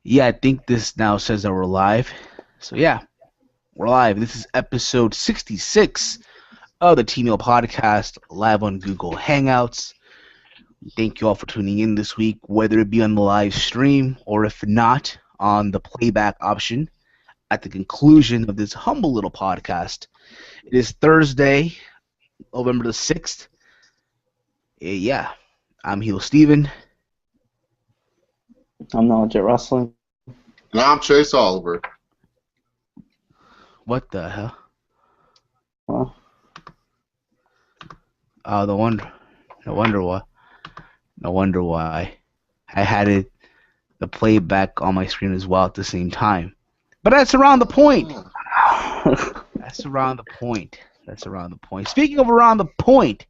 Yeah, I think this now says that we're live. So yeah, we're live. This is episode 66 of the TEAMHEEL podcast, live on Google Hangouts. Thank you all for tuning in this week, whether it be on the live stream or if not, on the playback option at the conclusion of this humble little podcast. It is Thursday, November the 6th. Yeah, I'm Heel Steven. I'm not legit wrestling. And I'm Chase Oliver. What the hell? Well, Oh, no wonder why. I had the playback on my screen as well at the same time. But that's around the point. That's around the point. Speaking of around the point,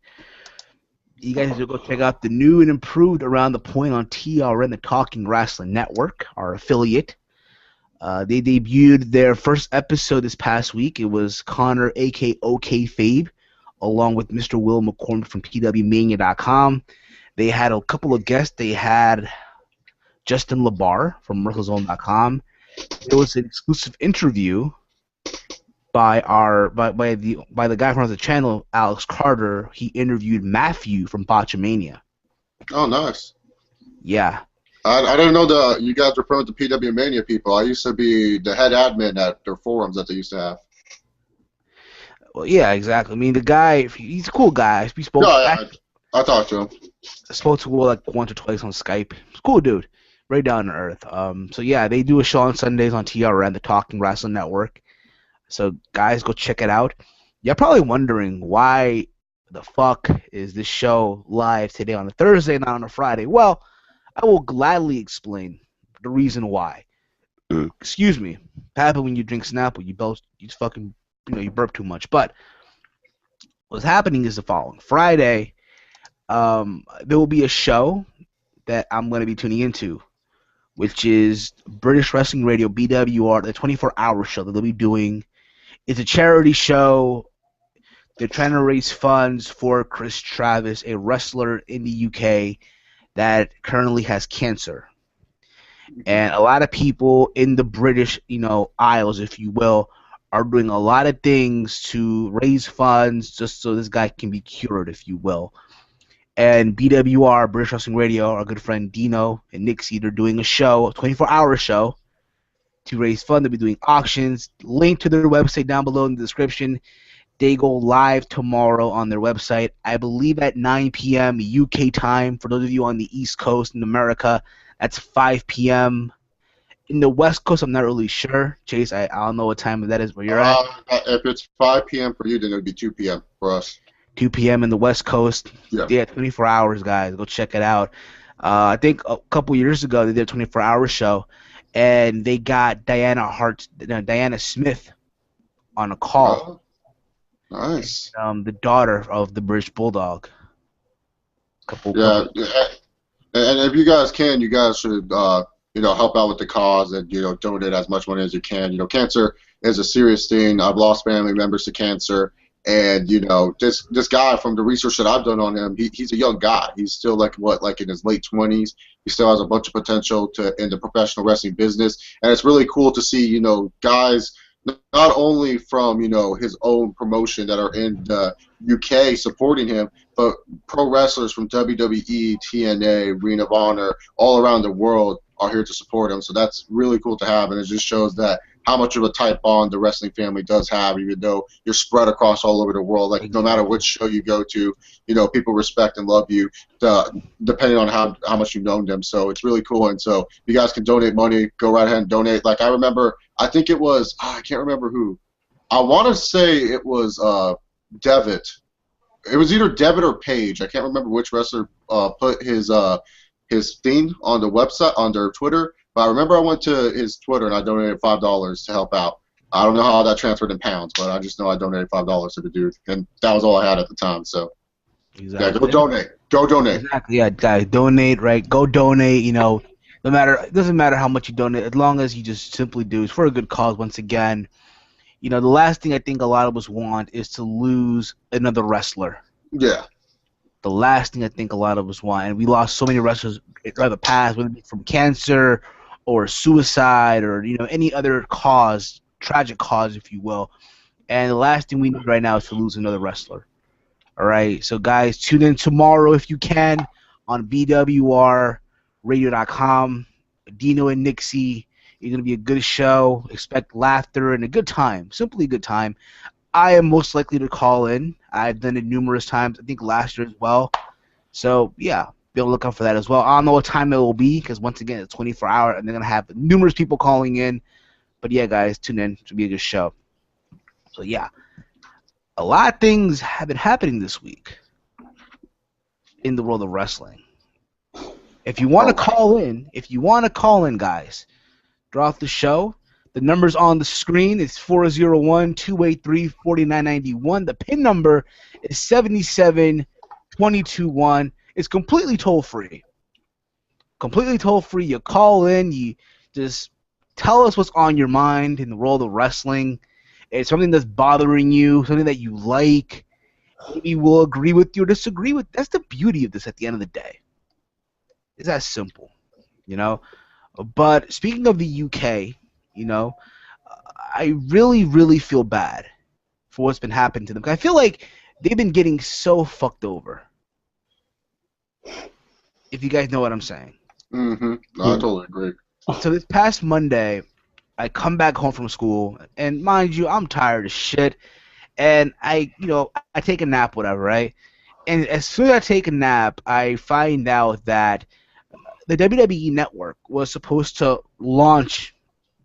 you guys should go check out the new and improved Around the Point on TRN, the Talking Wrestling Network, our affiliate. They debuted their first episode this past week. It was Connor, a.k.a. Fabe, along with Mr. Will McCormick from PWMania.com. They had a couple of guests. They had Justin LaBar from WrestleZone.com. There was an exclusive interview by the guy from the channel, Alex Carter. He interviewed Matthew from Botchamania. Oh, nice. Yeah. I didn't know you guys were referring to PW Mania people. I used to be the head admin at their forums that they used to have. Well, yeah, exactly. I mean, the guy, he's a cool guy. We spoke. I talked to him. I spoke to Will like once or twice on Skype. He's a cool dude, right down to earth. So yeah, they do a show on Sundays on TRN, the Talking Wrestling Network. So guys, go check it out. You're probably wondering why the fuck is this show live today on a Thursday, not on a Friday. Well, I will gladly explain the reason why. Excuse me. Happen when you drink Snapple, you burp too much. But what's happening is the following. Friday, there will be a show that I'm going to be tuning into, which is British Wrestling Radio, BWR, the 24-hour show that they'll be doing. It's a charity show. They're trying to raise funds for Chris Travis, a wrestler in the UK that currently has cancer. And a lot of people in the British, Isles, if you will, are doing a lot of things to raise funds just so this guy can be cured, if you will. And BWR, British Wrestling Radio, our good friend Dino and Nixie, they're doing a show, a 24-hour show, to raise funds. They'll be doing auctions. Link to their website down below in the description. They go live tomorrow on their website, I believe at 9 p.m. UK time. For those of you on the East Coast in America, that's 5 p.m. In the West Coast, I'm not really sure. Chase, I don't know what time that is where you're at. If it's 5 p.m. for you, then it would be 2 p.m. for us. 2 p.m. in the West Coast. Yeah, 24 hours, guys. Go check it out. I think a couple years ago they did a 24-hour show, and they got Diana Smith on a call. Nice. The daughter of the British Bulldog. And if you guys can, you guys should help out with the cause and donate as much money as you can. Cancer is a serious thing. I've lost family members to cancer, and this guy, from the research that I've done on him, he's a young guy. He's still like in his late 20s. He still has a bunch of potential in the professional wrestling business, and it's really cool to see guys not only from his own promotion that are in the UK supporting him, but pro wrestlers from WWE, TNA, Ring of Honor, all around the world are here to support him. So that's really cool to have, and it just shows that how much of a tight bond the wrestling family does have, even though you're spread across all over the world. Like, no matter which show you go to, people respect and love you, depending on how much you've known them. So it's really cool. And so if you guys can donate money, go right ahead and donate. Like, I remember, I think it was, I can't remember who. I want to say it was Devitt. It was either Devitt or Page. I can't remember which wrestler put his thing on the website, on their Twitter. But I remember I went to his Twitter and I donated $5 to help out. I don't know how that transferred in pounds, but I just know I donated $5 to the dude, and that was all I had at the time. So, exactly. Yeah, go donate. Exactly, yeah, guys, donate, right? Go donate. No matter, it doesn't matter how much you donate, as long as you just simply do. It's for a good cause. Once again, the last thing I think a lot of us want is to lose another wrestler. Yeah. The last thing I think a lot of us want, and we lost so many wrestlers in the past, whether it be from cancer or suicide or any other cause, tragic cause, if you will. And the last thing we need right now is to lose another wrestler. All right, so guys, tune in tomorrow if you can on BWRRadio.com. Dino and Nixie. It's going to be a good show. Expect laughter and a good time. Simply a good time. I am most likely to call in. I've done it numerous times. I think last year as well. So, yeah, be on the lookout for that as well. I don't know what time it will be because, once again, it's 24-hour, and they're going to have numerous people calling in. But, yeah, guys, tune in. It should be a good show. So, yeah. A lot of things have been happening this week in the world of wrestling. If you want to call in, guys, throughout the show, the number's on the screen. It's 401-283-4991. The PIN number is 77221. It's completely toll-free. Completely toll-free. You call in. You just tell us what's on your mind in the world of wrestling. It's something that's bothering you, something that you like. Maybe we'll agree with you or disagree with. That's the beauty of this at the end of the day. It's that simple, But speaking of the UK, I really, really feel bad for what's been happening to them. I feel like they've been getting so fucked over. If you guys know what I'm saying. Mm-hmm. No, I totally agree. So this past Monday, I come back home from school, and mind you, I'm tired as shit, and I take a nap, whatever, right? And as soon as I take a nap, I find out that the WWE Network was supposed to launch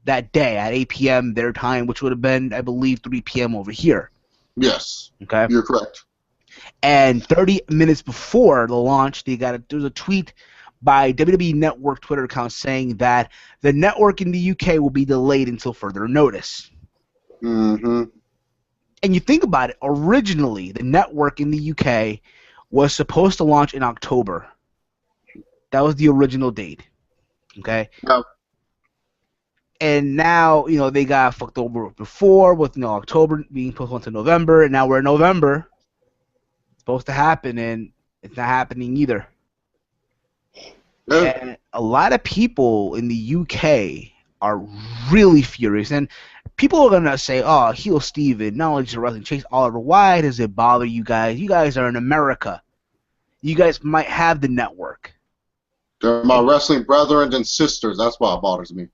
that day at 8 p.m. their time, which would have been, I believe, 3 p.m. over here. Yes. Okay. You're correct. And 30 minutes before the launch, there was a tweet by WWE Network Twitter account saying that the network in the UK will be delayed until further notice. Mm-hmm. And you think about it, originally the network in the UK was supposed to launch in October. That was the original date. Okay? Yep. And now, they got fucked over before with October being postponed to November, and now we're in November. It's supposed to happen, and it's not happening either. Yeah. And a lot of people in the UK are really furious. And people are going to say, oh, heel Steven, knowledge of wrestling, Chase Oliver, why does it bother you guys? You guys are in America. You guys might have the network. They're my wrestling brethren and sisters. That's why it bothers me.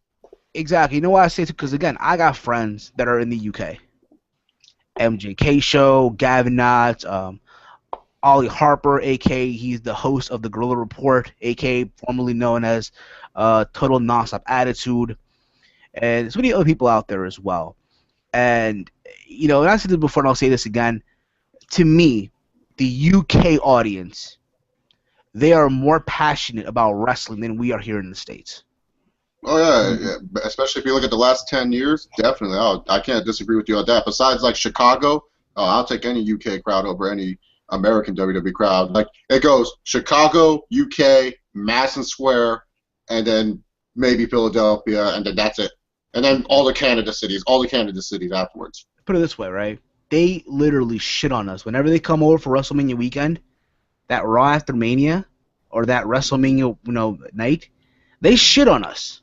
Exactly. You know why I say it? Because, again, I got friends that are in the UK. MJK Show, Gavin Knotts, Ollie Harper, a.k.a. he's the host of the Gorilla Report, a.k.a. formerly known as Total Nonstop Attitude. And there's many other people out there as well. And, and I said this before and I'll say this again. To me, the UK audience, they are more passionate about wrestling than we are here in the States. Oh, yeah. Especially if you look at the last 10 years, definitely. I can't disagree with you on that. Besides, like, Chicago, I'll take any UK crowd over any American WWE crowd. Like, it goes Chicago, UK, Madison Square, and then maybe Philadelphia, and then that's it. And then all the Canada cities afterwards. Put it this way, right? They literally shit on us. Whenever they come over for WrestleMania weekend, that Raw after Mania, or that WrestleMania night, they shit on us.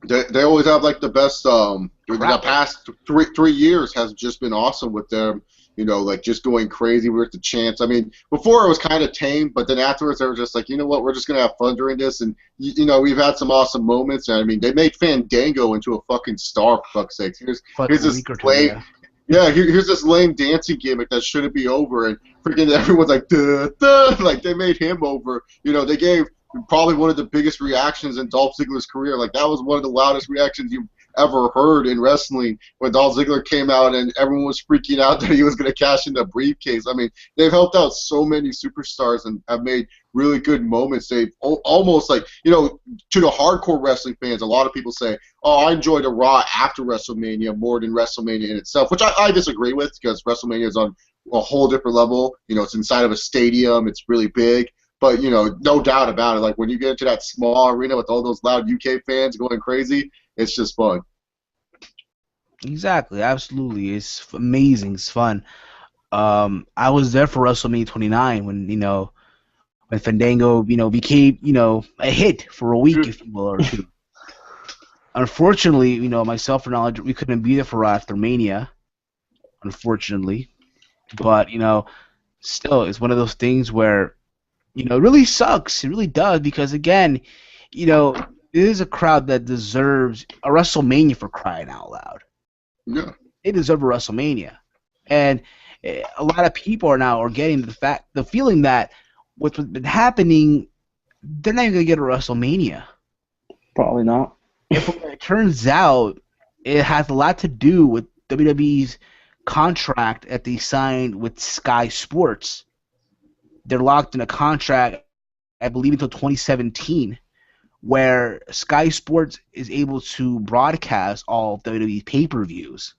They always have, like, the best, the past three years has just been awesome with them. Like, just going crazy with the chants. I mean, before it was kind of tame, but then afterwards they were just like, you know what, we're just going to have fun during this. And, we've had some awesome moments. And, I mean, they made Fandango into a fucking star, for fuck's sake. Here's this lame, here's this lame dancing gimmick that shouldn't be over. And freaking everyone's like, duh, duh. Like, they made him over. They gave probably one of the biggest reactions in Dolph Ziggler's career. Like, that was one of the loudest reactions you've ever heard in wrestling when Dolph Ziggler came out and everyone was freaking out that he was going to cash in the briefcase. I mean, they've helped out so many superstars and have made really good moments. They've almost, like, to the hardcore wrestling fans, a lot of people say, oh, I enjoy the Raw after WrestleMania more than WrestleMania in itself, which I disagree with, because WrestleMania is on a whole different level. It's inside of a stadium. It's really big. But, no doubt about it. Like, when you get into that small arena with all those loud UK fans going crazy, it's just fun. Exactly. Absolutely. It's amazing. It's fun. I was there for WrestleMania 29 when Fandango, became, a hit for a week, if you will, or two. Unfortunately, myself and knowledge, we couldn't be there for after Mania, unfortunately. But still, it's one of those things where it really sucks. It really does because again, it is a crowd that deserves a WrestleMania for crying out loud. Yeah. They deserve a WrestleMania, and a lot of people are getting the feeling that what's been happening, they're not even gonna get a WrestleMania. Probably not. And from what it turns out, it has a lot to do with WWE's contract that they signed with Sky Sports. They're locked in a contract, I believe, until 2017, where Sky Sports is able to broadcast all of WWE pay-per-views.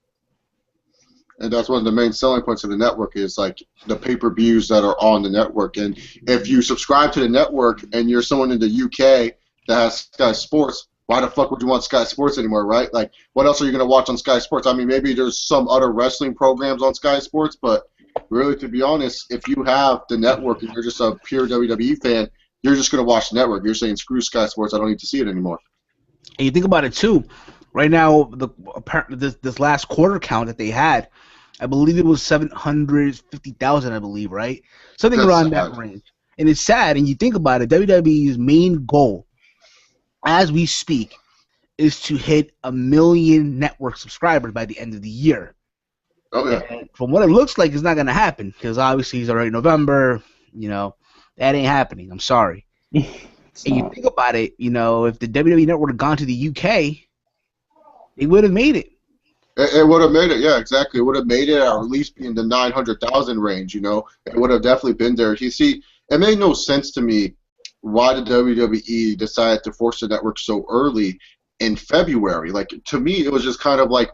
And that's one of the main selling points of the network is like the pay-per-views that are on the network. And if you subscribe to the network and you're someone in the UK that has Sky Sports, why the fuck would you want Sky Sports anymore, right? Like, what else are you going to watch on Sky Sports? I mean, maybe there's some other wrestling programs on Sky Sports, but really, to be honest, if you have the network and you're just a pure WWE fan, you're just going to watch the network. You're saying, screw Sky Sports, I don't need to see it anymore. And you think about it, too. Right now, this last quarter count that they had, I believe it was 750,000, I believe, right? Something That's around sad. that range. And it's sad, and you think about it, WWE's main goal, as we speak, is to hit 1 million network subscribers by the end of the year. Oh, yeah. And from what it looks like, it's not going to happen, because obviously it's already November, that ain't happening. I'm sorry. And you think about it, if the WWE network had gone to the UK, they would have made it. It would have made it, yeah, exactly. It would have made it, or at least be in the 900,000 range, It would have definitely been there. You see, it made no sense to me why the WWE decided to force the network so early in February. Like, to me, it was just kind of like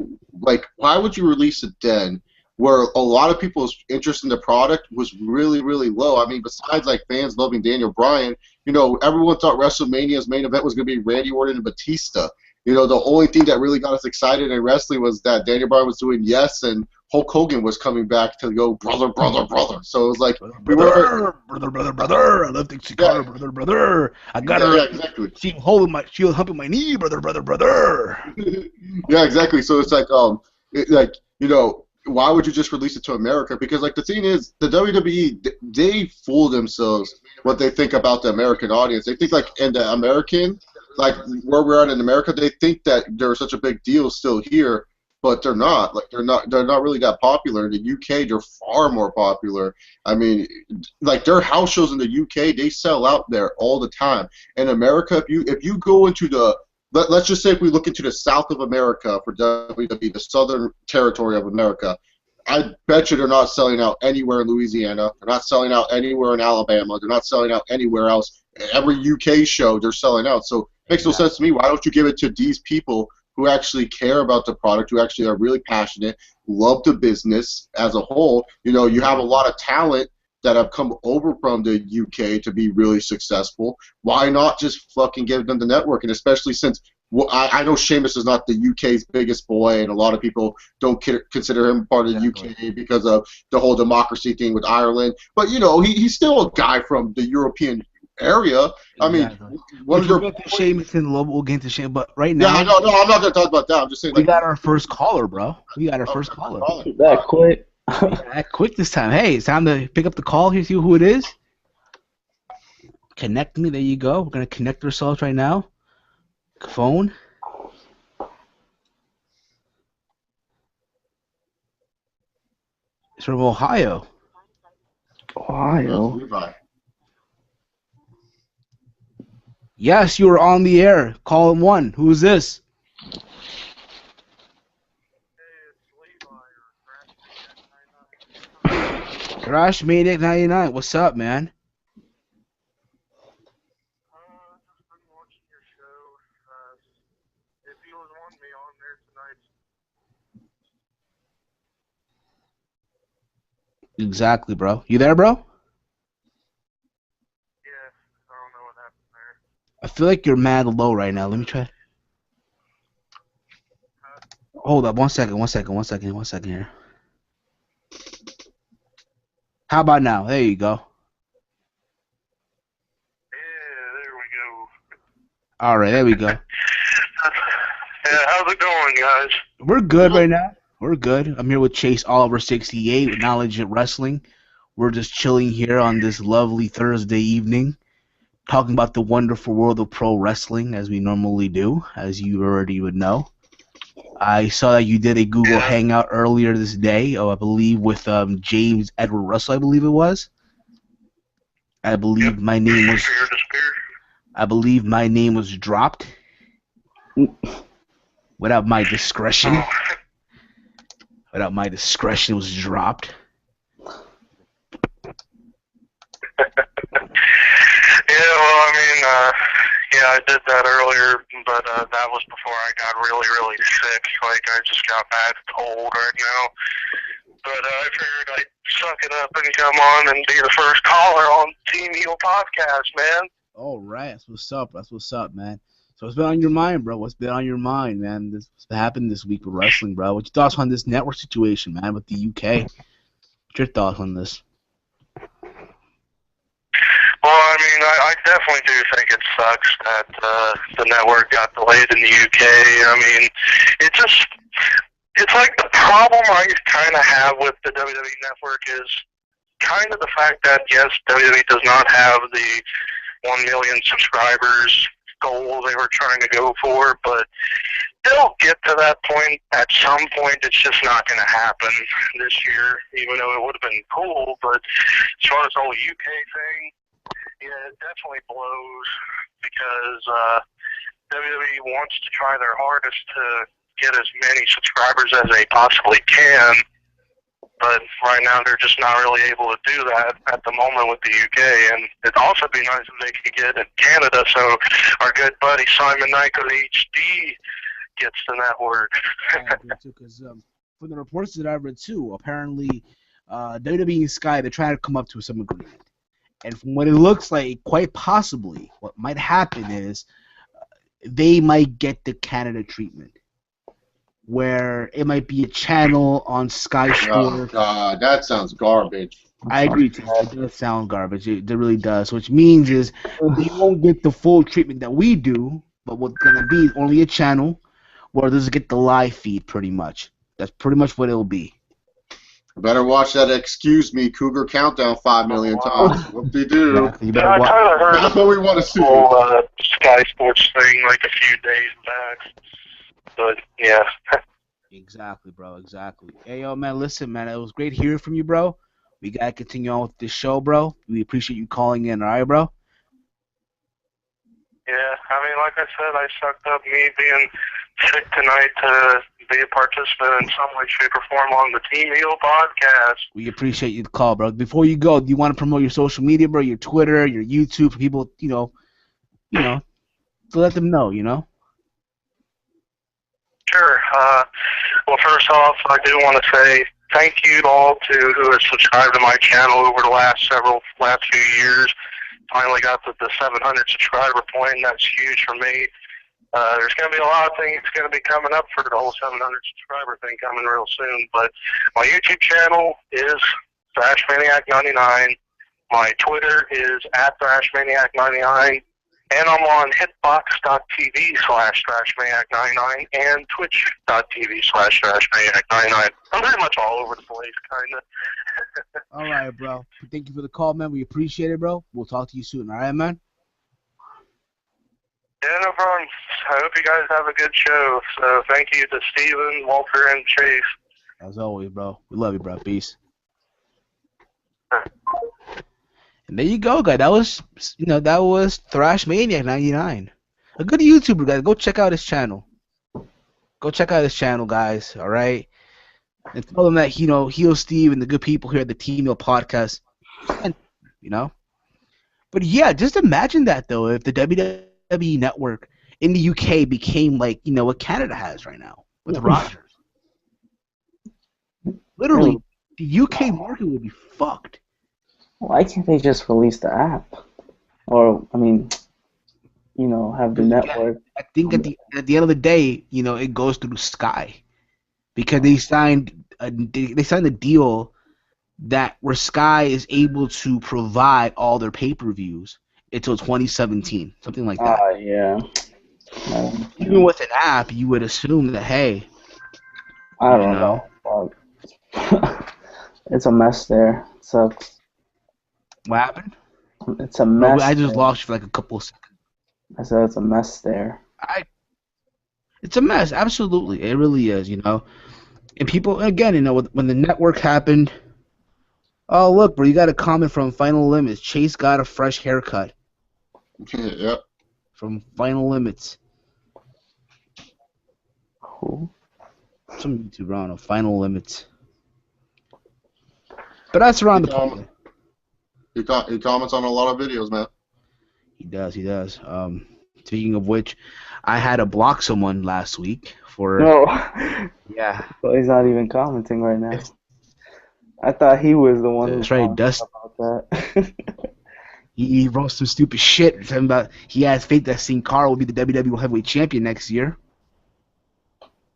why would you release it then where a lot of people's interest in the product was really, really low? I mean, besides, like, fans loving Daniel Bryan, everyone thought WrestleMania's main event was going to be Randy Orton and Batista. The only thing that really got us excited in wrestling was that Daniel Bryan was doing yes, and Hulk Hogan was coming back to go brother, brother, brother. So it was like brother. I love Dixie Carter, brother. I got her. Yeah, exactly. She was humping my knee, brother. Yeah, exactly. So it's like why would you just release it to America? Because like the thing is, the WWE they fool themselves what they think about the American audience. They think like in the American. Like where we're at in America, they think that they're such a big deal still here, but they're not. Like they're not really that popular. In the UK, they're far more popular. I mean, like their house shows in the UK, they sell out there all the time. In America, if you go into let's just say if we look into the South of America for WWE, the Southern Territory of America, I bet you they're not selling out anywhere in Louisiana. They're not selling out anywhere in Alabama. They're not selling out anywhere else. Every UK show, they're selling out. So it makes no sense to me. Why don't you give it to these people who actually care about the product, who actually are really passionate, love the business as a whole? You have a lot of talent that have come over from the UK to be really successful. Why not just fucking give them the network? And especially since I know Sheamus is not the UK's biggest boy, and a lot of people don't consider him part of the UK because of the whole democracy thing with Ireland. But, he's still a guy from the European area. I mean, we'll get to Sheamus and we'll get to Sheamus, but right now. Yeah, no, I'm not going to talk about that. I'm just saying. We got our first caller, bro. First caller. That quick. That quick this time. Hey, it's time to pick up the call. Here, see who it is. Connect me. There you go. We're going to connect ourselves right now. Phone. It's from Ohio. Ohio. Yes, you are on the air. Call 1. Who is this? Crash Maniac 99. What's up, man? Exactly, bro. You there, bro? Yeah, I don't know what happened there. I feel like you're mad low right now. Let me try. Hold up. One second here. How about now? There you go. Yeah, there we go. All right, there we go. Yeah, how's it going, guys? We're good right now. We're good. I'm here with Chase Oliver 68 with Knowledge at Wrestling. We're just chilling here on this lovely Thursday evening, talking about the wonderful world of pro wrestling as we normally do, as you already would know. I saw that you did a Google Hangout earlier this day, I believe with James Edward Russell, I believe it was. I believe my name was. I believe my name was dropped without my discretion. Without my discretion, it was dropped. Yeah, well, I mean, I did that earlier, but that was before I got really, really sick. Like, I just got bad cold right now. But I figured I'd suck it up and come on and be the first caller on Team Heel podcast, man. All right, that's what's up. That's what's up, man. So what's been on your mind, bro? What's been on your mind, man? What's happened this week with wrestling, bro? What's your thoughts on this network situation, man, with the UK? What's your thoughts on this? Well, I mean, I definitely do think it sucks that the network got delayed in the UK. I mean, it's like the problem I kind of have with the WWE network is kind of the fact that, yes, WWE does not have the 1 million subscribers goal they were trying to go for, but they'll get to that point at some point. It's just not going to happen this year, even though it would have been cool. But as far as the whole UK thing, yeah, it definitely blows because WWE wants to try their hardest to get as many subscribers as they possibly can. But right now they're just not really able to do that at the moment with the UK. And it'd also be nice if they could get in Canada so our good buddy Simon Nyko HD gets the network. Because from the reports that I've read too, apparently WWE and Sky, they're trying to come up to some agreement. And from what it looks like, quite possibly, what might happen is they might get the Canada treatment, where it might be a channel on Sky Sports. Oh, God, that sounds garbage. I agree. It does sound garbage. It really does. Which means is they won't get the full treatment that we do, but what's going to be is only a channel where they'll get the live feed pretty much. That's pretty much what it'll be. Better watch that Excuse Me Cougar Countdown 5 million times. What they do. Exactly. Yeah, I kind of heard That's what we want to see. the whole Sky Sports thing like a few days back. But, yeah. Exactly, bro. Exactly. Hey, yo, man, listen, man. It was great hearing from you, bro. We got to continue on with this show, bro. We appreciate you calling in, all right, bro? Yeah, I mean, like I said, I sucked up me being sick tonight to be a participant in some way, shape, or form on the Team Heel podcast. We appreciate you the call, bro. Before you go, do you want to promote your social media, bro? Your Twitter, your YouTube, for people, to let them know, Sure. Well, first off, I do want to say thank you to all who have subscribed to my channel over the last few years. Finally got to the 700 subscriber point, and that's huge for me. There's going to be a lot of things going to be coming up for the whole 700 subscriber thing coming real soon. But my YouTube channel is ThrashManiac99. My Twitter is @ThrashManiac99. And I'm on hitbox.tv/ThrashManiac99 and twitch.tv/ThrashManiac99. I'm pretty much all over the place, kind of. All right, bro. Thank you for the call, man. We appreciate it, bro. We'll talk to you soon, all right, man? Yeah, no problem. I hope you guys have a good show. So thank you to Steven, Walter, and Chase. As always, bro. We love you, bro. Peace. And there you go, guys. That was ThrashManiac99. A good YouTuber, guys. Go check out his channel. Go check out his channel, guys. All right. And tell them that Heel Steve and the good people here at the TEAMHEEL podcast, But yeah, just imagine that though, if the WWE network in the UK became like what Canada has right now with Rogers. Literally, the UK market would be fucked. Why can't they just release the app? Or, I mean, have the network. I think at the end of the day, it goes through Sky, because they signed a deal where Sky is able to provide all their pay-per-views until 2017, something like that. Yeah. Even with an app, you would assume that, hey, I don't know. It's a mess there. It sucks. What happened? It's a Bro, mess. I just there. lost you for like a couple of seconds. I said it's a mess there. It's a mess. Absolutely. It really is, you know. And people, again, you know, when the network happened, oh, look, bro, you got a comment from Final Limits. Chase got a fresh haircut Yep. from Final Limits. Who? Some YouTuber, I don't know, Final Limits. But that's around the point. He comments on a lot of videos, man. He does. Speaking of which, I had to block someone last week for... No. Yeah. So he's not even commenting right now. I thought he was the one That's who right, was Dust. about that. He wrote some stupid shit talking about he has faith that Sin Cara will be the WWE Heavyweight Champion next year.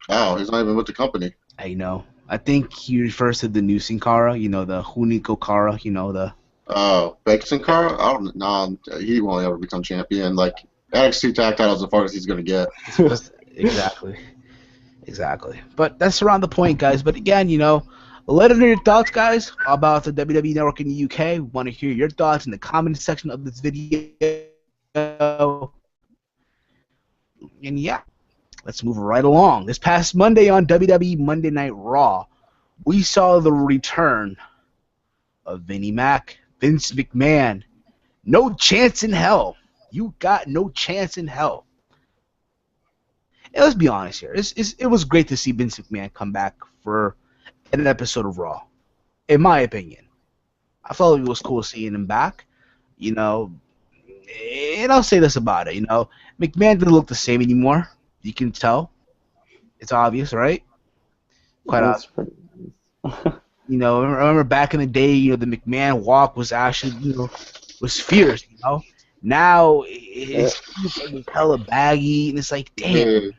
Wow, he's not even with the company. I know. I think he refers to the new Sin Cara, you know, the Hunico Cara, you know, the... Oh, Sin Cara? I don't know. Nah, he won't ever become champion. Like, NXT tag title is the farthest he's going to get. Exactly. But that's around the point, guys. But again, you know, let us know your thoughts, guys, about the WWE Network in the UK. We want to hear your thoughts in the comment section of this video. And yeah, let's move right along. This past Monday on WWE Monday Night Raw, we saw the return of Vinnie Mac, Vince McMahon. No chance in hell. You got no chance in hell. And let's be honest here. It was great to see Vince McMahon come back for an episode of Raw, in my opinion. I thought it was cool seeing him back, you know. And I'll say this about it, you know. McMahon didn't look the same anymore. You can tell. It's obvious, right? Quite obvious. You know, I remember back in the day, you know, the McMahon walk was actually, you know, was fierce, you know. Now it's hella baggy, and it's like, damn.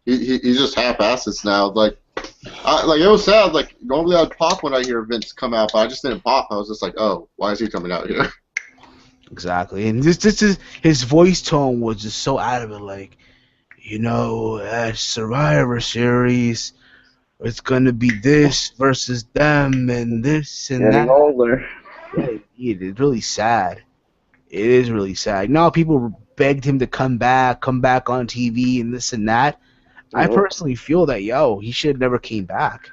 He's just half-assed now. Like it was sad. Like, normally I'd pop when I hear Vince come out, but I just didn't pop. I was just like, oh, why is he coming out here? Exactly, and his voice tone was just so out of it. Like, you know, at Survivor Series, it's gonna be this versus them, and this and Getting that. older. Yeah, it's really sad. It is really sad. Now people begged him to come back on TV, and this and that. I personally feel that, he should have never came back.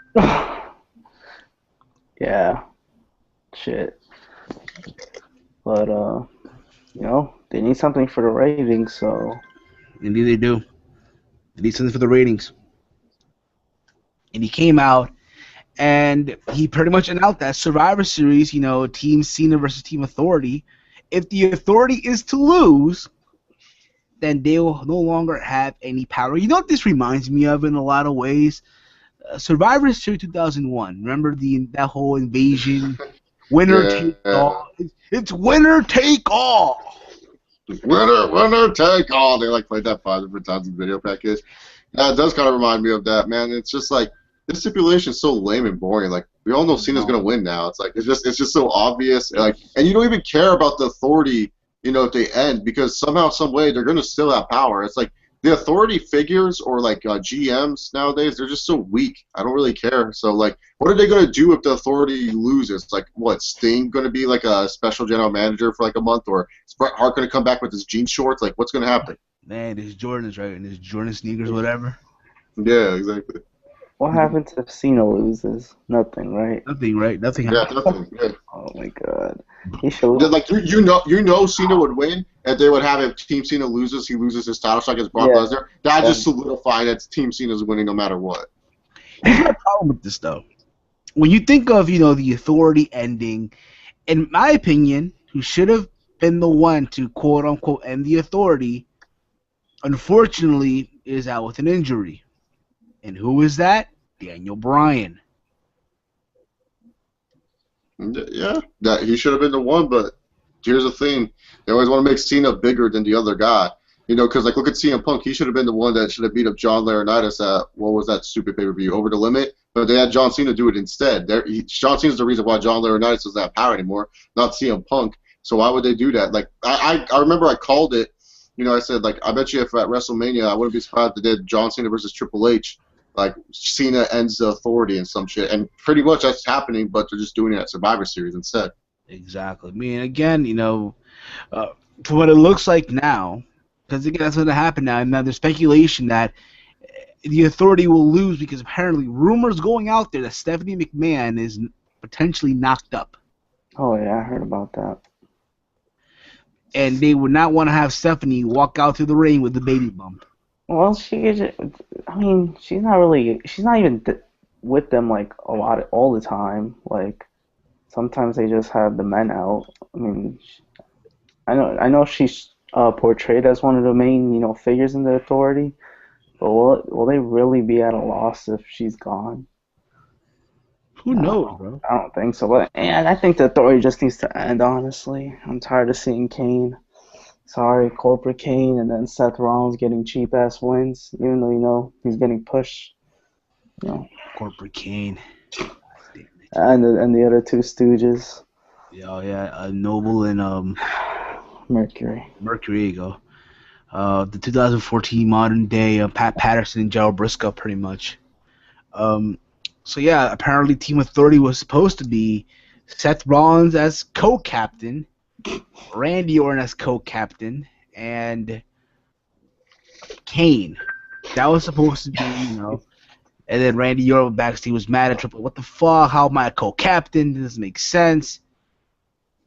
Yeah. Shit. But, you know, they need something for the ratings, so... Indeed they do. They need something for the ratings. And he came out, and he pretty much announced that Survivor Series, you know, Team Cena versus Team Authority, if the Authority is to lose, then they will no longer have any power. You know what this reminds me of in a lot of ways? Survivor Series 2001. Remember that whole invasion? Winner take all. It's winner take all. Winner take all. They like played that 5 different times in the video package. It does kind of remind me of that, man. It's just like this stipulation is so lame and boring. Like, we all know Cena's gonna win now. It's like it's just so obvious. Like, and you don't even care about the Authority, you know, if they end, because somehow, some way, they're gonna still have power. It's like the Authority figures or like GMs nowadays, they're just so weak. I don't really care. So like, what are they gonna do if the Authority loses? Like, what, Sting gonna be like a special general manager for like a month, or is Bret Hart gonna come back with his jean shorts? Like, what's gonna happen? Man, there's Jordans, right? And there's Jordan sneakers, whatever. Yeah, exactly. What happens if Cena loses? Nothing, right? Nothing, right? Nothing. Yeah, nothing. Yeah. Oh my God. He should. Like you know, Cena would win, and they would have if Team Cena loses, he loses his title shot against Brock Lesnar. That just solidified that Team Cena's winning no matter what. Here's my problem with this, though. When you think of, you know, the Authority ending, in my opinion, who should have been the one to quote unquote end the Authority, unfortunately, is out with an injury. And who is that? Daniel Bryan. Yeah, that he should have been the one, but here's the thing. They always want to make Cena bigger than the other guy. You know, because, like, look at CM Punk. He should have been the one that should have beat up John Laurinaitis at, what was that stupid pay-per-view, Over the Limit? But they had John Cena do it instead. John Cena's the reason why John Laurinaitis doesn't have power anymore, not CM Punk. So why would they do that? Like, I remember I called it I said, like, I bet you if at WrestleMania, I wouldn't be surprised if they did John Cena versus Triple H. Like, Cena ends the Authority and some shit. And pretty much that's happening, but they're just doing it at Survivor Series instead. Exactly. I mean, again, for what it looks like now, because again, that's going to happen now, and now there's speculation that the Authority will lose because apparently rumors going out there that Stephanie McMahon is potentially knocked up. Oh, yeah, I heard about that. And they would not want to have Stephanie walk out through the ring with the baby bump. Well, she's not even with them, like, all the time. Like, sometimes they just have the men out. I mean, I know she's portrayed as one of the main, figures in the Authority, but will they really be at a loss if she's gone? Who knows, bro? I don't think so. But I think the Authority just needs to end, honestly. I'm tired of seeing Kane. Sorry, Corporate Kane, and then Seth Rollins getting cheap-ass wins, even though, he's getting pushed. Corporate Kane. And the other two Stooges. Oh, yeah, Noble and Mercury. Mercury, you go. The 2014 modern day Pat Patterson and Gerald Briscoe, pretty much. So yeah, apparently Team Authority was supposed to be Seth Rollins as co-captain, Randy Orton as co-captain, and Kane. That was supposed to be, and then Randy Orton backstage was mad at Triple. What the fuck? How am I a co-captain? This doesn't make sense.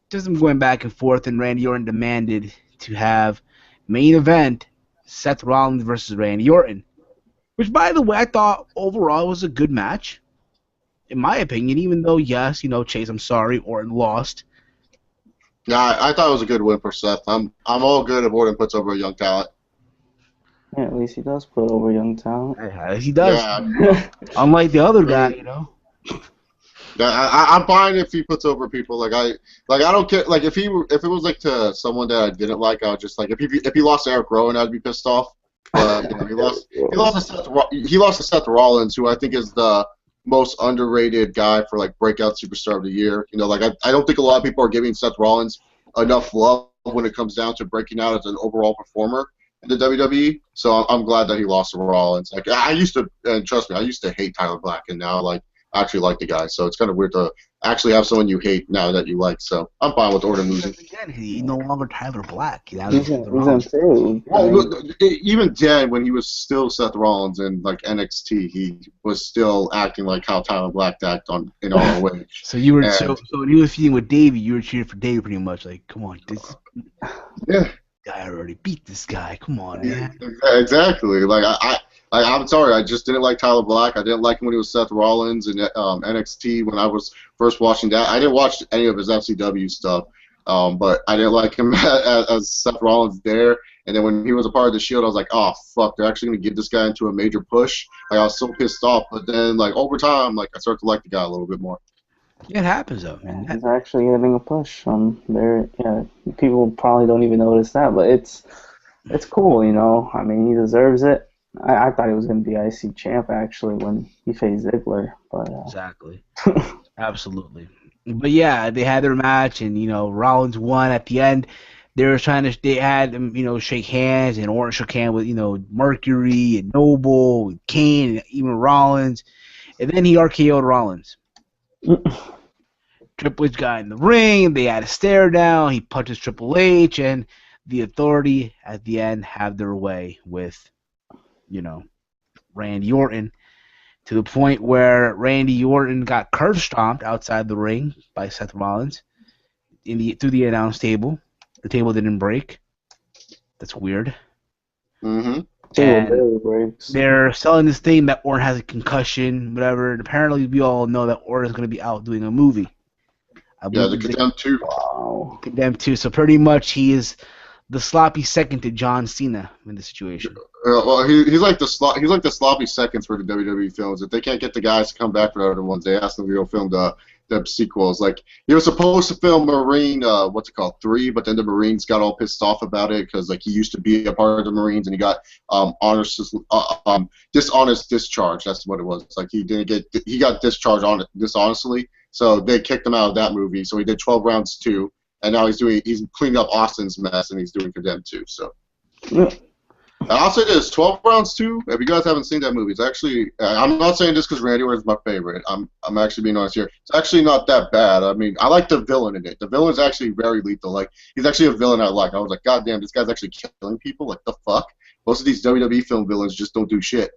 Just them going back and forth, and Randy Orton demanded to have main event Seth Rollins versus Randy Orton, which, by the way, I thought overall was a good match, in my opinion. Even though, yes, Chase, I'm sorry, Orton lost. Yeah, I thought it was a good win for Seth. I'm all good if Orton puts over a young talent. Yeah, at least he does put over young talent. Yeah, he does. Yeah. Unlike the other guy, Yeah, I'm fine if he puts over people. I don't care. Like if it was like to someone that I didn't like, I would just like if he lost to Eric Rowan, I'd be pissed off. But he lost to Seth Rollins, who I think is the most underrated guy for like breakout superstar of the year. I don't think a lot of people are giving Seth Rollins enough love when it comes down to breaking out as an overall performer in the WWE. So I'm glad that he lost to Rollins. Like I used to, and trust me, I used to hate Tyler Black, and now I actually like the guy. So it's kind of weird to actually have someone you hate now that you like. So I'm fine with Orton losing. Again, he's no longer Tyler Black. He's improved. Even then, when he was still Seth Rollins in like NXT, he was still acting like how Tyler Black acted in ROH. So you were so when you were feuding with Davey, you were cheering for Davey pretty much. Like, come on, this guy already beat this guy. Come on, man. Exactly. I'm sorry, I just didn't like Tyler Black. I didn't like him when he was Seth Rollins in NXT when I was first watching that. I didn't watch any of his FCW stuff, but I didn't like him as Seth Rollins there. And then when he was a part of the Shield, I was like, oh, fuck, they're actually going to give this guy into a major push. I was so pissed off. But then, over time, I started to like the guy a little bit more. It happens, though, man. He's actually getting a push. People probably don't even notice that, but it's cool, I mean, he deserves it. I thought he was going to be IC champ, actually, when he faced Ziggler. But, Exactly. Absolutely. But, yeah, they had their match, and, Rollins won at the end. They had him, shake hands, and Orton shook hands with, Mercury and Noble and Kane and even Rollins. And then he RKO'd Rollins. Triple H got in the ring. They had a stare down. He punches Triple H, and the Authority at the end have their way with, Randy Orton, to the point where Randy Orton got curb stomped outside the ring by Seth Rollins through the announce table. The table didn't break. That's weird. Mm-hmm. And they're selling this thing that Orton has a concussion, whatever. And apparently, we all know that Orton is going to be out doing a movie. The Condemned 2. Wow. Condemned 2. So pretty much he is the sloppy second to John Cena in this situation. Well, he's like the sloppy seconds for the WWE films. If they can't get the guys to come back for the other ones, they ask them to go film the sequels. Like he was supposed to film Marine, 3, but then the Marines got all pissed off about it because he used to be a part of the Marines and he got dishonest discharge. That's what it was. He got discharged dishonestly, so they kicked him out of that movie. So he did 12 Rounds 2, and now he's cleaning up Austin's mess and he's doing Condemned 2. So Yeah. I'll say this: 12 Rounds 2. If you guys haven't seen that movie, it's actually. I'm not saying this because Randy Orton is my favorite. I'm actually being honest here. It's actually not that bad. I mean, I like the villain in it. The villain is actually very lethal. Like he's actually a villain I like. I was like, God damn, this guy's actually killing people. Like the fuck. Most of these WWE film villains just don't do shit.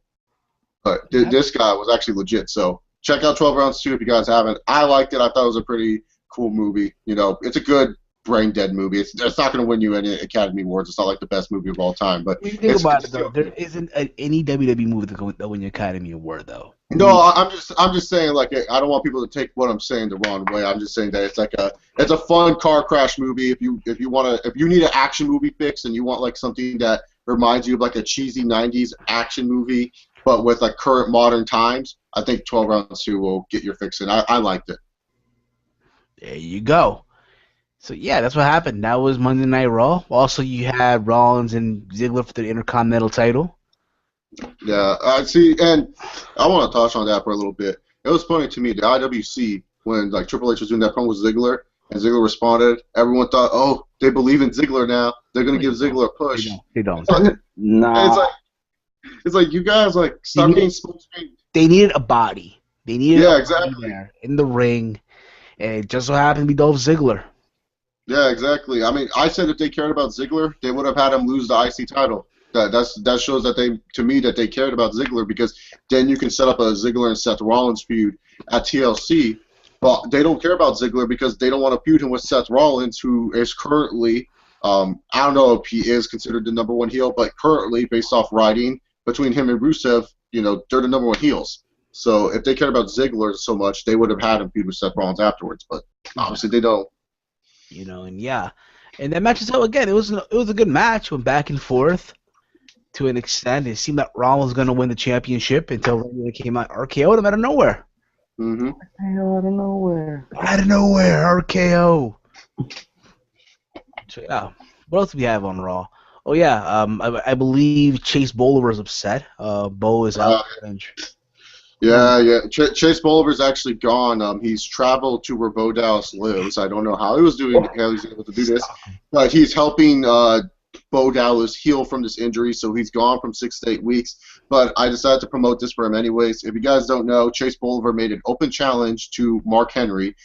But this guy was actually legit. So check out 12 Rounds 2 if you guys haven't. I liked it. I thought it was a pretty cool movie. You know, it's a good brain dead movie. It's not going to win you any Academy Awards. It's not like the best movie of all time. But When you think about it, though, there isn't any WWE movie that win the Academy Award, though. No, I'm just saying, like, I don't want people to take what I'm saying the wrong way. I'm just saying that it's a fun car crash movie. If you need an action movie fix and you want like something that reminds you of like a cheesy '90s action movie, but with like current modern times, I think 12 Rounds 2 will get your fix in. I liked it. There you go. So yeah, that's what happened. That was Monday Night Raw. Also, you had Rollins and Ziggler for the Intercontinental title. Yeah, I see, and I want to touch on that for a little bit. It was funny to me, the IWC, when like Triple H was doing that promo with Ziggler, and Ziggler responded, everyone thought, oh, they believe in Ziggler now. They're going to give Ziggler a push. They don't. Nah. It's like you guys like stop being smokescreen. They needed a body. They needed a exactly. body there in the ring, and it just so happened to be Dolph Ziggler. Yeah, exactly. I mean, I said if they cared about Ziggler, they would have had him lose the IC title. That shows that they cared about Ziggler, because then you can set up a Ziggler and Seth Rollins feud at TLC. But they don't care about Ziggler because they don't want to feud him with Seth Rollins, who is currently, I don't know if he is considered the number one heel, but currently, based off writing between him and Rusev, you know, they're the number one heels. So if they cared about Ziggler so much, they would have had him feud with Seth Rollins afterwards. But obviously they don't. You know, and yeah, and that match itself again, it was a good match. Went back and forth to an extent. It seemed that Rollins was going to win the championship until Randy came out, RKO'd him out of nowhere. Mm-hmm. Out of nowhere. Out of nowhere, RKO. So yeah, what else do we have on Raw? Oh yeah, I believe Chase Bolivar is upset. Bo is out. Yeah. Chase Bolivar's actually gone. He's traveled to where Bo Dallas lives. I don't know how he was able to do this, but he's helping Bo Dallas heal from this injury, so he's gone from 6 to 8 weeks. But I decided to promote this for him anyways. If you guys don't know, Chase Bolivar made an open challenge to Mark Henry.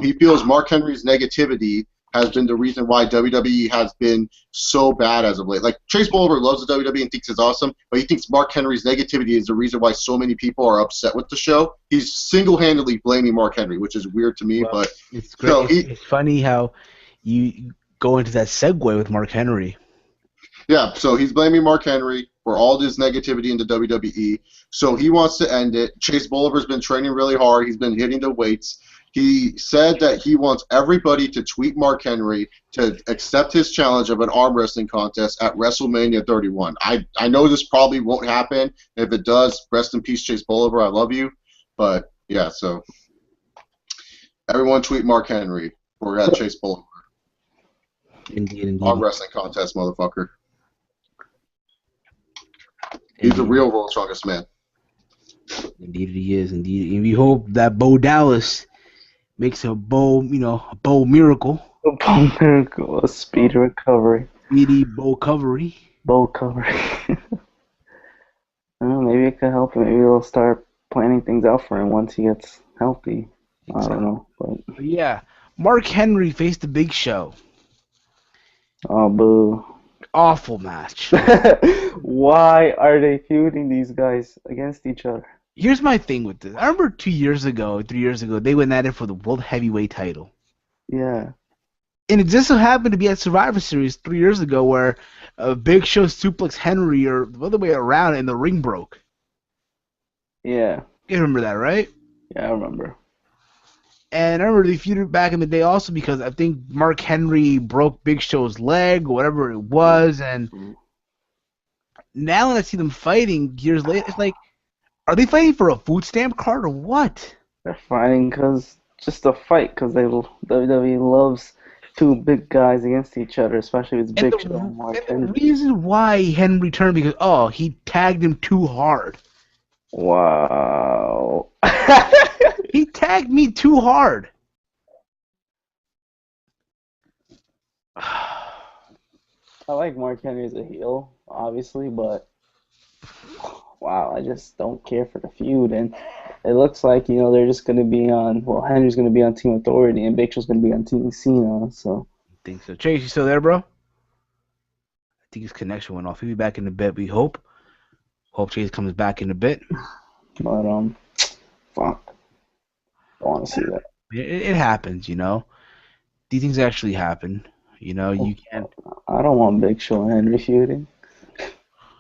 He feels Mark Henry's negativity has been the reason why WWE has been so bad as of late. Like, Chase Bolivar loves the WWE and thinks it's awesome, but he thinks Mark Henry's negativity is the reason why so many people are upset with the show. He's single-handedly blaming Mark Henry, which is weird to me, but it's great. So it's funny how you go into that segue with Mark Henry. Yeah, so he's blaming Mark Henry for all this negativity in the WWE. So he wants to end it. Chase Bolivar's been training really hard. He's been hitting the weights. He said that he wants everybody to tweet Mark Henry to accept his challenge of an arm wrestling contest at WrestleMania 31. I know this probably won't happen. If it does, rest in peace, Chase Bolivar. I love you. But, yeah, so everyone tweet Mark Henry for Chase Bolivar. Indeed. Arm wrestling contest, motherfucker. He's the real world's strongest man. Indeed he is. Indeed. And we hope that Bo Dallas makes a Bo miracle. A Bo miracle. A speedy recovery. Speedy Bo recovery. Bo recovery. Well, maybe it could help him. Maybe they'll start planning things out for him once he gets healthy. Exactly. I don't know. But yeah. Mark Henry faced the Big Show. Oh, boo. Awful match. Why are they feuding these guys against each other? Here's my thing with this. I remember 3 years ago, they went at it for the World Heavyweight title. Yeah. And it just so happened to be at Survivor Series 3 years ago where Big Show suplexed Henry, or the other way around, and the ring broke. Yeah. You remember that, right? Yeah, I remember. And I remember they feuded back in the day also because I think Mark Henry broke Big Show's leg, or whatever it was, and now when I see them fighting years later, it's like, are they fighting for a food stamp card or what? They're fighting just a fight, because WWE loves two big guys against each other, especially with Big Show and Mark Henry. The reason why Henry turned, because, he tagged him too hard. Wow. He tagged me too hard. I like Mark Henry as a heel, obviously, but wow, I just don't care for the feud. And it looks like, they're just going to be on, well, Henry's going to be on Team Authority and Big Show's going to be on Team Cena, so. I think so. Chase, you still there, bro? I think his connection went off. He'll be back in a bit, we hope. Hope Chase comes back in a bit. But, fuck. Don't want to see that. It happens, These things actually happen. You can't. I don't want Big Show and Henry feuding.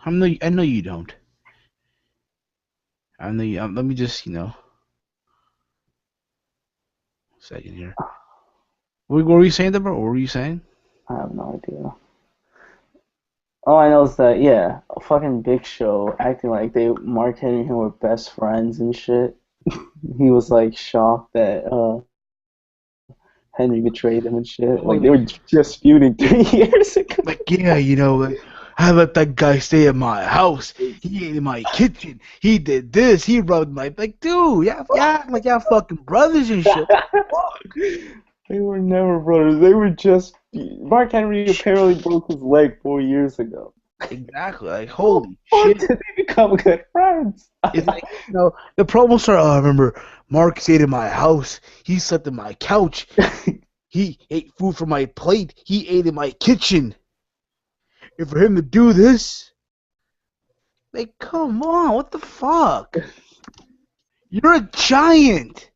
I know you don't. I know you. Let me just, second here. What were you saying, bro? What were you saying? I have no idea. All I know is that, yeah, a fucking Big Show acting like Mark Henry and him were best friends and shit. He was, like, shocked that Henry betrayed him and shit. Like, they were just feuding 3 years ago. Like, yeah, I let that guy stay at my house. He ate in my kitchen. He did this. He rubbed my... Like, dude, yeah, like y'all fucking brothers and shit. They were never brothers. They were just... Mark Henry apparently broke his leg 4 years ago. Exactly. Like, holy Or shit. did they become good friends? It's like, the promo star, I remember, Mark stayed in my house. He slept in my couch. He ate food from my plate. He ate in my kitchen. And for him to do this, like, come on, what the fuck? You're a giant.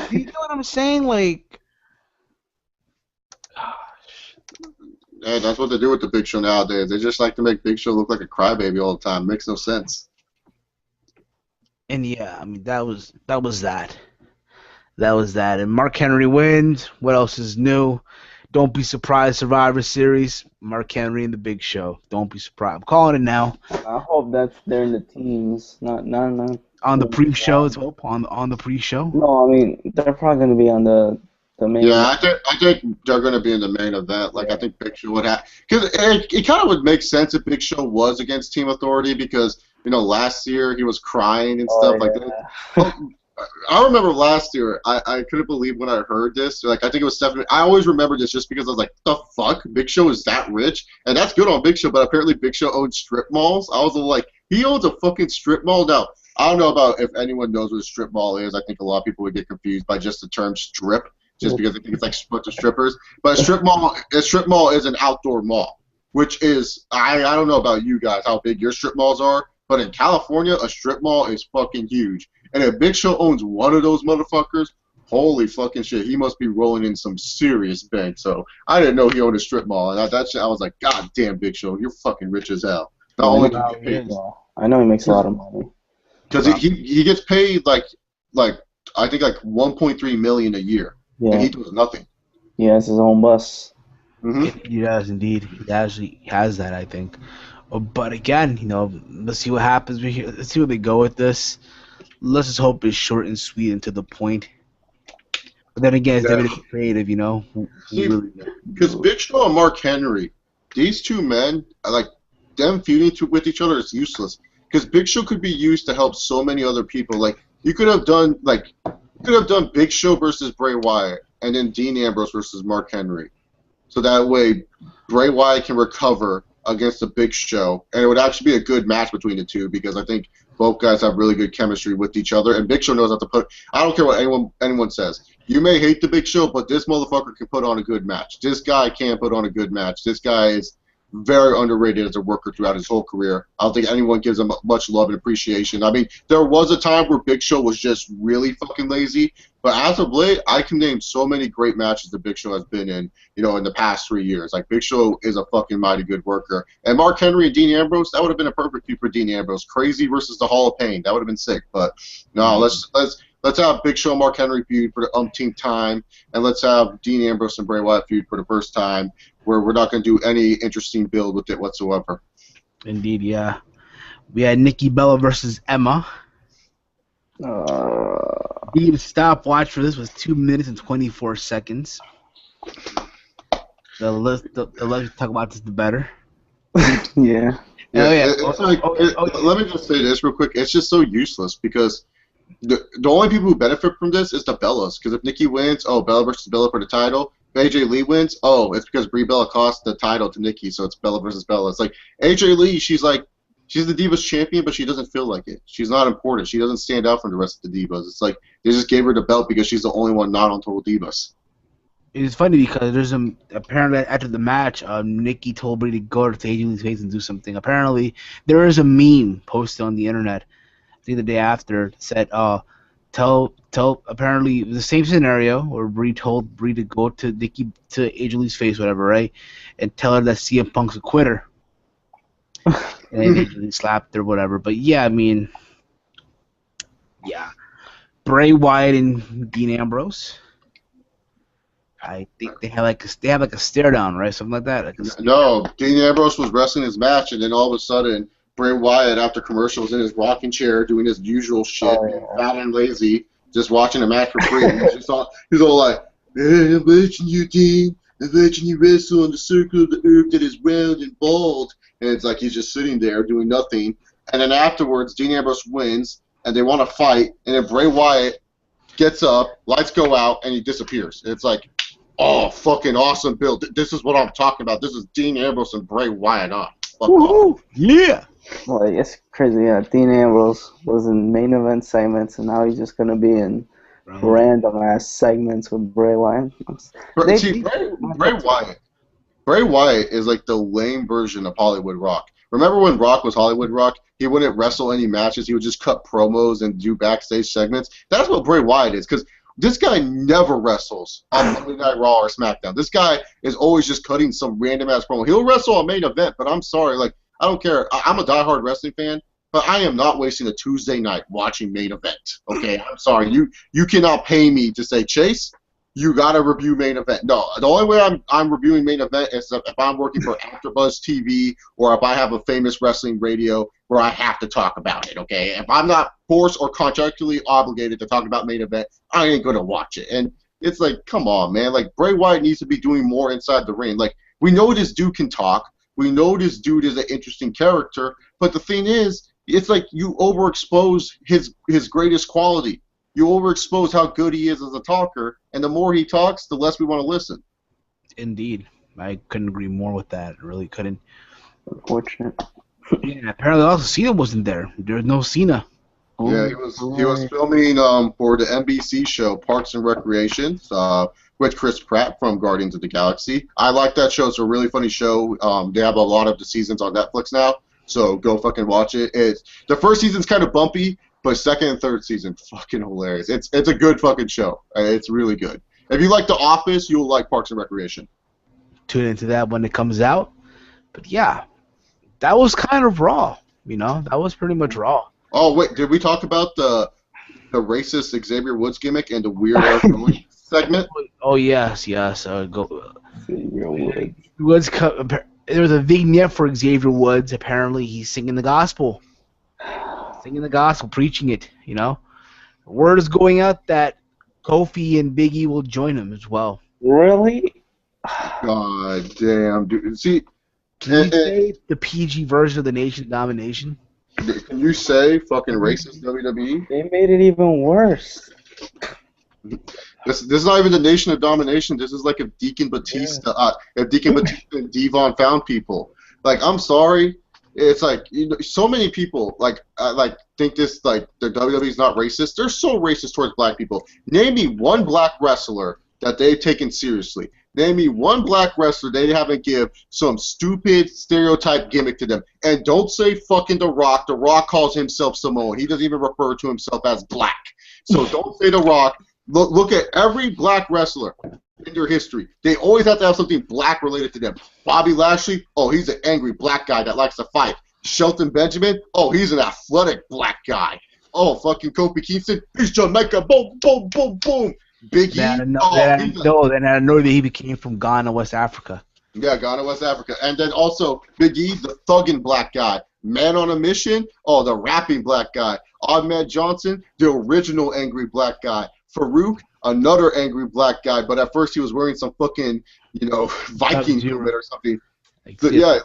You know what I'm saying? Like, Hey, that's what they do with the Big Show nowadays. They just like to make Big Show look like a crybaby all the time. Makes no sense. and yeah, I mean, that was that. That was that. And Mark Henry wins. What else is new? Don't be surprised, Survivor Series, Mark Henry and the Big Show. Don't be surprised. I'm calling it now. I hope they're in the teams, not On the pre-show, let's hope. On the pre-show. No, I mean they're probably going to be on the main. Yeah, I think they're going to be in the main event. Like, I think Big Show would have, because it kind of would make sense if Big Show was against Team Authority, because last year he was crying and stuff like that. I remember last year, I couldn't believe when I heard this. Like, I think it was Stephanie. I always remember this just because I was like, the fuck? Big Show is that rich? And that's good on Big Show, but apparently Big Show owns strip malls. I was like, he owns a fucking strip mall? Now, I don't know about if anyone knows what a strip mall is. I think a lot of people would get confused by just the term strip, just because they think it's like a bunch of strippers. But a strip mall is an outdoor mall, which is, I don't know about you guys, how big your strip malls are, but in California, a strip mall is fucking huge. And if Big Show owns one of those motherfuckers, holy fucking shit, he must be rolling in some serious bank. So I didn't know he owned a strip mall, and I was like, God damn, Big Show, you're fucking rich as hell. Not only do you get paid, I know he makes a lot of money. because he gets paid like I think like 1.3 million a year, Yeah, and he does nothing. he has his own bus. Mm-hmm. He does indeed. He actually has that, I think. But again, let's see what happens. Let's see where they go with this. Let's just hope it's short and sweet and to the point. But then again, it's definitely creative, Because Big Show and Mark Henry, these two men, like them feuding with each other is useless. Because Big Show could be used to help so many other people. Like you could have done Big Show versus Bray Wyatt, and then Dean Ambrose versus Mark Henry. So that way, Bray Wyatt can recover against the Big Show, and it would actually be a good match between the two, because I think both guys have really good chemistry with each other, and Big Show knows how to put. I don't care what anyone says. You may hate the Big Show, but this motherfucker can put on a good match. This guy can put on a good match. This guy is very underrated as a worker throughout his whole career. I don't think anyone gives him much love and appreciation. I mean, there was a time where Big Show was just really fucking lazy, but as of late, I can name so many great matches that Big Show has been in, in the past 3 years. Like, Big Show is a fucking mighty good worker. And Mark Henry and Dean Ambrose, that would have been a perfect feud for Dean Ambrose. Crazy versus the Hall of Pain. That would have been sick. But no, let's have Big Show and Mark Henry feud for the umpteenth time, and let's have Dean Ambrose and Bray Wyatt feud for the first time, where we're not going to do any interesting build with it whatsoever. Indeed, yeah. We had Nikki Bella versus Emma. The stopwatch for this was 2 minutes and 24 seconds. The less we talk about this, the better. Yeah. Let me just say this real quick. It's just so useless, because the only people who benefit from this is the Bellas. Because if Nikki wins, Bella versus Bella for the title, AJ Lee wins, oh, it's because Brie Bella cost the title to Nikki, so it's Bella versus Bella. It's like AJ Lee, she's the Divas champion, but she doesn't feel like it. She's not important. She doesn't stand out from the rest of the Divas. It's like they just gave her the belt because she's the only one not on Total Divas. It's funny because there's apparently after the match, Nikki told Brie to go to AJ Lee's face and do something. Apparently, there is a meme posted on the internet, I think the day after, that said, tell apparently the same scenario where Brie told Brie to go to Nikki to AJ Lee's face, whatever, right, and tell her that CM Punk's a quitter, and AJ Lee slapped her, whatever. But yeah, I mean, yeah, Bray Wyatt and Dean Ambrose. I think they have like a stare down, right? Something like that. No, Dean Ambrose was wrestling his match, and then all of a sudden, Bray Wyatt, after commercial, was in his rocking chair doing his usual shit, fat and lazy, just watching a match for free. He's all like, hey, I'm watching you, Dean. I'm watching you wrestle on the circle of the earth that is round and bald. And it's like he's just sitting there doing nothing. And then afterwards, Dean Ambrose wins, and they want to fight, and then Bray Wyatt gets up, lights go out, and he disappears. And it's like, oh, fucking awesome build. This is what I'm talking about. This is Dean Ambrose and Bray Wyatt. Yeah. Well, it's crazy. Yeah, Dean Ambrose was in main event segments, and now he's just gonna be in random ass segments with Bray Wyatt. Bray Wyatt is like the lame version of Hollywood Rock. Remember when Rock was Hollywood Rock? He wouldn't wrestle any matches. He would just cut promos and do backstage segments. That's what Bray Wyatt is, because this guy never wrestles on Monday Night Raw or SmackDown. This guy is always just cutting some random-ass promo. He'll wrestle on main event, but I'm sorry. Like, I don't care. I'm a diehard wrestling fan, but I am not wasting a Tuesday night watching main event. Okay? I'm sorry. You cannot pay me to say, Chase, you got to review main event. No, the only way I'm reviewing main event is if I'm working for AfterBuzz TV or if I have a famous wrestling radio where I have to talk about it, okay? If I'm not forced or contractually obligated to talk about main event, I ain't going to watch it. And it's like, come on, man. Like, Bray Wyatt needs to be doing more inside the ring. Like, we know this dude can talk. We know this dude is an interesting character. But the thing is, it's like you overexpose his greatest quality. You overexpose how good he is as a talker, and the more he talks, the less we want to listen. Indeed. I couldn't agree more with that. I really couldn't. Unfortunate. Yeah, apparently also Cena wasn't there. There was no Cena. Yeah, he was filming for the NBC show Parks and Recreation with Chris Pratt from Guardians of the Galaxy. I like that show. It's a really funny show. They have a lot of the seasons on Netflix now, so go fucking watch it. The first season's kind of bumpy, but second and third season, fucking hilarious. It's a good fucking show. It's really good. If you like The Office, you'll like Parks and Recreation. Tune into that when it comes out. But yeah, that was kind of Raw. You know, that was pretty much Raw. Oh wait, did we talk about the racist Xavier Woods gimmick and the weird segment? Oh yes. Go. Xavier Woods. There was a vignette for Xavier Woods. Apparently, he's singing the gospel. Singing the gospel, preaching it, you know. Word is going out that Kofi and Big E will join him as well. Really? God damn, dude. See, can you say the PG version of the Nation Domination? Can you say fucking racist WWE? They made it even worse. This is not even the Nation of Domination. This is like if Deacon Batista, if Deacon Batista and Devon found people. Like, I'm sorry. It's like, you know, so many people think this, like, the WWE's not racist. They're so racist towards black people. Name me one black wrestler that they've taken seriously. Name me one black wrestler they haven't give some stupid stereotype gimmick to them. And don't say fucking The Rock. The Rock calls himself Samoan. He doesn't even refer to himself as black. So don't say The Rock. Look at every black wrestler in their history. They always have to have something black related to them. Bobby Lashley, oh, he's an angry black guy that likes to fight. Shelton Benjamin, oh, he's an athletic black guy. Oh, fucking Kofi Kingston, he's Jamaica, boom, boom, boom, boom. Big E, then I know that he became from Ghana, West Africa. Yeah, Ghana, West Africa. And then also Big E, the thugging black guy. Man on a Mission, oh, the rapping black guy. Ahmed Johnson, the original angry black guy. Farouk, another angry black guy, but at first he was wearing some fucking, you know, Viking helmet or something. Yeah,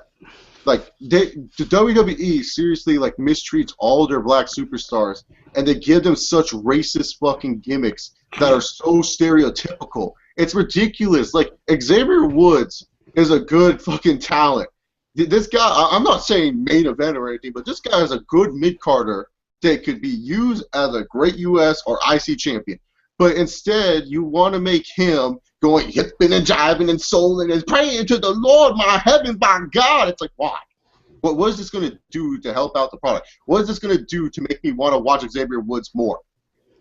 like the WWE seriously like mistreats all their black superstars, and they give them such racist fucking gimmicks that are so stereotypical. It's ridiculous. Like, Xavier Woods is a good fucking talent. This guy, I'm not saying main event or anything, but this guy is a good mid-carder that could be used as a great U.S. or IC champion. But instead, you want to make him going hipping and jiving and souling and praying to the Lord, my heaven, by God. It's like, why? What is this going to do to help out the product? What is this going to do to make me want to watch Xavier Woods more?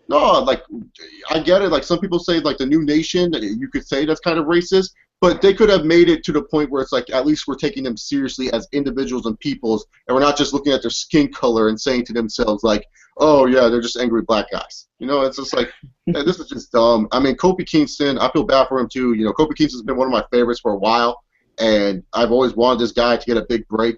No, like, I get it. Like, some people say, like, the new nation, you could say that's kind of racist, but they could have made it to the point where it's like, at least we're taking them seriously as individuals and peoples, and we're not just looking at their skin color and saying to themselves, like, oh, yeah, they're just angry black guys. You know, it's just like, this is just dumb. I mean, Kofi Kingston, I feel bad for him, too. You know, Kofi Kingston's been one of my favorites for a while, and I've always wanted this guy to get a big break.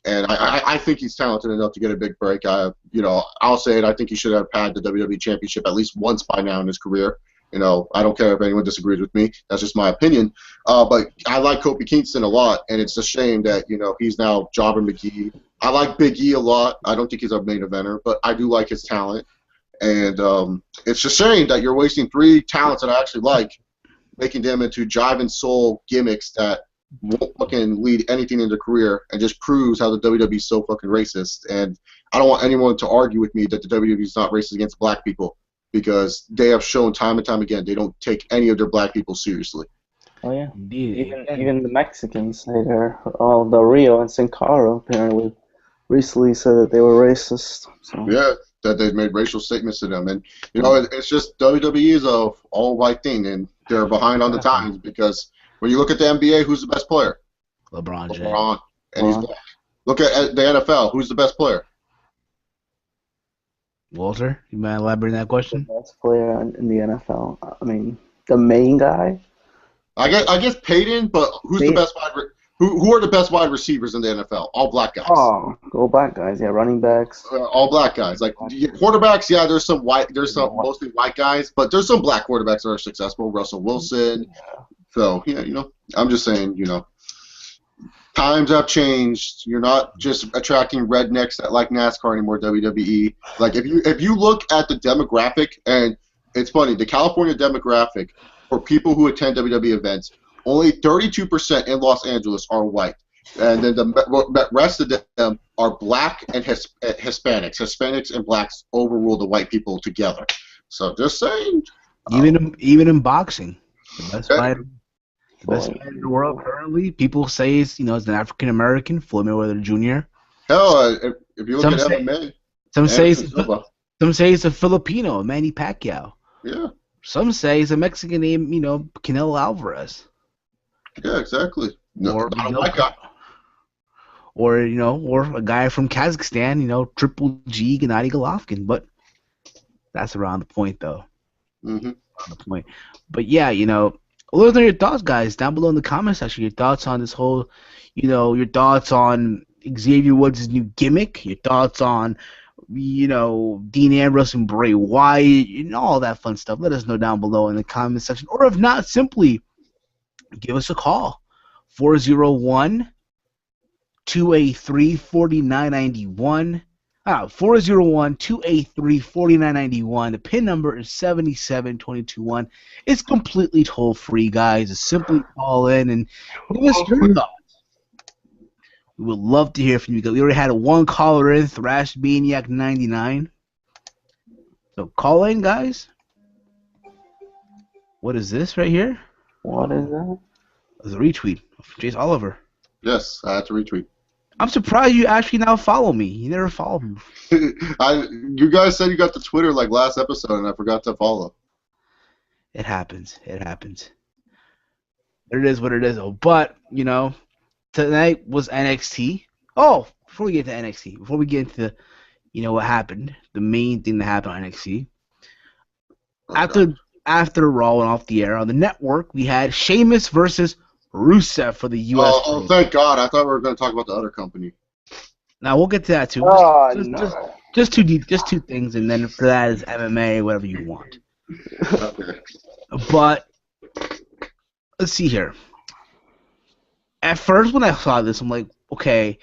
And I think he's talented enough to get a big break. You know, I'll say it. I think he should have had the WWE Championship at least once by now in his career. You know, I don't care if anyone disagrees with me. That's just my opinion. But I like Kofi Kingston a lot, and it's a shame that, you know, he's now Jobber McGee. I like Big E a lot. I don't think he's a main eventer, but I do like his talent. And it's a shame that you're wasting 3 talents that I actually like, making them into jive and soul gimmicks that won't fucking lead anything in their career and just proves how the WWE is so fucking racist. And I don't want anyone to argue with me that the WWE is not racist against black people, because they have shown time and time again they don't take any of their black people seriously. Oh yeah, even the Mexicans say they're all the Rio and Sin Cara apparently recently said that they were racist. So. Yeah, that they've made racial statements to them, and you know it's just WWE is a all white thing, and they're behind on the times because. When you look at the NBA, who's the best player? LeBron James. LeBron, and he's black. Look at the NFL, who's the best player? Walter, you mind elaborating that question? The best player in the NFL. I mean, the main guy. I guess Peyton, but who's the best who are the best wide receivers in the NFL? All black guys. Oh, all black guys. Yeah, running backs. All black guys. Like quarterbacks, yeah, there's some mostly white guys, but there's some black quarterbacks that are successful. Russell Wilson. Yeah. So, yeah, you know, I'm just saying, you know, times have changed. You're not just attracting rednecks that like NASCAR anymore, WWE. Like, if you look at the demographic, and it's funny, the California demographic for people who attend WWE events, only 32% in Los Angeles are white. And then the rest of them are black and Hispanics. Hispanics and blacks overrule the white people together. So, just saying. Even in boxing, the best fighter. The best fighter in the world currently, people say is, you know, is an African American, Floyd Mayweather Jr. Hell, if you look at MMA, some say it's a Filipino, Manny Pacquiao. Yeah. Some say it's a Mexican named, you know, Canelo Alvarez. Yeah, exactly. No, or you know, or a guy from Kazakhstan, you know, Triple G Gennady Golovkin. But that's around the point, though. Mm-hmm. Around the point. But yeah, you know. Let us know your thoughts, guys, down below in the comment section. Your thoughts on this whole, you know, your thoughts on Xavier Woods' new gimmick, your thoughts on, you know, Dean Ambrose and Bray Wyatt, you know, all that fun stuff. Let us know down below in the comment section. Or if not, simply give us a call. 401-283-4991. 401-283-4991. The PIN number is 77221. It's completely toll-free, guys. Just simply call in and give us your thoughts. We would love to hear from you. We already had one caller in, Thrash Maniac 99. So call in, guys. What is this right here? What is that? It's a retweet of Jace Oliver. Yes, I had to retweet. I'm surprised you actually now follow me. You never followed me. You guys said you got the Twitter like last episode, and I forgot to follow. It happens. It happens. It is what it is. But, you know, tonight was NXT. Oh, before we get to NXT, before we get into, you know, what happened, the main thing that happened on NXT. Okay. After Raw went off the air on the network, we had Sheamus versus Rusev for the U.S. Oh, thank God! I thought we were going to talk about the other company. Now we'll get to that too. No. Just two things, and then for that is MMA, whatever you want. Okay. But let's see here. At first, when I saw this, I'm like, okay,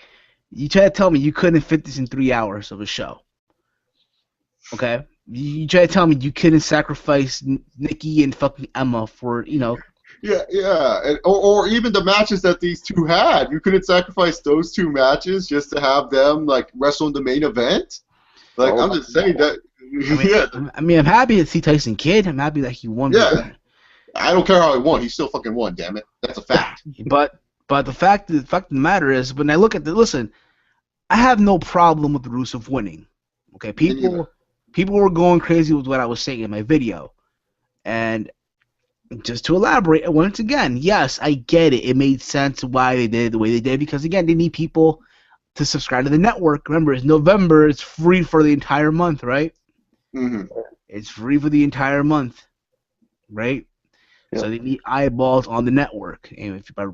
you tried to tell me you couldn't fit this in 3 hours of a show. Okay, You try to tell me you couldn't sacrifice Nikki and fucking Emma for, Yeah. Or even the matches that these two had. You couldn't sacrifice those two matches just to have them like wrestle in the main event. Like I'm just saying that. I'm happy to see Tyson Kidd. I'm happy that he won. Yeah. I don't care how he won. He still fucking won. Damn it. That's a fact. But the fact of the matter is, when I look at listen, I have no problem with Rusev winning. Okay, people were going crazy with what I was saying in my video, and just to elaborate once again, yes, I get it. It made sense why they did it the way they did, because again, they need people to subscribe to the network. Remember, it's November. It's free for the entire month, right? Mm-hmm. It's free for the entire month, right? Yep. So they need eyeballs on the network, and if by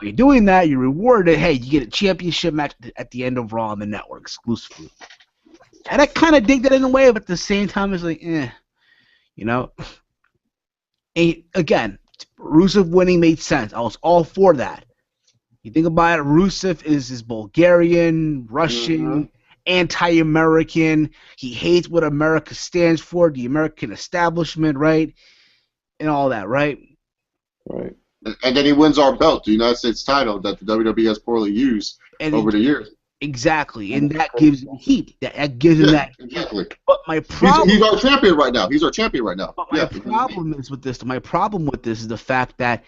doing that, you're rewarded. Hey, you get a championship match at the end of Raw on the network exclusively. And I kind of dig that in a way, but at the same time, it's like, And again, Rusev winning made sense. I was all for that. You think about it, Rusev is Bulgarian, Russian, anti-American. He hates what America stands for, the American establishment, right? And all that, right? Right. And then he wins our belt, the United States title that the WWE has poorly used over the years. Exactly, and that gives him heat. That gives him that. Exactly. But my problem. He's our champion right now. But my problem is with this. My problem with this is the fact that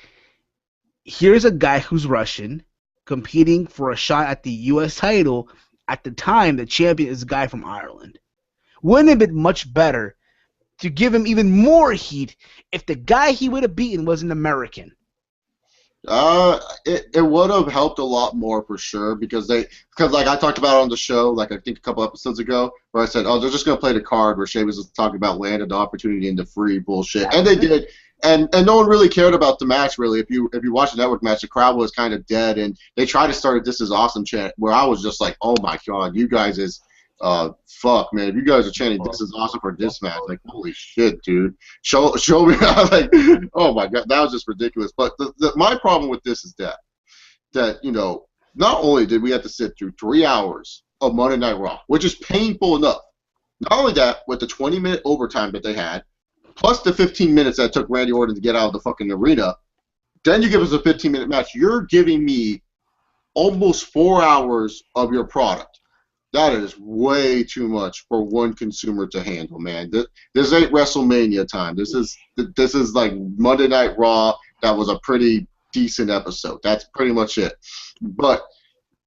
here's a guy who's Russian competing for a shot at the U.S. title. At the time, the champion is a guy from Ireland. Wouldn't it have been much better to give him even more heat if the guy he would have beaten was an American? It would have helped a lot more for sure because like I talked about on the show, like I think a couple episodes ago, where I said, oh, they're just gonna play the card where Sheamus was talking about landing the opportunity into free bullshit, and they did, and no one really cared about the match really. If you watch the network match, the crowd was kind of dead, and they tried to start a "This is awesome" chant, where I was just like, oh my god, you guys is. Fuck, man! If you guys are chanting "This is awesome" for this match, like, holy shit, dude! Show me, like, oh my god, that was just ridiculous. But my problem with this is that not only did we have to sit through 3 hours of Monday Night Raw, which is painful enough. Not only that, with the 20-minute overtime that they had, plus the 15 minutes that it took Randy Orton to get out of the fucking arena, then you give us a 15-minute match. You're giving me almost 4 hours of your product. That is way too much for one consumer to handle, man. This ain't WrestleMania time. This is like Monday Night Raw. That was a pretty decent episode. That's pretty much it. But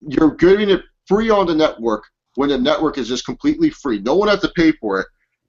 you're giving it free on the network when the network is just completely free. No one has to pay for it.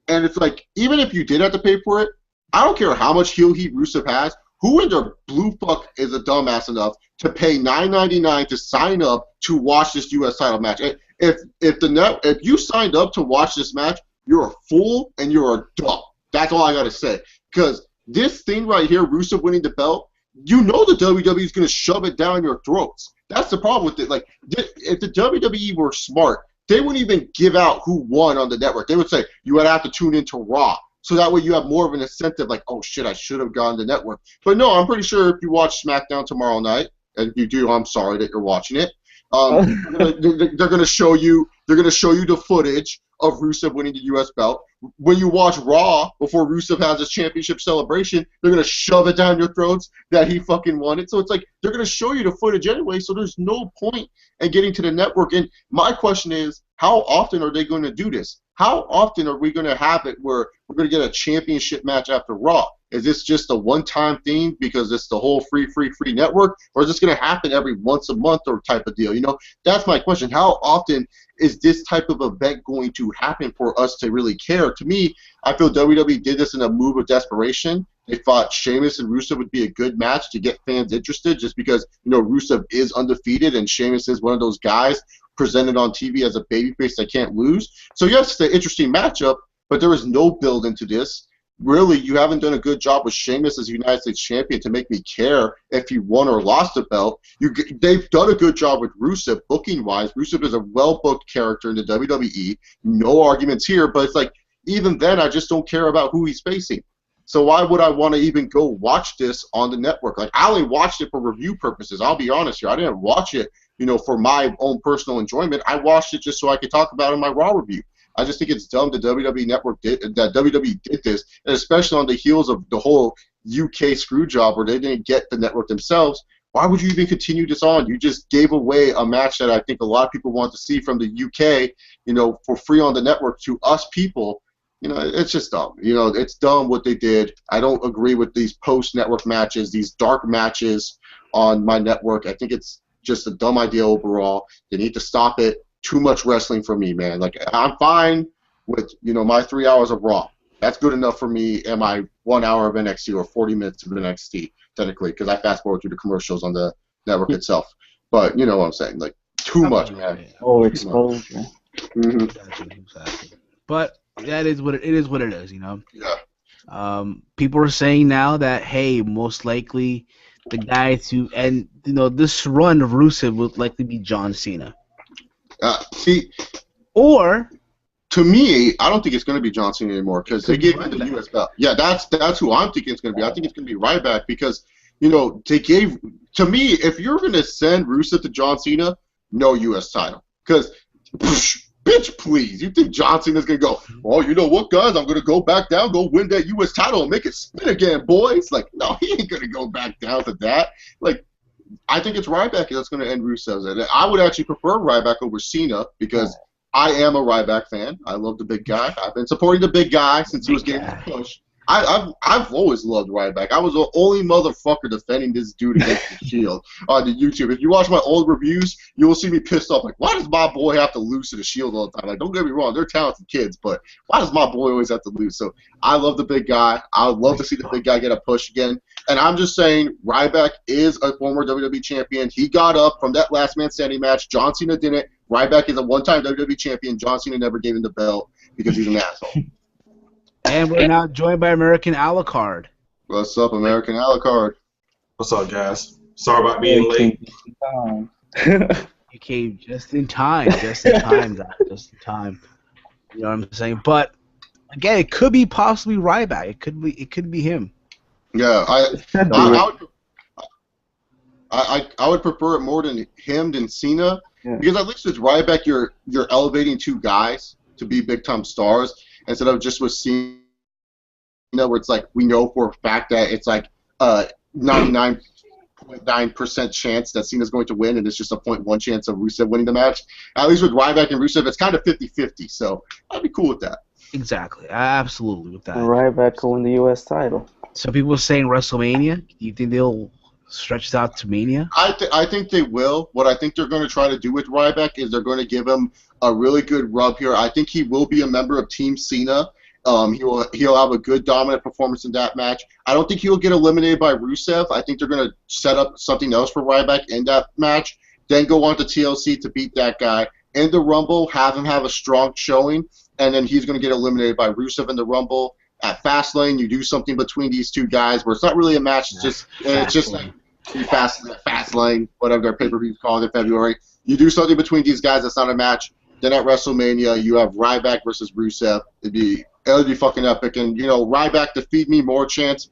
And it's like, even if you did have to pay for it, I don't care how much heel heat Rusev has. Who in their blue fuck is a dumbass enough to pay $9.99 to sign up to watch this U.S. title match? If you signed up to watch this match, you're a fool and you're a dumb. That's all I gotta say. Because this thing right here, Rusev winning the belt, you know the WWE is gonna shove it down your throats. That's the problem with it. Like, if the WWE were smart, they wouldn't even give out who won on the network. They would say you would have to tune into Raw. So that way you have more of an incentive, like, oh shit, I should have gone to the network. But no, I'm pretty sure if you watch SmackDown tomorrow night, and if you do, I'm sorry that you're watching it. They're gonna show you the footage of Rusev winning the U.S. belt. When you watch Raw before Rusev has his championship celebration, they're gonna shove it down your throats that he fucking won it. So it's like they're gonna show you the footage anyway. So there's no point in getting to the network. And my question is, how often are they going to do this? How often are we going to have it where we're going to get a championship match after Raw? Is this just a one-time thing because it's the whole free network? Or is this going to happen every once a month or type of deal? That's my question. How often is this type of event going to happen for us to really care? To me, I feel WWE did this in a move of desperation. They thought Sheamus and Rusev would be a good match to get fans interested just because, Rusev is undefeated and Sheamus is one of those guys presented on TV as a babyface that can't lose. So yes, it's an interesting matchup, but there is no build into this. Really, you haven't done a good job with Sheamus as United States champion to make me care if he won or lost the belt. They've done a good job with Rusev booking-wise. Rusev is a well-booked character in the WWE. No arguments here, but it's like, even then, I just don't care about who he's facing. So why would I want to even go watch this on the network? Like, I only watched it for review purposes. I'll be honest here. I didn't watch it, for my own personal enjoyment. I watched it just so I could talk about it in my Raw review. I just think it's dumb that WWE did this, and especially on the heels of the whole UK screw job where they didn't get the network themselves. Why would you even continue this on? You just gave away a match that I think a lot of people want to see from the UK, for free on the network to us people. It's just dumb. It's dumb what they did. I don't agree with these post-network matches, these dark matches on my network. I think it's just a dumb idea overall. They need to stop it. Too much wrestling for me, man. Like, I'm fine with, my 3 hours of Raw. That's good enough for me and my 1 hour of NXT or 40 minutes of NXT, technically, because I fast forward through the commercials on the network itself. But you know what I'm saying? Like, too much, man. Oh, exposure. Exactly. But that is what it is. What it is, Yeah. People are saying now that, hey, most likely the guy to end, this run of Rusev would likely be John Cena. Or to me, I don't think it's going to be John Cena anymore because they gave him the U.S. belt. Yeah, that's who I'm thinking it's going to be. I think it's going to be Ryback because they gave, to me, if you're going to send Rusev to John Cena, no U.S. title because. Bitch, please. You think John Cena's going to go, oh, you know what, guys? I'm going to go back down, go win that U.S. title and make it spin again, boys. Like, no, he ain't going to go back down to that. Like, I think it's Ryback that's going to end Rusev's. And I would actually prefer Ryback over Cena because I am a Ryback fan. I love the big guy. I've been supporting the big guy since he was getting pushed. I've always loved Ryback. I was the only motherfucker defending this dude against the Shield on the YouTube. If you watch my old reviews, you will see me pissed off. Like, why does my boy have to lose to the Shield all the time? Like, don't get me wrong, they're talented kids, but why does my boy always have to lose? So I love the big guy. I would love to see the big guy get a push again. And I'm just saying, Ryback is a former WWE champion. He got up from that last man standing match. John Cena didn't. Ryback is a one-time WWE champion. John Cena never gave him the belt because he's an asshole. And we're now joined by American Alucard. What's up, American Alucard? What's up, guys? Sorry about being late. You came just in time, guys, just in time. You know what I'm saying? But again, it could be possibly Ryback. It could be him. Yeah, I would prefer it more than him than Cena because at least with Ryback, you're elevating two guys to be big time stars. Instead of just with Cena, where it's like we know for a fact that it's like 99.9% chance that Cena's going to win, and it's just a 0.1 chance of Rusev winning the match. At least with Ryback and Rusev, it's kind of 50-50, so I'd be cool with that. Exactly, absolutely with that. Ryback could win the U.S. title. So people are saying WrestleMania. Do you think they'll stretch it out to Mania? I think they will. What I think they're going to try to do with Ryback is they're going to give him a really good rub here. I think he will be a member of Team Cena. He'll have a good dominant performance in that match. I don't think he'll get eliminated by Rusev. I think they're going to set up something else for Ryback in that match, then go on to TLC to beat that guy. In the Rumble, have him have a strong showing, and then he's going to get eliminated by Rusev in the Rumble. At Fastlane, you do something between these two guys where it's not really a match. It's just like Fastlane, whatever their pay-per-view is called in February. You do something between these guys that's not a match. Then at WrestleMania, you have Ryback versus Rusev. It'd be fucking epic. And, Ryback, the Feed Me More chant,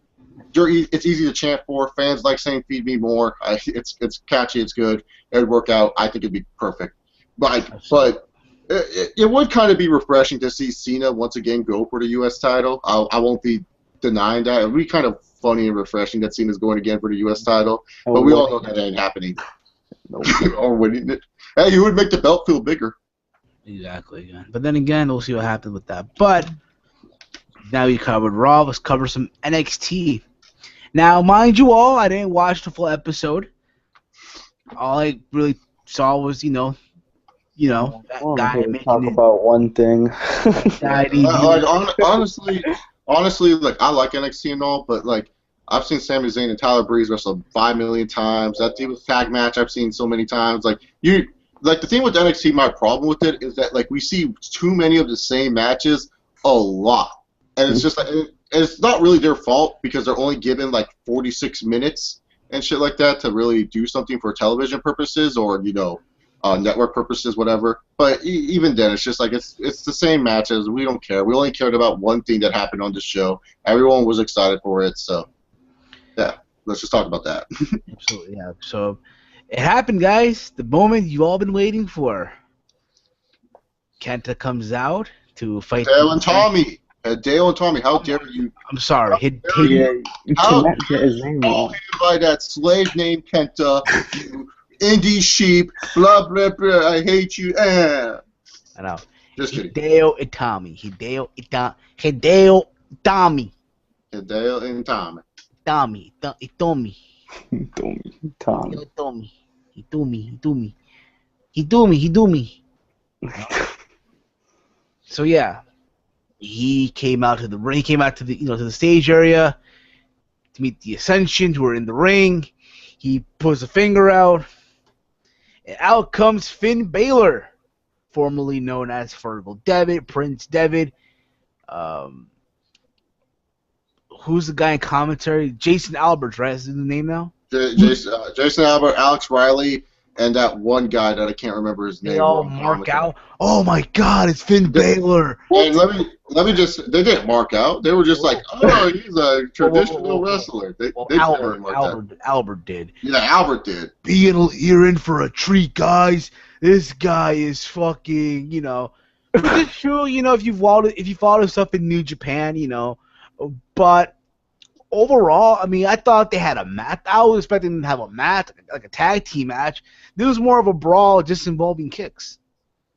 it's easy to chant for. Fans like saying Feed Me More. It's catchy. It's good. It would work out. I think it'd be perfect. But it would kind of be refreshing to see Cena once again go for the U.S. title. I won't be denying that. It would be kind of funny and refreshing that Cena's going again for the U.S. title. But we all know that ain't happening. Or winning it. Hey, you would make the belt feel bigger. Exactly. But then again, we'll see what happens with that. But now you covered Raw. Let's cover some NXT. Now, mind you all, I didn't watch the full episode. All I really saw was, that guy making talk about one thing. Honestly, like I like NXT and all, but like I've seen Sami Zayn and Tyler Breeze wrestle 5 million times. That Divas tag match I've seen so many times. Like the thing with NXT, my problem with it is that like we see too many of the same matches a lot, and it's just like it's not really their fault because they're only given like 46 minutes and shit like that to really do something for television purposes or network purposes, whatever. But even then, it's just like it's the same matches. We don't care. We only cared about one thing that happened on the show. Everyone was excited for it, so yeah. Let's just talk about that. Absolutely, yeah. So it happened, guys. The moment you all been waiting for. Kenta comes out, to fight. Hideo and Tommy. Hideo and Tommy. How dare you? I'm sorry. You cannot get his name wrong. By that slave named Kenta, you indie sheep, blah, blah, blah, I hate you. I know. Just kidding. Hideo Itami. Hideo Itami. Hideo and Tommy. Itami. Tommy. Hidumi. So yeah, he came out to the ring. He came out to the to the stage area to meet the Ascensions who were in the ring. He puts a finger out, and out comes Finn Balor, formerly known as Fergal Devitt, Prince Devitt. Who's the guy in commentary? Jason Alberts, right? Is his name now? Jason Albert, Alex Riley, and that one guy that I can't remember his name. They all mark out. Oh my God, it's Finn Balor. And let me just, they didn't mark out. They were just like, oh, he's a traditional wrestler. Albert did. Yeah, Albert did. You're in for a treat, guys. This guy is fucking, Which is true, if you follow stuff in New Japan, but overall, I mean, I thought they had a match. I was expecting them to have a match, like a tag team match. This was more of a brawl, just involving kicks.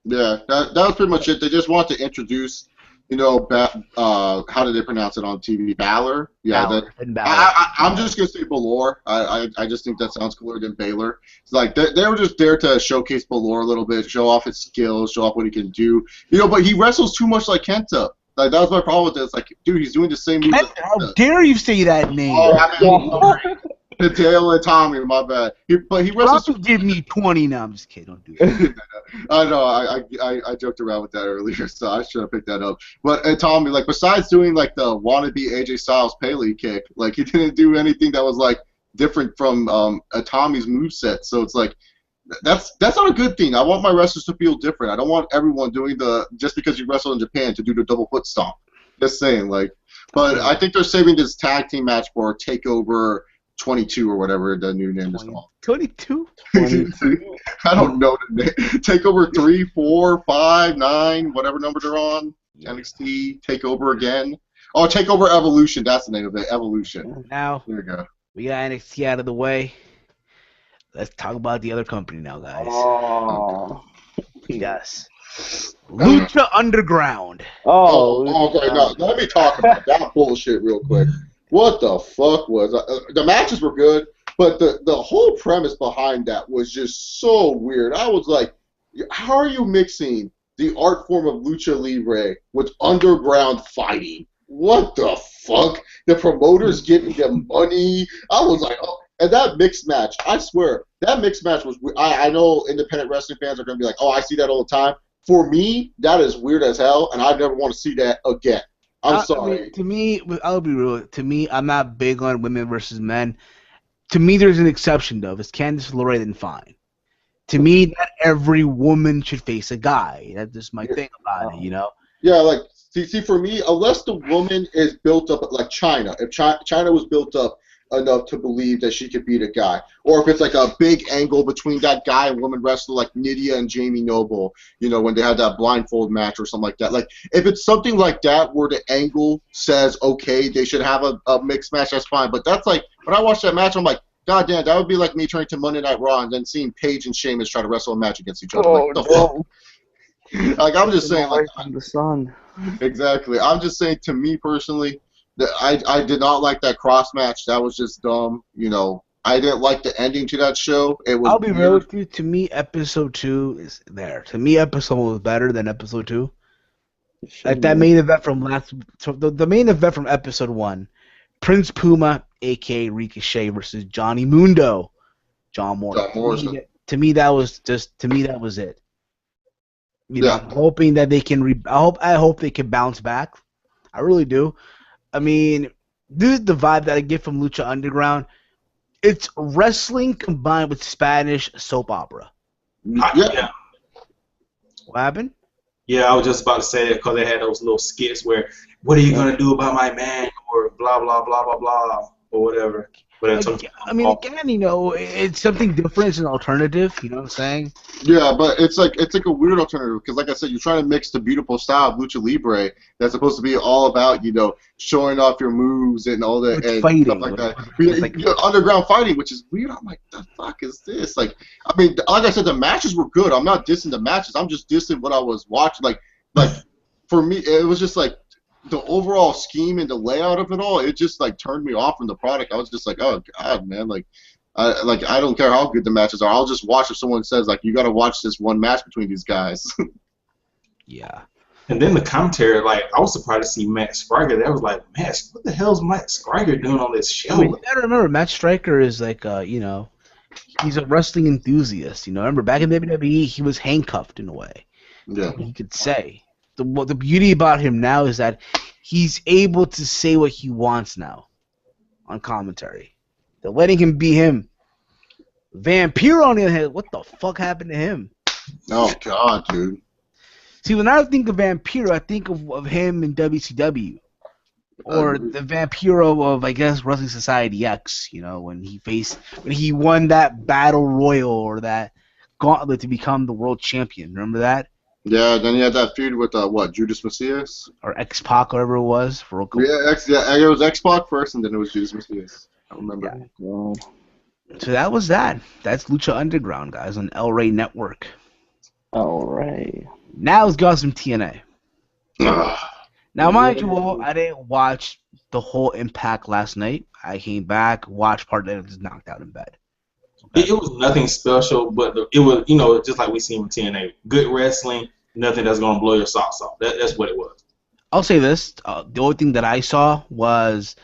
Yeah, that was pretty much it. They just wanted to introduce, how did they pronounce it on TV? Balor? Yeah, Balor. I'm just going to say Balor. I just think that sounds cooler than Baylor. It's like they were just there to showcase Balor a little bit, show off his skills, show off what he can do. but he wrestles too much like Kenta. Like, that was my problem with it. It's like, dude, he's doing the same moves. How dare you say that name? Hideo and Tommy, my bad. But he wrestles. Give me 20 now. I'm just kidding. Don't do it. I know. I joked around with that earlier, so I should have picked that up. But Tommy, like, besides doing like the wannabe AJ Styles Pele kick, like, he didn't do anything that was like different from Tommy's moveset. So it's like, that's not a good thing. I want my wrestlers to feel different. I don't want everyone doing just because you wrestle in Japan to do the double foot stomp. Just saying, like. But I think they're saving this tag team match for TakeOver 22 or whatever the new name is called. 22? I don't know the name. TakeOver 3, 4, 5, 9, whatever number they're on. NXT TakeOver again. Oh, TakeOver Evolution. That's the name of it. Evolution. Now, there you go. We got NXT out of the way. Let's talk about the other company now, guys. Oh. Yes. Lucha Underground. Okay. No, let me talk about that bullshit real quick. What the fuck was the matches were good, but the whole premise behind that was just so weird. I was like, how are you mixing the art form of Lucha Libre with underground fighting? What the fuck? The promoters giving them money. I was like, oh. And that mixed match, I swear, that mixed match was weird. I know independent wrestling fans are going to be like, oh, I see that all the time. For me, that is weird as hell, and I never want to see that again. I'm sorry. To me, I'll be real. To me, I'm not big on women versus men. To me, there's an exception, though. If it's Candice LeRae, then fine. To me, not every woman should face a guy. That's just my thing about it, Yeah, like, see, for me, unless the woman is built up like China, if China was built up enough to believe that she could beat a guy, or if it's like a big angle between that guy and woman wrestler like Nydia and Jamie Noble, when they had that blindfold match or something like that. Like, if it's something like that where the angle says, okay, they should have a mixed match, that's fine. But that's like, when I watched that match, I'm like, God damn, that would be like me turning to Monday Night Raw and then seeing Paige and Sheamus try to wrestle a match against each other. Like, what the fuck? Like, I'm just saying, like, the sun. Exactly. I'm just saying, to me personally, I did not like that cross match. That was just dumb. I didn't like the ending to that show. It was. I'll be real with you. To me, episode 2 is there. To me, episode 1 was better than episode 2. Like that main event from the main event from episode 1, Prince Puma, aka Ricochet, versus Johnny Mundo, John Morrison. To me, that was it. I'm hoping that they can. I hope they can bounce back. I really do. I mean, this is the vibe that I get from Lucha Underground. It's wrestling combined with Spanish soap opera. Yeah. What happened? Yeah, I was just about to say that because they had those little skits where, what are you going to do about my man, or blah, blah, blah, blah, blah, or whatever. But I mean, again, you know, it's something different. It's an alternative. You know what I'm saying? Yeah, but it's like a weird alternative because, like I said, you're trying to mix the beautiful style of lucha libre that's supposed to be all about, you know, showing off your moves and all that and fighting, stuff like that. Underground fighting, which is weird. I'm like, the fuck is this? Like, I mean, like I said, the matches were good. I'm not dissing the matches. I'm just dissing what I was watching. Like for me, it was just like the overall scheme and the layout of it all. It just like turned me off from the product. I was just like, oh god, man, I don't care how good the matches are. I'll just watch if someone says like you got to watch this one match between these guys. Yeah. And then the commentary, like I was surprised to see Matt Striker. That was like, Matt, what the hell is Matt Striker doing on this show? I mean, you gotta remember, Matt Striker is like, you know, he's a wrestling enthusiast. You know, remember back in WWE, he was handcuffed in a way. Yeah. He could say. The beauty about him now is that he's able to say what he wants now on commentary. They're letting him be him. Vampiro on the other hand, what the fuck happened to him? Oh god, dude. See, when I think of Vampiro, I think of him in WCW. Or the Vampiro of, I guess, Wrestling Society X, you know, when he won that Battle Royal or that gauntlet to become the world champion. Remember that? Yeah, then he had that feud with Judas Macias Or X-Pac, whatever it was. For a couple. Yeah, it was X-Pac first, and then it was Judas Macias. I remember. Yeah. So that was that. That's Lucha Underground, guys, on El Rey Network. All right. Now let's go on some TNA. Now, mind you all, I didn't watch the whole Impact last night. I came back, watched part of it, and was knocked out in bed. It was nothing special, but it was, you know, just like we seen with TNA. Good wrestling, nothing that's going to blow your socks off. That's what it was. I'll say this. The only thing that I saw was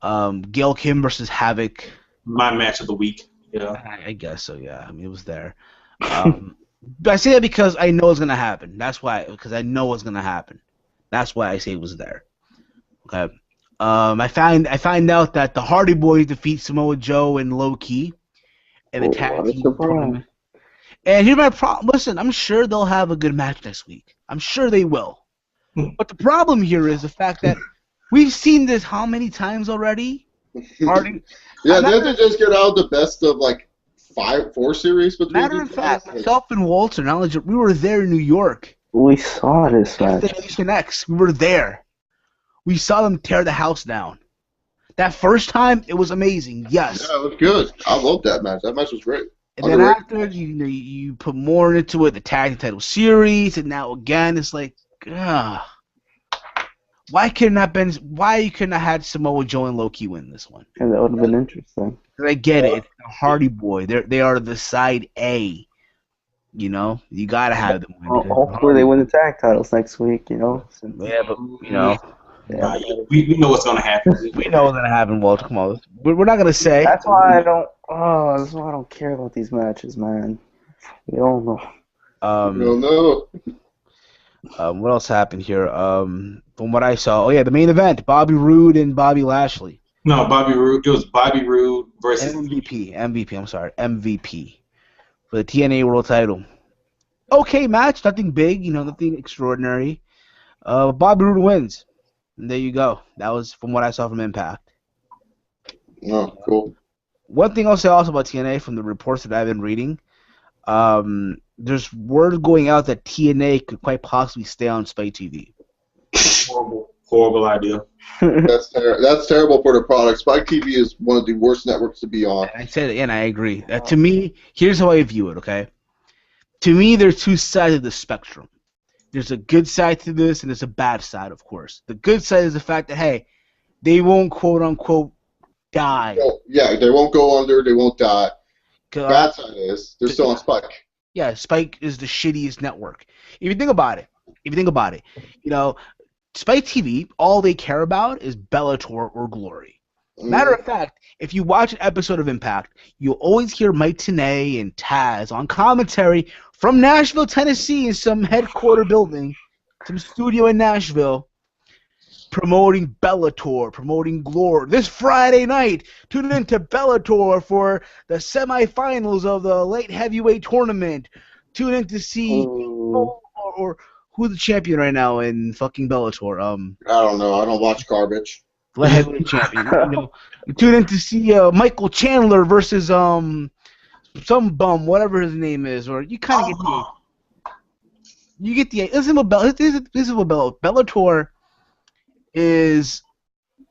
Gail Kim versus Havoc. My match of the week. Yeah. I guess so, yeah. I mean, it was there. But I say that because I know it's going to happen. That's why, because I know what's going to happen. That's why I say it was there. Okay. I find out that the Hardy Boys defeat Samoa Joe and Low Key in the tag team tournament. And here's my problem. Listen, I'm sure they'll have a good match next week. I'm sure they will. But the problem here is the fact that we've seen this how many times already? Hardy. Yeah, didn't they just get out the best of like 4 series between Matter of fact, myself and Walter, we were there in New York. We saw this match. Destination X, we were there. We saw them tear the house down. That first time, it was amazing. Yes. Yeah, it was good. I loved that match. That match was great. And then after, you put more into it, the tag title series, and now again, it's like, why couldn't I had Samoa Joe and Low Key win this one? Yeah, that would have been interesting. I get it. It's the Hardy Boy. They are the side A. You know, you gotta have them win. Well, hopefully they win the tag titles next week. You know. Yeah, but you know. Yeah. We know what's gonna happen. We know what's gonna happen, Walter. Come on, we're not gonna say. That's why I don't. Oh, that's why I don't care about these matches, man. We all know. What else happened here? From what I saw, the main event: Bobby Roode and Bobby Lashley. No, Bobby Roode. It was Bobby Roode versus MVP. I'm sorry, MVP for the TNA World Title. Okay match, nothing big, nothing extraordinary. Bobby Roode wins. And there you go. That was from what I saw from Impact. Oh, cool. One thing I'll say also about TNA from the reports that I've been reading, there's word going out that TNA could quite possibly stay on Spike TV. Horrible idea. That's terrible for the product. Spike TV is one of the worst networks to be on. I said it, and I agree. To me, here's how I view it, okay? To me, there's two sides of the spectrum. There's a good side to this, and there's a bad side, of course. The good side is the fact that, hey, they won't, quote-unquote, die. Yeah, they won't go under, they won't die. Bad side is, they're still on Spike. Yeah, Spike is the shittiest network. If you think about it, Spike TV, all they care about is Bellator or Glory. Matter of fact, if you watch an episode of Impact, you'll always hear Mike Tenay and Taz on commentary from Nashville, Tennessee, in some headquarter building, some studio in Nashville, promoting Bellator, promoting Glory. This Friday night, tune in to Bellator for the semifinals of the light heavyweight tournament. Tune in to see or who's the champion right now in fucking Bellator. I don't know. I don't watch garbage. light heavyweight champion. You tune in to see Michael Chandler versus some bum, whatever his name is, or you kind of get the this is what Bellator is.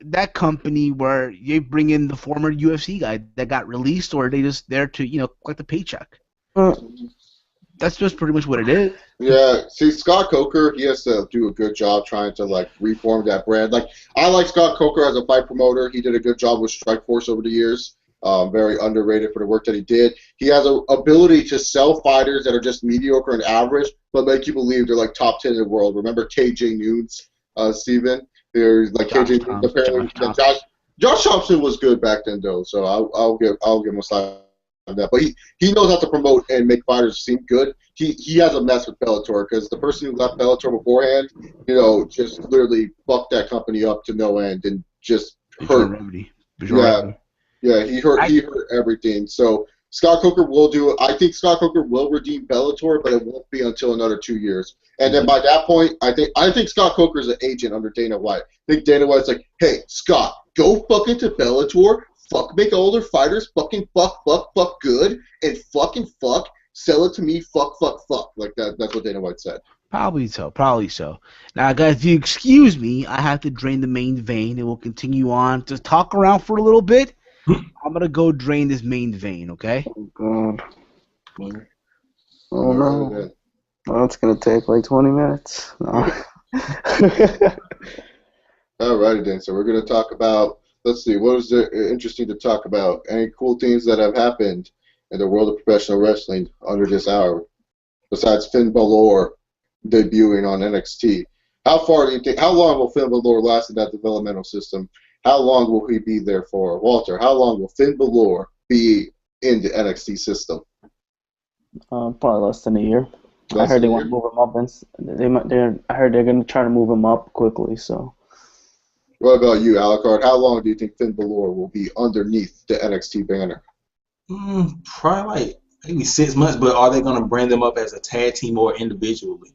That company where they bring in the former UFC guy that got released, or they just there to collect the paycheck. That's just pretty much what it is. Yeah, see, Scott Coker, he has to do a good job trying to reform that brand. I like Scott Coker as a fight promoter. He did a good job with Strikeforce over the years. Very underrated for the work that he did. He has an ability to sell fighters that are just mediocre and average, but make you believe they're top 10 in the world. Remember KJ Nunes, Steven? There's KJ Nunes. Apparently, Josh Thompson was good back then, though. So I'll give him a slide on that. But he knows how to promote and make fighters seem good. He has a mess with Bellator because the person who left Bellator beforehand, just literally fucked that company up to no end and just hurt. Yeah, he hurt everything. So Scott Coker will do it. I think Scott Coker will redeem Bellator, but it won't be until another 2 years. And then by that point, I think Scott Coker is an agent under Dana White. I think Dana White's like, hey, Scott, go fucking to Bellator, make all their fighters fucking fuck good, and fucking sell it to me, fuck. Like that. That's what Dana White said. Probably so. Now, guys, if you excuse me, I have to drain the main vein, and we'll continue on to talk around for a little bit. I'm gonna go drain this main vein, okay? Oh God. Oh no. Oh, it's gonna take 20 minutes. No. Alrighty then. So we're gonna talk about. Let's see. What is there interesting to talk about? Any cool things that have happened in the world of professional wrestling under this hour, besides Finn Balor debuting on NXT? How long will Finn Balor last in that developmental system? How long will he be there for? Walter, how long will Finn Balor be in the NXT system? Probably less than a year. I heard they want to move him up, and I heard they're going to try to move him up quickly. So. What about you, Alucard? How long do you think Finn Balor will be underneath the NXT banner? Probably maybe 6 months. But are they going to brand them up as a tag team or individually?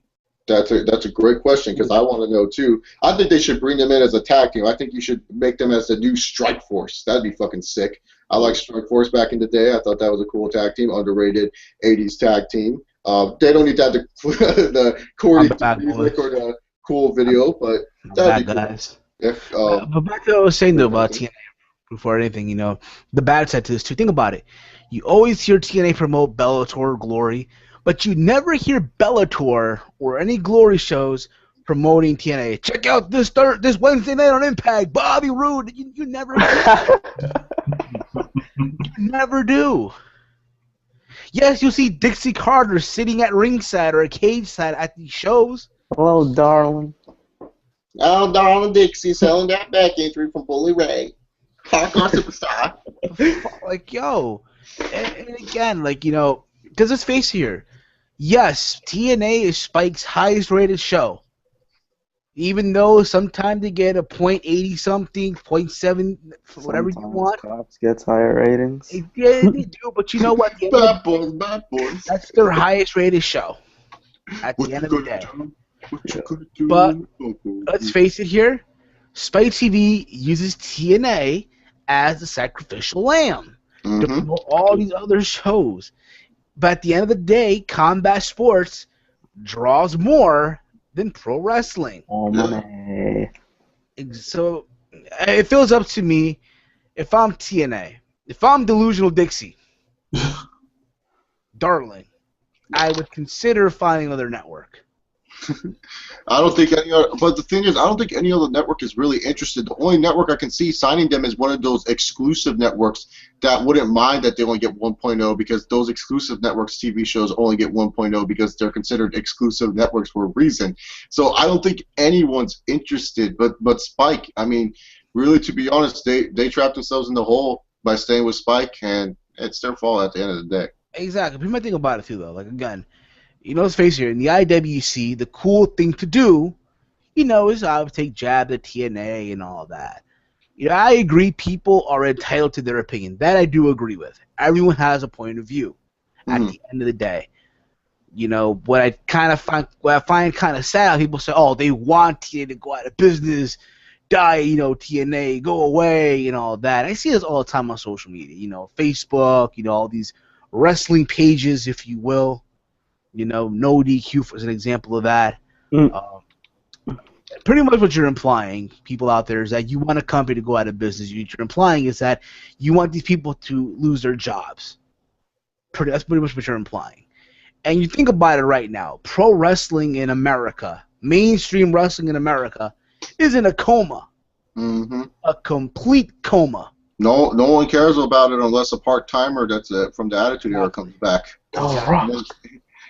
That's a great question because I want to know too. I think they should bring them in as a tag team. I think you should make them as the new Strikeforce. That'd be fucking sick. I like Strikeforce back in the day. I thought that was a cool tag team, underrated 80s tag team. They don't need to have the Corey music or the cool video, but that'd be cool. Guys. But back to what I was saying though about TNA before anything, the bad side to this too. Think about it. You always hear TNA promote Bellator Glory, but you never hear Bellator or any Glory shows promoting TNA. Check out this Wednesday night on Impact, Bobby Roode. You never do. You never do. Yes, you'll see Dixie Carter sitting at ringside or a cage side at these shows. Hello, darling. Oh, darling Dixie selling that back entry from Bully Ray. Hardcore superstar. And again, because let's face here, yes, TNA is Spike's highest rated show. Even though sometimes they get a .80 something, .7, whatever you want. Cops gets higher ratings. Yeah, they do, but you know what? Bad boys. That's their highest rated show at the end of the day. But let's face it here, Spike TV uses TNA as the sacrificial lamb to promote all these other shows. But at the end of the day, combat sports draws more than pro wrestling. Oh, money. So it feels up to me if I'm TNA, if I'm Delusional Dixie, darling, I would consider finding another network. I don't think any other, but the thing is, I don't think any other network is really interested. The only network I can see signing them is one of those exclusive networks that wouldn't mind that they only get 1.0 because those exclusive networks TV shows only get 1.0 because they're considered exclusive networks for a reason. So I don't think anyone's interested. But Spike, I mean, really, to be honest, they trapped themselves in the hole by staying with Spike, and it's their fault at the end of the day. Exactly. People might think about it too, though. Again. Let's face it, in the IWC, the cool thing to do, is I would take jabs at TNA and all that. I agree people are entitled to their opinion. That I do agree with. Everyone has a point of view at the end of the day. What I find kind of sad, people say, oh, they want TNA to go out of business. die, TNA, go away, and all that. I see this all the time on social media, Facebook, all these wrestling pages, if you will. No DQ is an example of that. Pretty much what you're implying, people out there, is that you want a company to go out of business. What you're implying is that you want these people to lose their jobs. That's pretty much what you're implying. And you think about it right now, pro wrestling in America, mainstream wrestling in America, is in a coma. Mm-hmm. A complete coma. No one cares about it unless a part-timer that's from the Attitude Era comes back. Oh,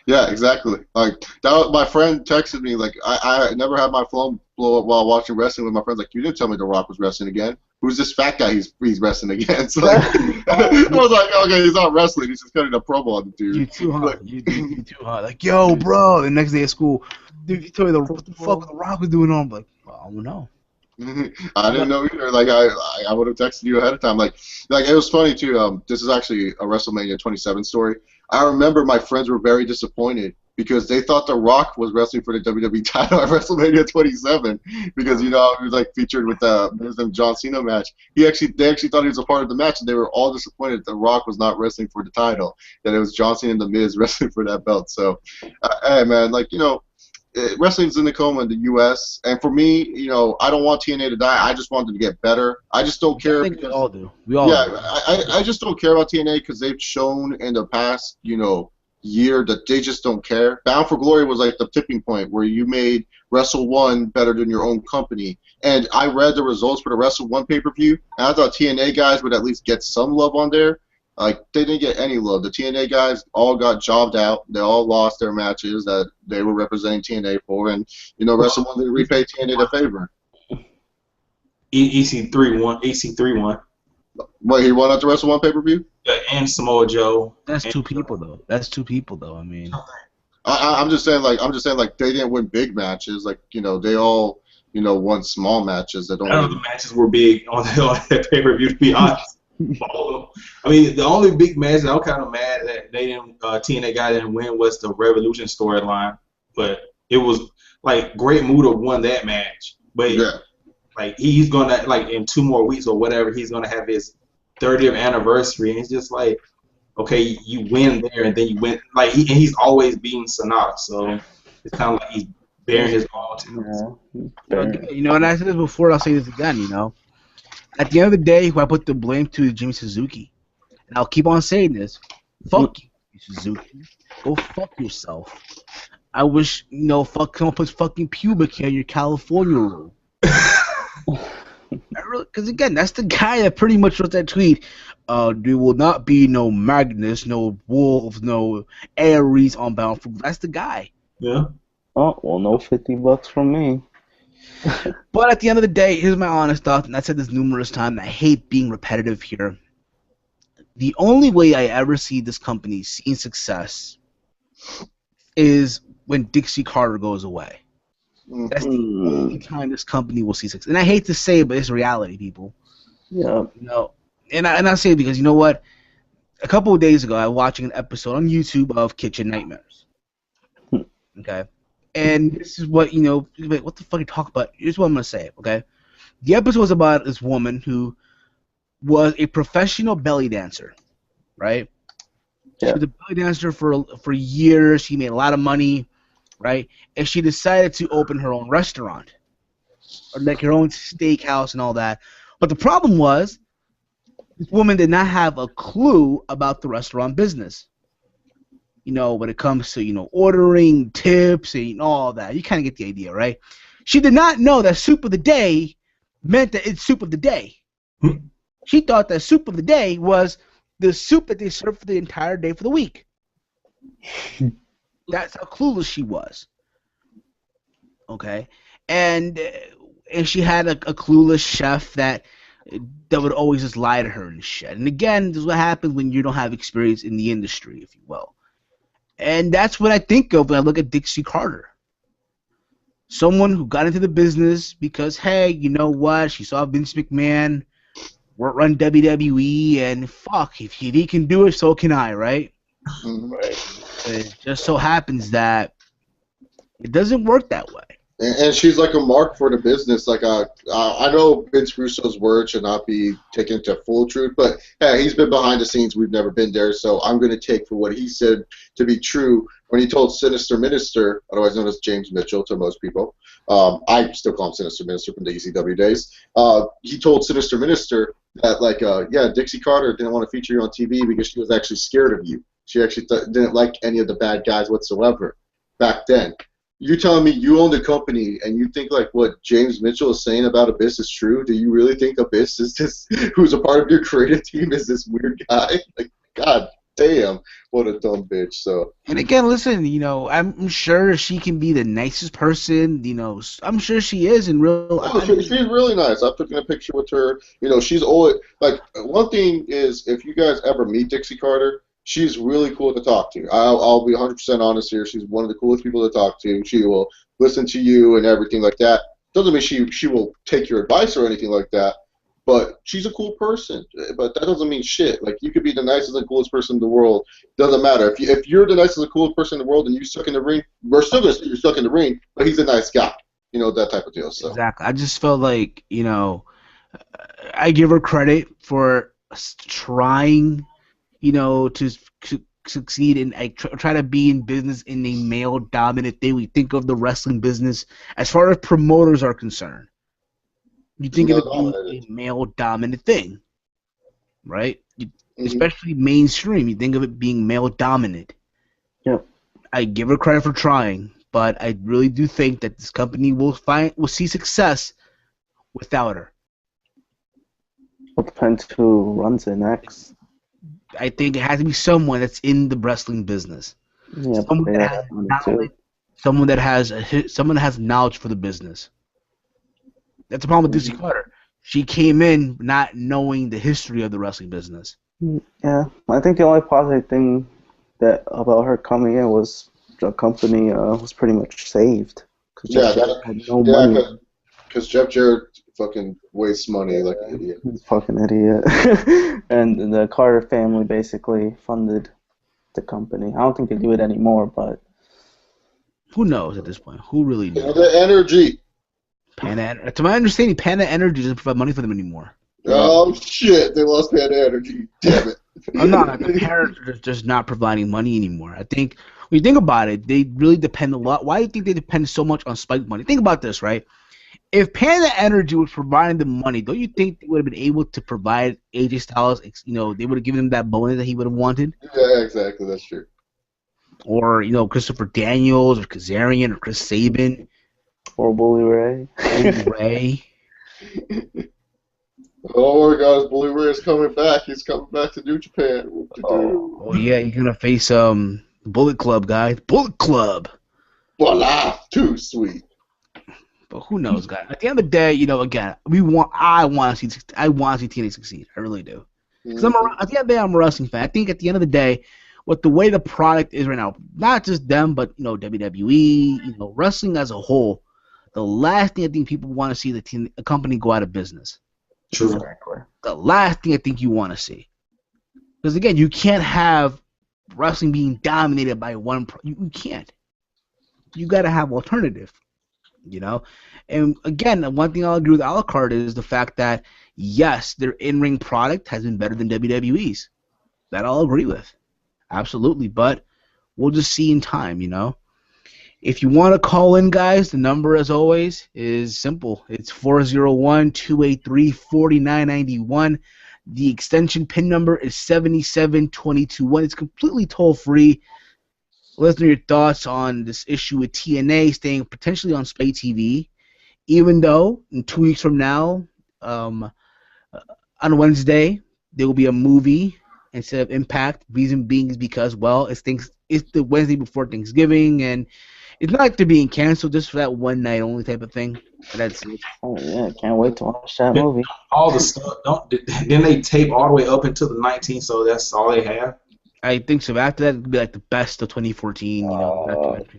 yeah, exactly. Like my friend texted me, like I never had my phone blow up while watching wrestling with my friends. Like, you didn't tell me The Rock was wrestling again. Who's this fat guy he's wrestling against? Like, I was like, okay, he's not wrestling. He's just cutting a promo on the dude. You too hot. You too hot. Like, yo, bro. The next day at school, dude, you told me what the fuck The Rock was doing on. I'm like, well, I don't know. I didn't know either. Like I would have texted you ahead of time. Like it was funny too. This is actually a WrestleMania 27 story. I remember my friends were very disappointed because they thought The Rock was wrestling for the WWE title at WrestleMania 27 because he was like featured with the Miz and John Cena match. They actually thought he was a part of the match, and they were all disappointed that The Rock was not wrestling for the title. That it was John Cena and the Miz wrestling for that belt. So, hey man, wrestling's in the coma in the U.S. and for me, I don't want TNA to die. I just want them to get better. I just don't care. I think we all do. We all do. I just don't care about TNA because they've shown in the past, year that they just don't care. Bound for Glory was like the tipping point where you made Wrestle One better than your own company. And I read the results for the Wrestle One pay-per-view, and I thought TNA guys would at least get some love on there. Like, they didn't get any love. The TNA guys all got jobbed out. They all lost their matches that they were representing TNA for. And, Wrestle One didn't repay TNA the favor. EC3 won. Wait, he won at the Wrestle One pay-per-view? Yeah, and Samoa Joe. That's two people, though. I mean, I'm just saying, like, they didn't win big matches. Like, they all, won small matches. None of the matches were big on that pay-per-view, to be honest. I mean, the only big match that I'm kind of mad that they didn't, TNA guy didn't win was the Revolution storyline. But it was like Great Muta won that match. But like he's gonna in 2 more weeks or whatever, he's gonna have his 30th anniversary, and it's just like, okay, you win there and then you win and he's always beating Sonata, so it's kind of like he's bearing his all too. And I said this before, I'll say this again. At the end of the day, who I put the blame to is Jimmy Suzuki. And I'll keep on saying this. Fuck you, Suzuki. Go fuck yourself. I wish, someone puts fucking pubic hair in your California rule. Because, again, that's the guy that pretty much wrote that tweet. There will not be no Magnus, no Wolves, no Ares on Bound for... That's the guy. Yeah. Oh, well, no $50 from me. But at the end of the day, here's my honest thought, and I said this numerous times, and I hate being repetitive here. The only way I ever see this company seeing success is when Dixie Carter goes away. That's the only time this company will see success. And I hate to say it, but it's reality, people. Yeah. And I say it because, you know what? A couple of days ago, I was watching an episode on YouTube of Kitchen Nightmares. Okay? And this is what, what the fuck you talk about? Here's what I'm going to say, okay? The episode was about this woman who was a professional belly dancer, right? Yeah. She was a belly dancer for years. She made a lot of money, right? And she decided to open her own restaurant, or like her own steakhouse and all that. But the problem was, this woman did not have a clue about the restaurant business. When it comes to, ordering, tips, and all that. You kind of get the idea, right? She did not know that soup of the day meant that it's soup of the day. She thought that soup of the day was the soup that they served for the entire day for the week. That's how clueless she was. Okay? And she had a clueless chef that would always just lie to her and shit. And again, this is what happens when you don't have experience in the industry, if you will. And that's what I think of when I look at Dixie Carter. Someone who got into the business because, hey, you know what? She saw Vince McMahon run WWE, and fuck, if he can do it, so can I, right? Right. It just so happens that it doesn't work that way. And she's like a mark for the business. Like I know Vince Russo's word should not be taken to full truth, but hey, he's been behind the scenes. We've never been there, so I'm going to take for what he said to be true when he told Sinister Minister, otherwise known as James Mitchell to most people. I still call him Sinister Minister from the ECW days. He told Sinister Minister that yeah, Dixie Carter didn't want to feature you on TV because she was actually scared of you. She actually didn't like any of the bad guys whatsoever back then. You're telling me you own the company and you think like what James Mitchell is saying about Abyss is true? Do you really think Abyss is this, who's a part of your creative team, is this weird guy? Like, God damn, what a dumb bitch. So. And again, listen, I'm sure she can be the nicest person. I'm sure she is in real. She's really nice. I've taken a picture with her. She's always like, one thing is if you guys ever meet Dixie Carter. She's really cool to talk to. I'll be 100% honest here. She's one of the coolest people to talk to. She will listen to you and everything like that. Doesn't mean she will take your advice or anything like that, but she's a cool person. But that doesn't mean shit. Like, you could be the nicest and coolest person in the world. Doesn't matter. If you're the nicest and coolest person in the world and you stuck in the ring, we're still going to say you're stuck in the ring, but he's a nice guy. That type of deal. So. Exactly. I just felt like, I give her credit for trying to succeed and try to be in business in a male-dominant thing. We think of the wrestling business as far as promoters are concerned. You think of it being a male-dominant thing, right? Especially mainstream. You think of it being male-dominant. Yep. I give her credit for trying, but I really do think that this company will see success without her. It depends who runs it next. I think it has to be someone that's in the wrestling business. Yeah, someone that has knowledge for the business. That's the problem with Dixie Carter. She came in not knowing the history of the wrestling business. Yeah, I think the only positive thing about her coming in was the company was pretty much saved. Jeff Jarrett had no money. Because Jeff Jarrett fucking wastes money like an idiot. He's a fucking idiot. And the Carter family basically funded the company. I don't think they do it anymore, but who knows at this point? Who really knows? The energy. To my understanding, Panda Energy doesn't provide money for them anymore. Oh shit! They lost Panda Energy. Damn it. I'm not. The parents are just not providing money anymore. I think when you think about it, they really depend a lot. Why do you think they depend so much on Spike money? Think about this, right? If Panda Energy was providing the money, don't you think they would have been able to provide AJ Styles? They would have given him that bonus that he would have wanted. Yeah, exactly. That's true. Or Christopher Daniels or Kazarian or Chris Sabin. Or Bully Ray. Oh my God, Bully Ray is coming back. He's coming back to New Japan. Oh yeah, you're gonna face Bullet Club guys. Bullet Club. Voila, too sweet. But who knows, guys? At the end of the day, again, I want to see TNA succeed. I really do. Because at the end of the day, I'm a wrestling fan. I think at the end of the day, with the way the product is right now, not just them, but WWE, wrestling as a whole, the last thing I think people want to see is a company go out of business. True. The last thing I think you want to see. Because again, you can't have wrestling being dominated by one. You can't. You got to have alternative. And again, one thing I'll agree with a la carte is the fact that yes, their in-ring product has been better than WWE's. That I'll agree with, absolutely. But we'll just see in time. If you want to call in, guys, the number as always is simple. It's 401-283-4991. The extension PIN number is 77221. It's completely toll-free. Let us know your thoughts on this issue with TNA staying potentially on Spike TV, even though in 2 weeks from now, on Wednesday, there will be a movie instead of Impact. Reason being is because, it's the Wednesday before Thanksgiving, and it's not like they're being canceled just for that one night only type of thing. That's it. Oh yeah, can't wait to watch that movie. All the stuff. Then they tape all the way up until the 19th, so that's all they have. I think so. After that, it would be like the best of 2014.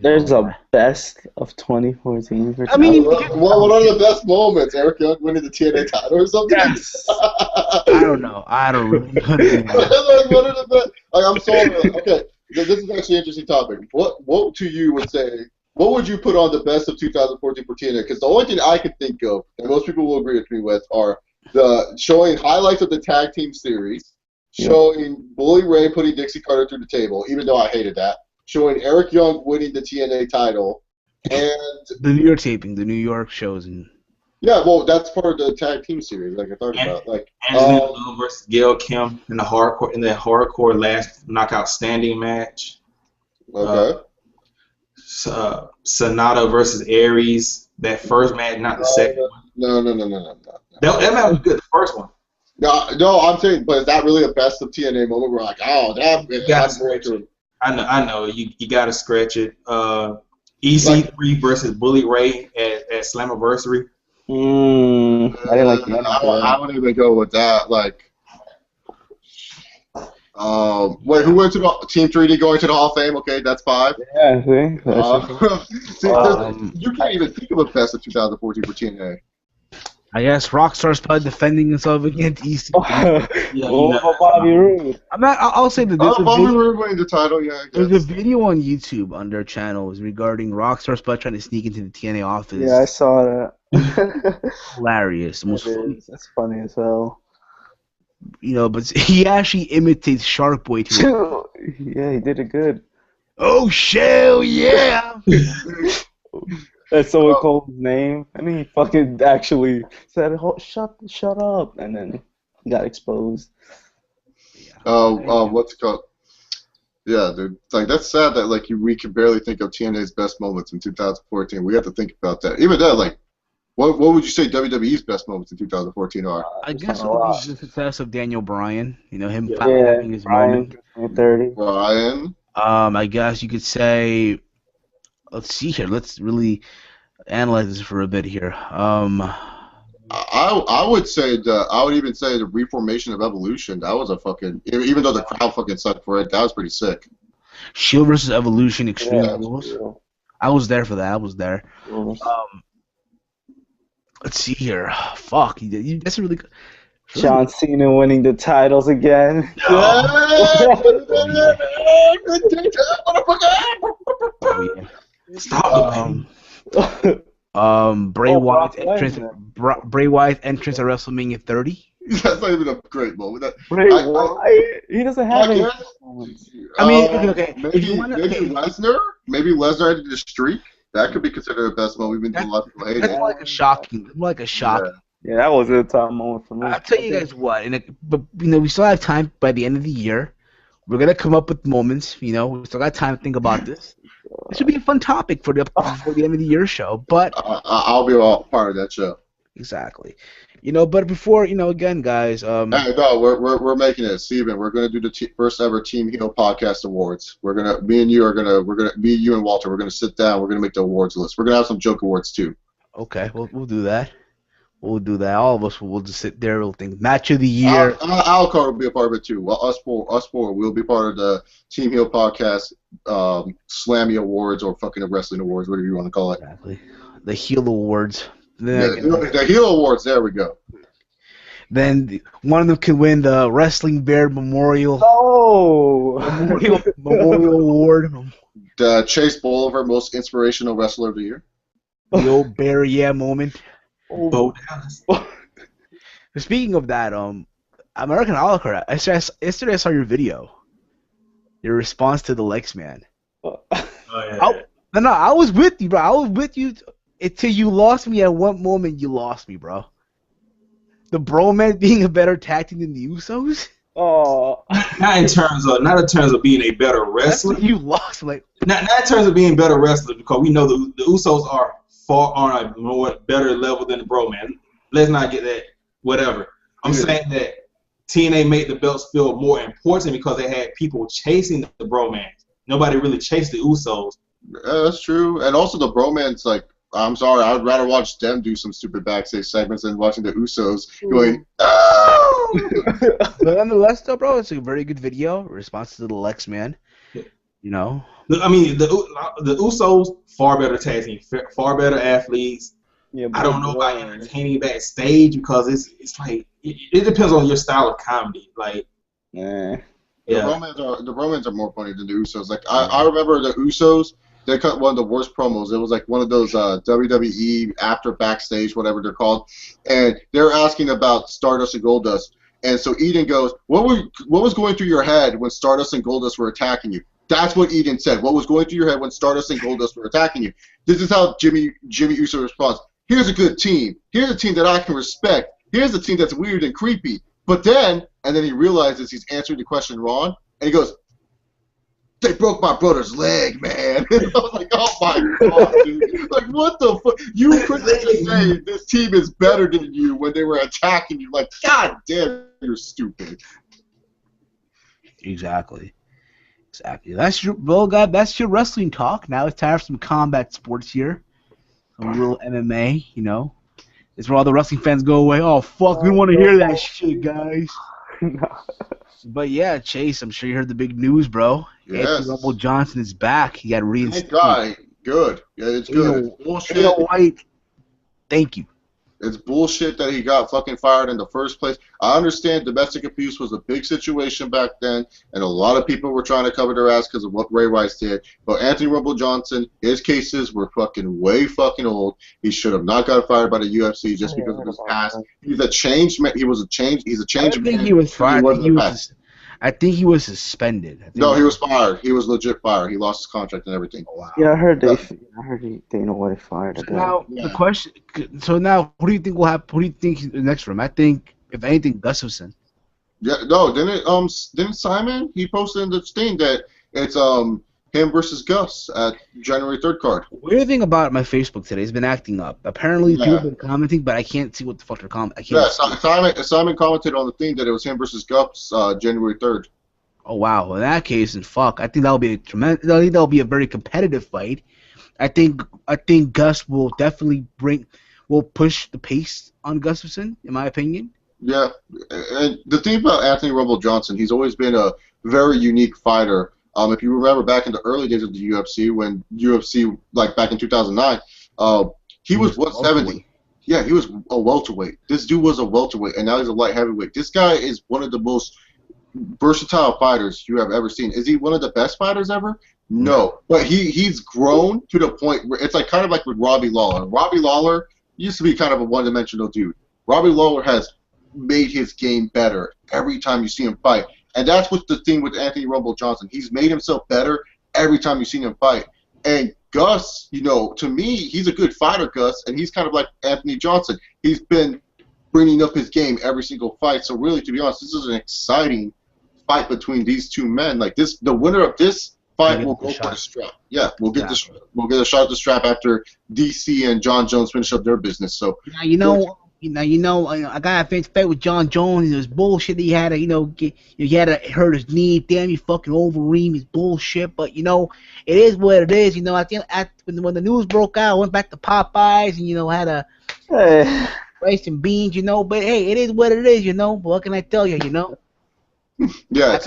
There's a best of 2014. I mean, what are the best moments? Eric Young winning the TNA title or something? Yes. I don't know. I don't really know. What are the best? I'm sorry. Okay, this is actually an interesting topic. What to you would say what would you put on the best of 2014 for TNA? Because the only thing I can think of, and most people will agree with me with, are the showing highlights of the tag team series, showing Bully Ray putting Dixie Carter through the table, even though I hated that, showing Eric Young winning the TNA title, and the New York taping, the New York shows, and yeah, well, that's part of the tag team series, like I talked about. Like Angelina Love versus Gail Kim in the hardcore last knockout standing match. Okay. Sonata versus Aries, that first match, not the second one. No. That match was good, the first one. No, I'm saying, but is that really a best of TNA moment? We're like, oh, that's scratch it. I know. You got to scratch it. EC3 versus Bully Ray at Slammiversary. I didn't like the I wouldn't even go with that. Like, wait, who went to the Team 3D going to the Hall of Fame? Okay, that's 5. Yeah, see? You can't even think of a best of 2014 for TNA. I guess Rockstar Spud defending himself against EC. Bobby Roode. I'll say that Bobby Roode winning the title. Yeah, there's a video on YouTube on their channels regarding Rockstar Spud trying to sneak into the TNA office. Yeah, I saw that. Hilarious. That's funny as hell. You know, but he actually imitates Shark Boy too. Yeah, he did it good. Oh, shell, yeah! That someone called his name, and he fucking actually said, shut up, and then he got exposed. What's it called? Yeah, dude. Like, that's sad that, like, we can barely think of TNA's best moments in 2014. We have to think about that. Even then, like, what would you say WWE's best moments in 2014 are? I guess it would be the success of Daniel Bryan. You know, him having his moment. 30. Bryan. I guess you could say. Let's see here. Let's really analyze this for a bit here. I would say I would even say the reformation of Evolution. That was a fucking, even though the crowd fucking sucked for it, that was pretty sick. Shield versus Evolution, Extreme Rules. I was there for that. I was there. Let's see here. Fuck, that's a really good. John Cena winning the titles again. Stop. Bray Wyatt's entrance. Bray Wyatt's entrance at WrestleMania 30. That's not even a great moment. Bray Wyatt, he doesn't have any. I mean, okay. Maybe Lesnar. Maybe Lesnar ended the streak. That could be considered a best moment. We've been doing a lot of people hate it. That's like a shocking. Yeah, that was a top moment for me. I'll tell you guys what, but we still have time by the end of the year. We're gonna come up with moments. We still got time to think about this. This should be a fun topic for the end of the year show. But I'll be all part of that show. Exactly. But before again, guys. Hey, no, we're making it, Steven. We're gonna do the first ever Team Heel Podcast Awards. Me and you and Walter. We're gonna sit down. We're gonna make the awards list. We're gonna have some joke awards too. Okay, we'll do that. We'll do that. All of us will just sit there. We'll think match of the year. Alcar will be a part of it too. Well, us four, we'll be part of the Team Heel Podcast Slammy Awards or fucking Wrestling Awards, whatever you want to call it. Exactly. The Heel Awards. The Heel Awards. There we go. Then one of them can win the Wrestling Bear Memorial. Memorial Award. The Chase Bolivar Most Inspirational Wrestler of the Year. The old Bear moment. Bo Dallas. Speaking of that, American Alcor, yesterday I saw your video. Your response to the Lex Man. Oh, yeah. I was with you, bro. I was with you until you lost me at one moment. You lost me, bro. The bromance being a better tag team than the Usos. Oh. Not in terms of being a better wrestler. That's what you lost, like. Not in terms of being better wrestlers, because we know the Usos are far on a more better level than the bromance. Let's not get that. Whatever. I'm saying that TNA made the belts feel more important because they had people chasing the bromance. Nobody really chased the Usos. Yeah, that's true. And also the bromance, like, I'm sorry, I'd rather watch them do some stupid backstage segments than watching the Usos going, oh! But nonetheless, though, bro, it's a very good video. Response to the Lex Man. I mean, the Usos, far better tag team, far better athletes. Yeah, I don't know about entertaining backstage because it's like it depends on your style of comedy. Like, yeah. The Romans are more funny than the Usos. Like I remember the Usos. they cut one of the worst promos. It was like one of those WWE after backstage, whatever they're called, and they're asking about Stardust and Goldust. And so Eden goes, what was going through your head when Stardust and Goldust were attacking you? That's what Eden said. What was going through your head when Stardust and Goldust were attacking you? This is how Jimmy Uso responds. Here's a good team. Here's a team that I can respect. Here's a team that's weird and creepy. But then, and then he realizes he's answering the question wrong, and he goes, they broke my brother's leg, man. And I was like, oh my God, dude. Like, what the fuck? You couldn't say this team is better than you when they were attacking you. Like, God damn, you're stupid. Exactly. That's your God. That's your wrestling talk. Now it's time for some combat sports here. A little MMA, you know. It's where all the wrestling fans go away. Oh fuck, we don't want to hear that shit, guys. No. But yeah, Chase, I'm sure you heard the big news, bro. Yes. Anthony Rumble Johnson is back. He got reinstated. Thank God. Good. Yeah, it's good. It's bullshit. White. Thank you. It's bullshit that he got fucking fired in the first place. I understand domestic abuse was a big situation back then, and a lot of people were trying to cover their ass because of what Ray Rice did. But Anthony Rumble Johnson, his cases were fucking way fucking old. He should have not got fired by the UFC just because of his past. He's a changed man. He's a changed man. I think he was fired. I think he was suspended. No, he was fired. He was legit fired. He lost his contract and everything. Oh, wow. Yeah, I heard Dana White fired. Now the question. So now, who do you think will happen? Who do you think is next for him? I think, if anything, Gustafsson. Yeah, no, didn't Simon? He posted in the thing that it's him versus Gus at January 3rd card. Weird thing about my Facebook today has been acting up. Apparently, people have been commenting, but I can't see what the fuck they're commenting. Simon commented on the thing that it was him versus Gus January 3rd. Oh wow! In that case, then fuck. I think that'll be that'll be a very competitive fight. I think Gus will definitely push the pace on Gustafsson, in my opinion. Yeah, and the thing about Anthony Rumble Johnson, he's always been a very unique fighter. If you remember back in the early days of the UFC, when UFC, like back in 2009, he was 170. Yeah, he was a welterweight. This dude was a welterweight, and now he's a light heavyweight. This guy is one of the most versatile fighters you have ever seen. Is he one of the best fighters ever? No, but he's grown to the point where it's like kind of like with Robbie Lawler. Robbie Lawler used to be kind of a one-dimensional dude. Robbie Lawler has made his game better every time you see him fight. And that's what's the thing with Anthony Rumble Johnson. He's made himself better every time you see him fight. And Gus, you know, to me, he's a good fighter, Gus, and he's kind of like Anthony Johnson. He's been bringing up his game every single fight. So really, to be honest, this is an exciting fight between these two men. Like this, the winner of this fight will go for the strap. Yeah, we'll get a shot at the strap after DC and John Jones finish up their business. So now I got a fight with John Jones. It was bullshit. He had to hurt his knee. Damn, you fucking Wolverine. It's bullshit. But it is what it is. When the news broke out, I went back to Popeyes and had a rice and beans. But hey, it is what it is. But what can I tell you? Yeah,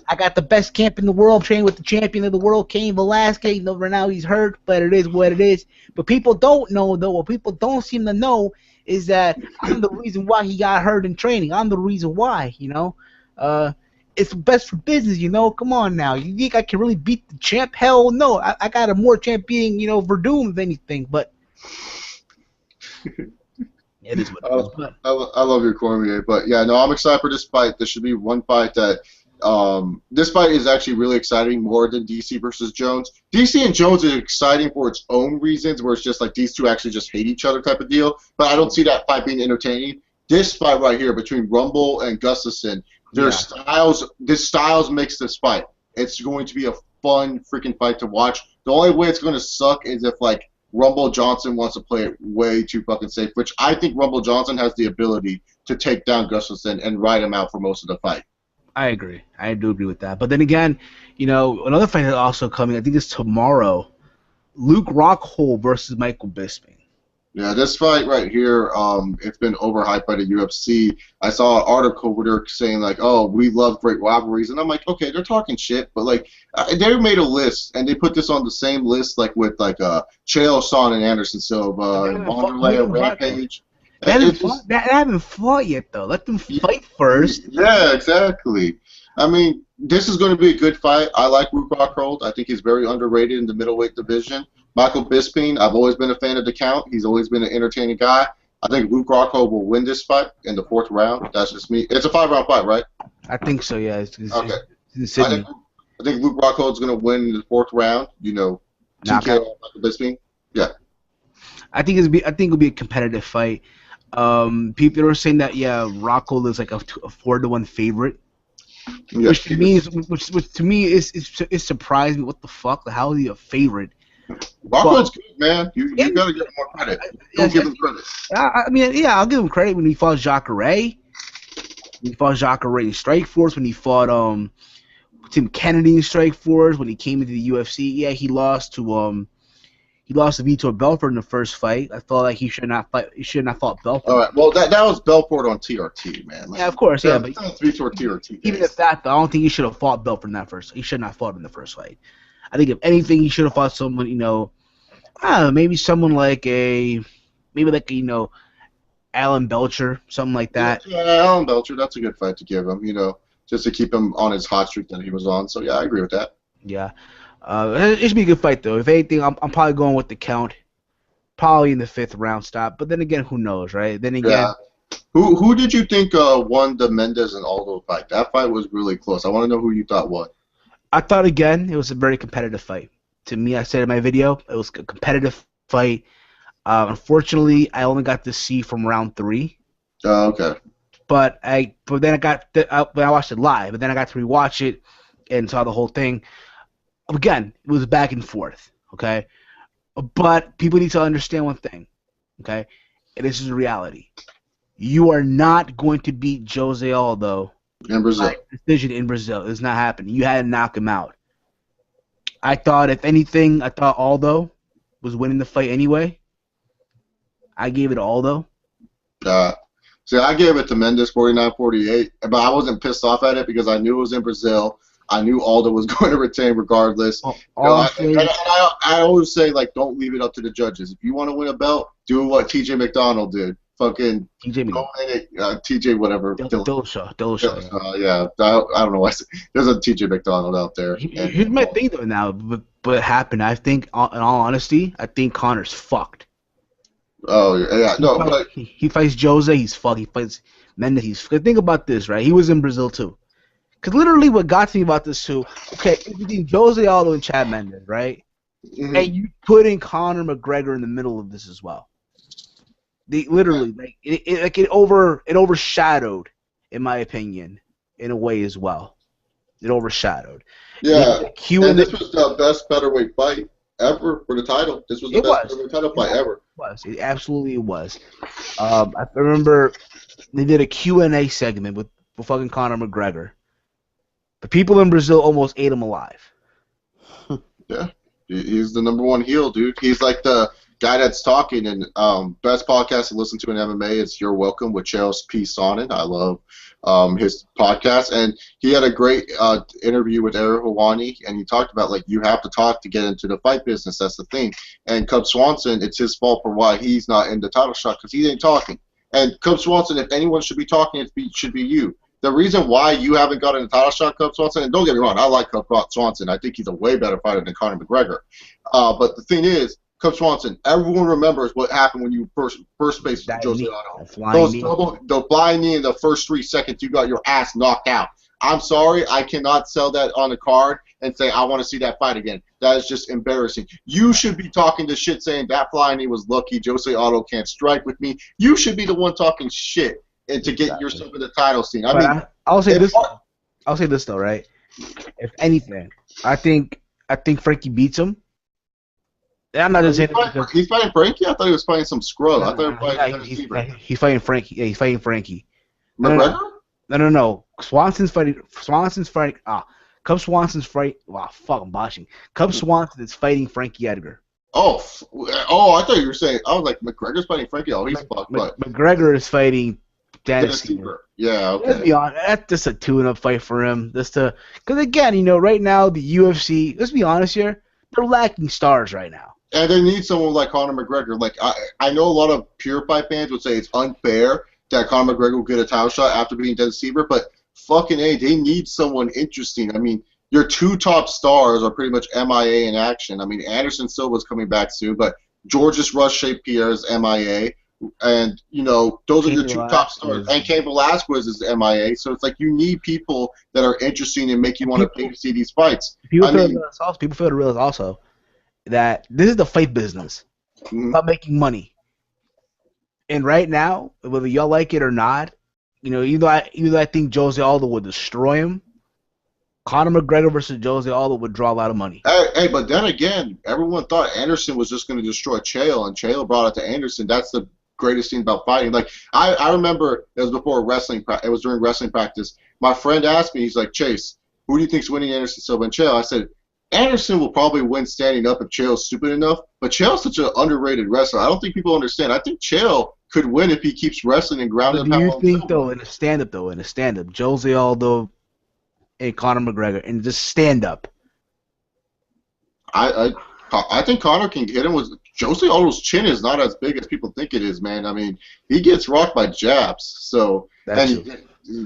I got the best camp in the world. I'm training with the champion of the world, Cain Velasquez. Right now he's hurt, but it is what it is. But people don't know, though. What people don't seem to know is that I'm the reason why he got hurt in training. I'm the reason why. It's best for business. Come on now. You think I can really beat the champ? Hell no. I got a more champ beating Verdum than anything. But it is what it is. I love your Cormier, but yeah, no, I'm excited for this fight. This should be one fight that this fight is actually really exciting, more than DC versus Jones. DC and Jones is exciting for its own reasons, where it's just like these two actually just hate each other type of deal. But I don't see that fight being entertaining. This fight right here between Rumble and Gustafsson, styles makes this fight. It's going to be a fun freaking fight to watch. The only way it's going to suck is if like Rumble Johnson wants to play it way too fucking safe, which I think Rumble Johnson has the ability to take down Gustafsson and ride him out for most of the fight. I agree. I do agree with that. But then again, another fight that's also coming, I think it's tomorrow, Luke Rockhold versus Michael Bisping. Yeah, this fight right here, it's been overhyped by the UFC. I saw an article where they're saying, like, oh, we love great rivalries. And I'm like, okay, they're talking shit. But, like, they made a list, and they put this on the same list, like, with, like, Chael Sonnen and Anderson Silva, and Wanderlei, Rampage. They haven't fought yet, though. Let them fight first. Yeah, exactly. I mean, this is going to be a good fight. I like Luke Rockhold. I think he's very underrated in the middleweight division. Michael Bisping, I've always been a fan of the Count. He's always been an entertaining guy. I think Luke Rockhold will win this fight in the 4th round. That's just me. It's a 5-round fight, right? I think so. Yeah. It's Okay. in Sydney. I think Luke Rockhold's going to win in the 4th round. You know, Knockout. TKO Michael Bisping. Yeah. I think it'll be a competitive fight. People are saying that Rockhold is like a 4-1 favorite. Yeah. Which to me is surprised me. What the fuck? How is he a favorite? Rockhold's good, man. You got to give him more credit. Don't give him credit. I mean, yeah, I'll give him credit when he fought Jacare. When he fought Jacare in Strikeforce. When he fought Tim Kennedy in Strikeforce. When he came into the UFC, yeah, he lost to Vitor Belfort in the first fight. I felt like he should not fight. He should not fought Belfort. All right. Well, that was Belfort on TRT, man. Yeah, of course, yeah. But Vitor TRT. Even at that, though, I don't think he should have fought Belfort in that first. He should not have fought in the first fight. I think if anything, he should have fought someone, I don't know, maybe someone like Alan Belcher, something like that. Yeah, Alan Belcher, that's a good fight to give him, just to keep him on his hot streak that he was on. So, yeah, I agree with that. Yeah. It should be a good fight, though. If anything, I'm probably going with the Count, probably in the 5th round stop. But then again, who knows, right? Then again. Yeah. Who did you think won the Mendes and Aldo fight? That fight was really close. I want to know who you thought won. I thought, again, it was a very competitive fight. To me, I said in my video, it was a competitive fight. Unfortunately, I only got to see from round 3. Oh, okay. But then I watched it live, but then I got to rewatch it and saw the whole thing. Again, it was back and forth, okay? But people need to understand one thing, okay? And this is reality. You are not going to beat Jose Aldo in Brazil. by decision in Brazil. It's not happening. You had to knock him out. I thought, if anything, Aldo was winning the fight anyway. I gave it to Aldo. See, I gave it to Mendes 49-48, but I wasn't pissed off at it because I knew it was in Brazil. I knew Aldo was going to retain regardless. I always say, don't leave it up to the judges. If you want to win a belt, do what TJ McDonald did. Fucking TJ whatever. Dillashaw. Yeah, I don't know why. There's a TJ McDonald out there. Here's my thing, though, now. But what happened, I think, in all honesty, I think Conor's fucked. Oh, yeah. No, but he fights Jose, he's fucked. He fights Mendes, he's fucked. Think about this, right? He was in Brazil, too. Because literally what got to me about this, too, okay, it's between Jose Aldo and Chad Mendes, right? Mm-hmm. And you put in Conor McGregor in the middle of this as well. They literally, it overshadowed, in my opinion, in a way as well. It overshadowed. Yeah, and this was the best featherweight fight ever for the title. This was the best featherweight title fight ever. It absolutely was. I remember they did a Q&A segment with fucking Conor McGregor. The people in Brazil almost ate him alive. Yeah, he's the #1 heel, dude. He's like the guy that's talking, and best podcast to listen to in MMA is You're Welcome with Charles P. Sonnen. I love his podcast, and he had a great interview with Ariel Helwani, and he talked about you have to talk to get into the fight business. That's the thing. And Cub Swanson, it's his fault for why he's not in the title shot because he ain't talking. And Cub Swanson, if anyone should be talking, it should be you. The reason why you haven't gotten a title shot, Cub Swanson, and don't get me wrong, I like Cub Swanson. I think he's a way better fighter than Conor McGregor. But the thing is, Cub Swanson, everyone remembers what happened when you first faced Jose Aldo. The flying knee in the first 3 seconds, you got your ass knocked out. I'm sorry, I cannot sell that on the card and say I want to see that fight again. That is just embarrassing. You should be talking to shit saying that flying knee was lucky, Jose Aldo can't strike with me. You should be the one talking shit and to get yourself in the title scene. I'll say this. I'll say this though, right? If anything, I think Frankie beats him. I'm not just saying he's fighting Frankie. I thought he was fighting some scrub. I thought he's fighting Frankie. Yeah, he's fighting Frankie. McGregor? No. Swanson's fighting. Cub Swanson's fight. Wow, fuck, I'm botching. Cub Swanson is fighting Frankie Edgar. Oh, I thought you were saying. I was like, McGregor's fighting Frankie. Oh, he's fucked. McGregor is fighting Dennis Seaver. Yeah, okay. Let's be honest, that's just a tune-up fight for him. Because again, right now the UFC. Let's be honest here, they're lacking stars right now. And they need someone like Conor McGregor. I know a lot of pure fight fans would say it's unfair that Conor McGregor will get a title shot after beating Dennis Seaver, but fucking A, they need someone interesting. I mean, your two top stars are pretty much MIA in action. I mean, Anderson Silva's coming back soon, but Georges Rush Shea Pierre is MIA. And, you know, those are your two top stars. And Cain Velasquez is MIA. So it's like you need people that are interesting and make you want to pay to see these fights. People fail to realize also that this is the fight business. It's about making money. And right now, whether y'all like it or not, you know, even though I think Jose Aldo would destroy him, Conor McGregor versus Jose Aldo would draw a lot of money. Hey, but then again, everyone thought Anderson was just going to destroy Chael, and Chael brought it to Anderson. That's the greatest thing about fighting. Like I remember it was before wrestling. It was during wrestling practice. My friend asked me, he's like, Chase, who do you think's winning, Anderson Silva and Chael? I said, Anderson will probably win standing up if Chael's stupid enough. But Chael's such an underrated wrestler. I don't think people understand. I think Chael could win if he keeps wrestling and grounding. Do you think though in a stand up, Jose Aldo and Conor McGregor and just stand up? I think Conor can hit him with Jose Aldo's chin is not as big as people think it is, man. I mean, he gets rocked by jabs. So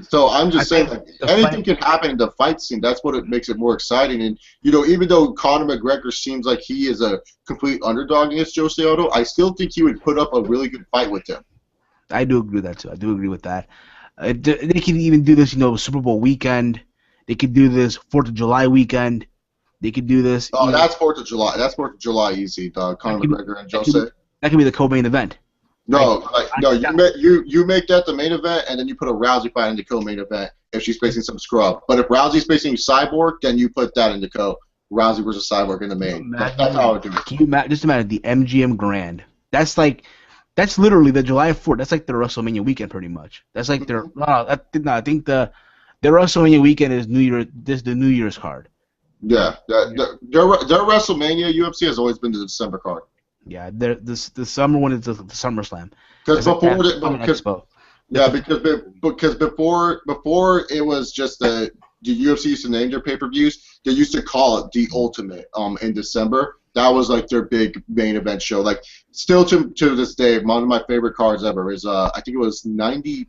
so I'm just saying, like, anything can happen in the fight scene. That's what it makes it more exciting. And you know, even though Conor McGregor seems like he is a complete underdog against Jose Aldo, I still think he would put up a really good fight with him. I do agree with that too. I do agree with that. They can even do this, you know, Super Bowl weekend. They could do this 4th of July weekend. They could do this. Oh, that's 4th of July. That's 4th of July easy, dog. Conor McGregor and Jose. That could be the co-main event. No, you make that the main event, and then you put a Rousey fight in the co-main event if she's facing some scrub. But if Rousey's facing Cyborg, then you put that in the co. Rousey versus Cyborg in the main. That's how I would do it. Can you just imagine the MGM Grand? That's literally the July 4th. That's like the WrestleMania weekend, pretty much. That's like their. I think the WrestleMania weekend is New Year. This the New Year's card. Yeah, their WrestleMania UFC has always been the December card. Yeah, the summer one is the SummerSlam. Because before it was just the UFC used to name their pay-per-views. They used to call it the Ultimate in December. That was like their big main event show. Like still to this day, one of my favorite cards ever is I think it was 90.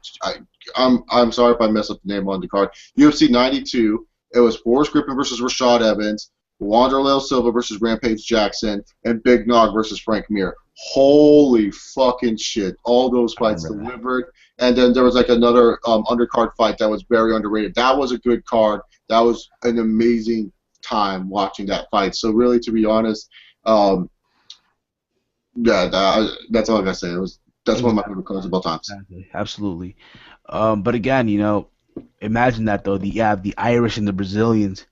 I'm sorry if I messed up the name on the card. UFC 92. It was Forrest Griffin versus Rashad Evans, Wanderlei Silva versus Rampage Jackson, and Big Nog versus Frank Mir. Holy fucking shit. All those fights delivered. And then there was like another undercard fight that was very underrated. That was a good card. That was an amazing time watching that fight. So really, to be honest, that's all I gotta say. That's one of my favorite cards of all time. Absolutely. But again, you know, imagine that though. You have the Irish and the Brazilians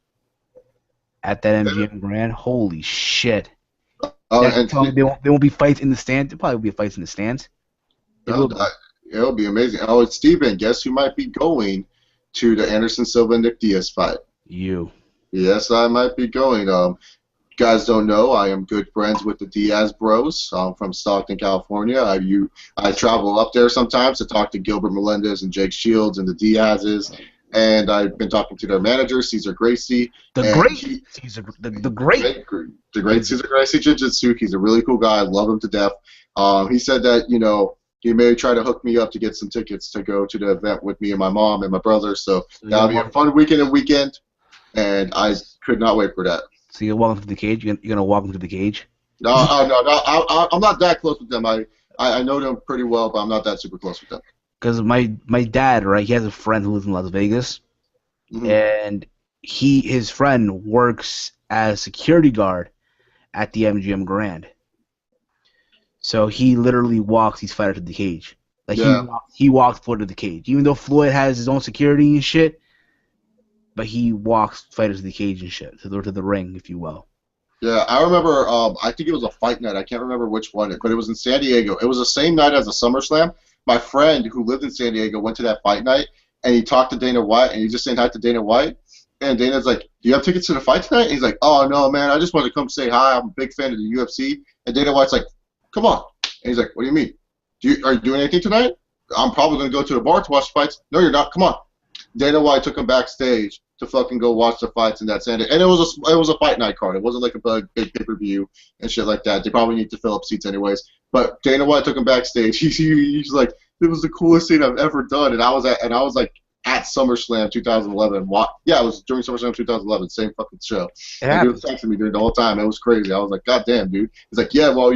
at that MGM Grand. Holy shit! They won't be fights in the stands. There probably will be fights in the stands. It'll be amazing. Oh, it's Steven. Guess who might be going to the Anderson Silva Nick Diaz fight? You. Yes, I might be going. Guys don't know, I am good friends with the Diaz Bros from Stockton, California. I travel up there sometimes to talk to Gilbert Melendez and Jake Shields and the Diazes, and I've been talking to their manager, Cesar Gracie. The great Cesar Gracie Jiu-Jitsu. He's a really cool guy. I love him to death. He said that, you know, he may try to hook me up to get some tickets to go to the event with me and my mom and my brother. So that'll be a fun weekend, and I could not wait for that. So you're walking to the cage? You're gonna walk them to the cage? No. I'm not that close with them. I know them pretty well, but I'm not that super close with them. Because my dad, right? He has a friend who lives in Las Vegas, and his friend works as security guard at the MGM Grand. So he literally walks these fighters to the cage. Like he walks Floyd to the cage, even though Floyd has his own security and shit. But he walks fighters to the cage and shit, to the ring, if you will. Yeah, I remember, I think it was a fight night. I can't remember which one, but it was in San Diego. It was the same night as the SummerSlam. My friend who lived in San Diego went to that fight night, and he talked to Dana White, and he just saying hi to Dana White. And Dana's like, do you have tickets to the fight tonight? And he's like, oh, no, man, I just wanted to come say hi. I'm a big fan of the UFC. And Dana White's like, come on. And he's like, what do you mean? Are you doing anything tonight? I'm probably going to go to the bar to watch the fights. No, you're not. Come on. Dana White took him backstage to fucking go watch the fights, and that's it. And it was a fight night card. It wasn't like a big pay-per-view and shit like that. They probably need to fill up seats anyways. But Dana White took him backstage. He's like, it was the coolest thing I've ever done. And I was like at SummerSlam 2011. Yeah, it was during SummerSlam 2011, same fucking show. It And he happens. was texting me during the whole time. It was crazy. I was like, God damn, dude. He's like, yeah, well,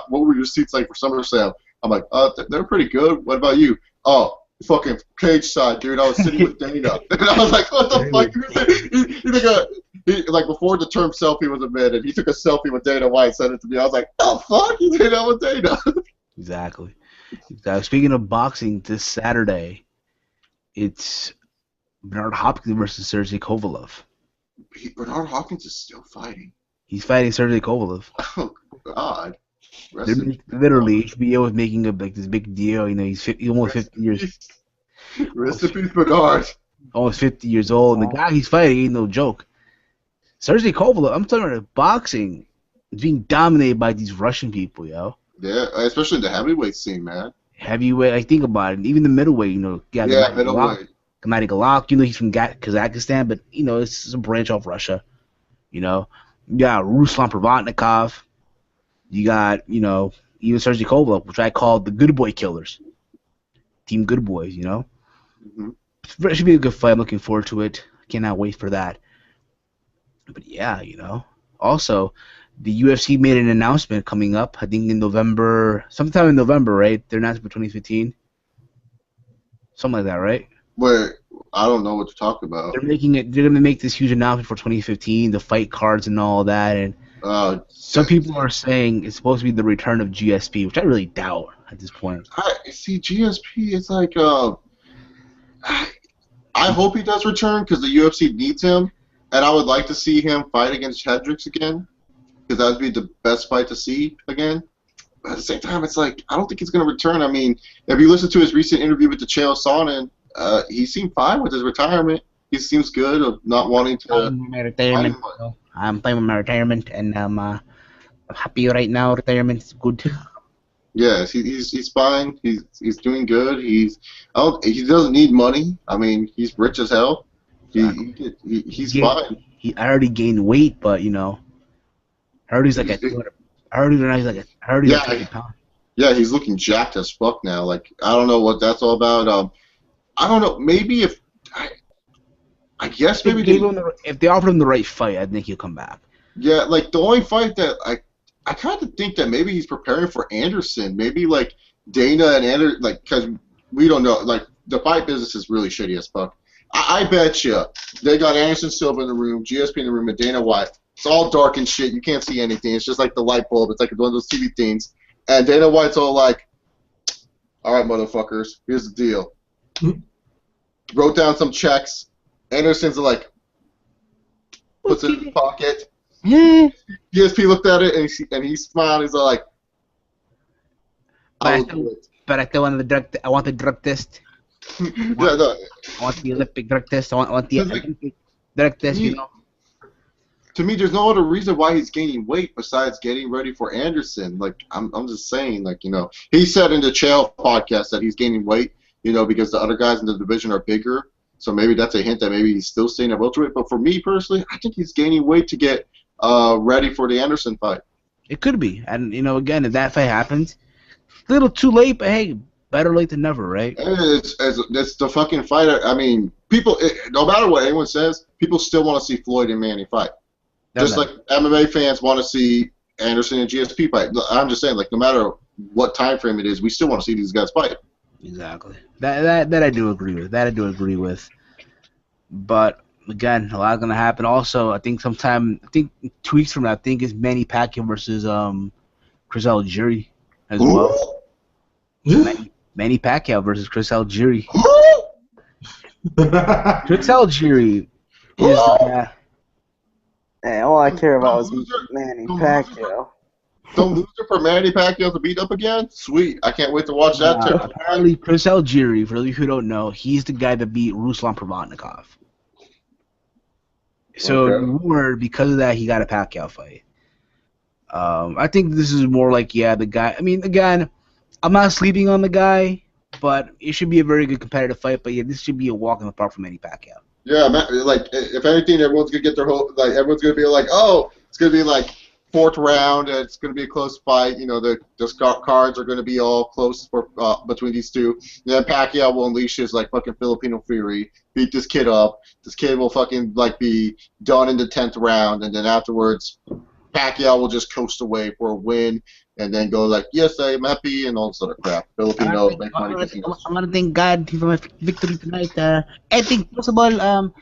what were your seats like for SummerSlam? I'm like, they're pretty good. What about you? Oh, fucking cage side, dude. I was sitting with Dana. And I was like, what the fuck? Like, before the term selfie was invented, he took a selfie with Dana White, sent it to me. I was like, oh, fuck? You did that with Dana. Exactly. Speaking of boxing, this Saturday, it's Bernard Hopkins versus Sergey Kovalev. Bernard Hopkins is still fighting. He's fighting Sergey Kovalev. Oh, God. Literally, HBO is making this big deal. You know, he's almost 50 years. Rest in peace, Bernard. Almost 50 years old, and the guy he's fighting ain't no joke. Sergey Kovalev, I'm talking about boxing, is being dominated by these Russian people, yo. Yeah, especially in the heavyweight scene, man. Heavyweight, I think about it. Even the middleweight, you know. Yeah, middleweight. Gennady Golovkin, you know, he's from Kazakhstan, but, you know, it's a branch off Russia. You know, you got Ruslan Provodnikov. You got, you know, even Sergey Kovalev, which I call the good boy killers. Team Good Boys, you know. Mm-hmm. It should be a good fight. I'm looking forward to it. Cannot wait for that. But yeah, you know. Also, the UFC made an announcement coming up, I think in November, sometime in November, right? They're announcing for 2015. Something like that, right? Wait, I don't know what to talk about. They're going to make this huge announcement for 2015, the fight cards and all that, and some people are saying it's supposed to be the return of GSP, which I really doubt at this point. See, GSP is like, I hope he does return because the UFC needs him, and I would like to see him fight against Hendricks again because that would be the best fight to see again. But at the same time, it's like, I don't think he's going to return. I mean, if you listen to his recent interview with the Chael Sonnen, he seemed fine with his retirement. He seems good of not wanting to. I'm playing with my retirement, and I'm happy right now. Retirement is good. Yes, he's fine. He's doing good. He doesn't need money. I mean, he's rich as hell. He's fine. He already gained weight, but you know, I heard he's like like 20 pounds. Yeah, he's looking jacked as fuck now. Like, I don't know what that's all about. I don't know. Maybe I guess maybe if they offered him the right fight, I think he'll come back. Yeah, like the only fight that I kind of think that maybe he's preparing for Anderson. Maybe like Dana and Anderson, like, because we don't know. Like, the fight business is really shitty as fuck. I bet you they got Anderson Silva in the room, GSP in the room, and Dana White. It's all dark and shit. You can't see anything. It's just like the light bulb. It's like one of those TV things. And Dana White's all like, all right, motherfuckers, here's the deal. Wrote down some checks. Anderson's like, puts it in his pocket. GSP looked at it and he smiled. He's like, but I still want the drug. I want the drug test. I want the Olympic drug test. I want the Olympic drug test. You know. To me, there's no other reason why he's gaining weight besides getting ready for Anderson. Like, I'm just saying, like, you know, he said in the Chael podcast that he's gaining weight, you know, because the other guys in the division are bigger. So maybe that's a hint that maybe he's still staying at welterweight. But for me personally, I think he's gaining weight to get ready for the Anderson fight. It could be, and you know, again, if that fight happens, a little too late, but hey, better late than never, right? It's the fucking fight. I mean, people, no matter what anyone says, people still want to see Floyd and Manny fight. Just like MMA fans want to see Anderson and GSP fight. I'm just saying, like, no matter what time frame it is, we still want to see these guys fight. Exactly. That I do agree with. But again, a lot is gonna happen. Also, I think 2 weeks from now, I think it's Manny Pacquiao versus Chris Algieri as well. Manny Pacquiao versus Chris Algieri. Chris Algieri is the guy. Hey, all I care about is Manny Pacquiao. Don't lose it for Manny Pacquiao to beat up again? Sweet. I can't wait to watch that too. Apparently, Chris Algieri, for those of you who don't know, he's the guy that beat Ruslan Provodnikov. So, rumored because of that, he got a Pacquiao fight. I think this is more like, the guy. I mean, again, I'm not sleeping on the guy, but it should be a very good competitive fight. But yeah, this should be a walk in the park for Manny Pacquiao. Yeah, like, if anything, everyone's gonna get their whole, like, everyone's gonna be like, oh, it's gonna be like fourth round. It's going to be a close fight. You know, the cards are going to be all close for between these two. And then Pacquiao will unleash his like fucking Filipino fury, beat this kid up. This kid will fucking like be done in the 10th round, and then afterwards, Pacquiao will just coast away for a win, and then go like, yes, I'm happy, and all this other crap. Filipino make money. I'm gonna thank God for my victory tonight. Anything possible. And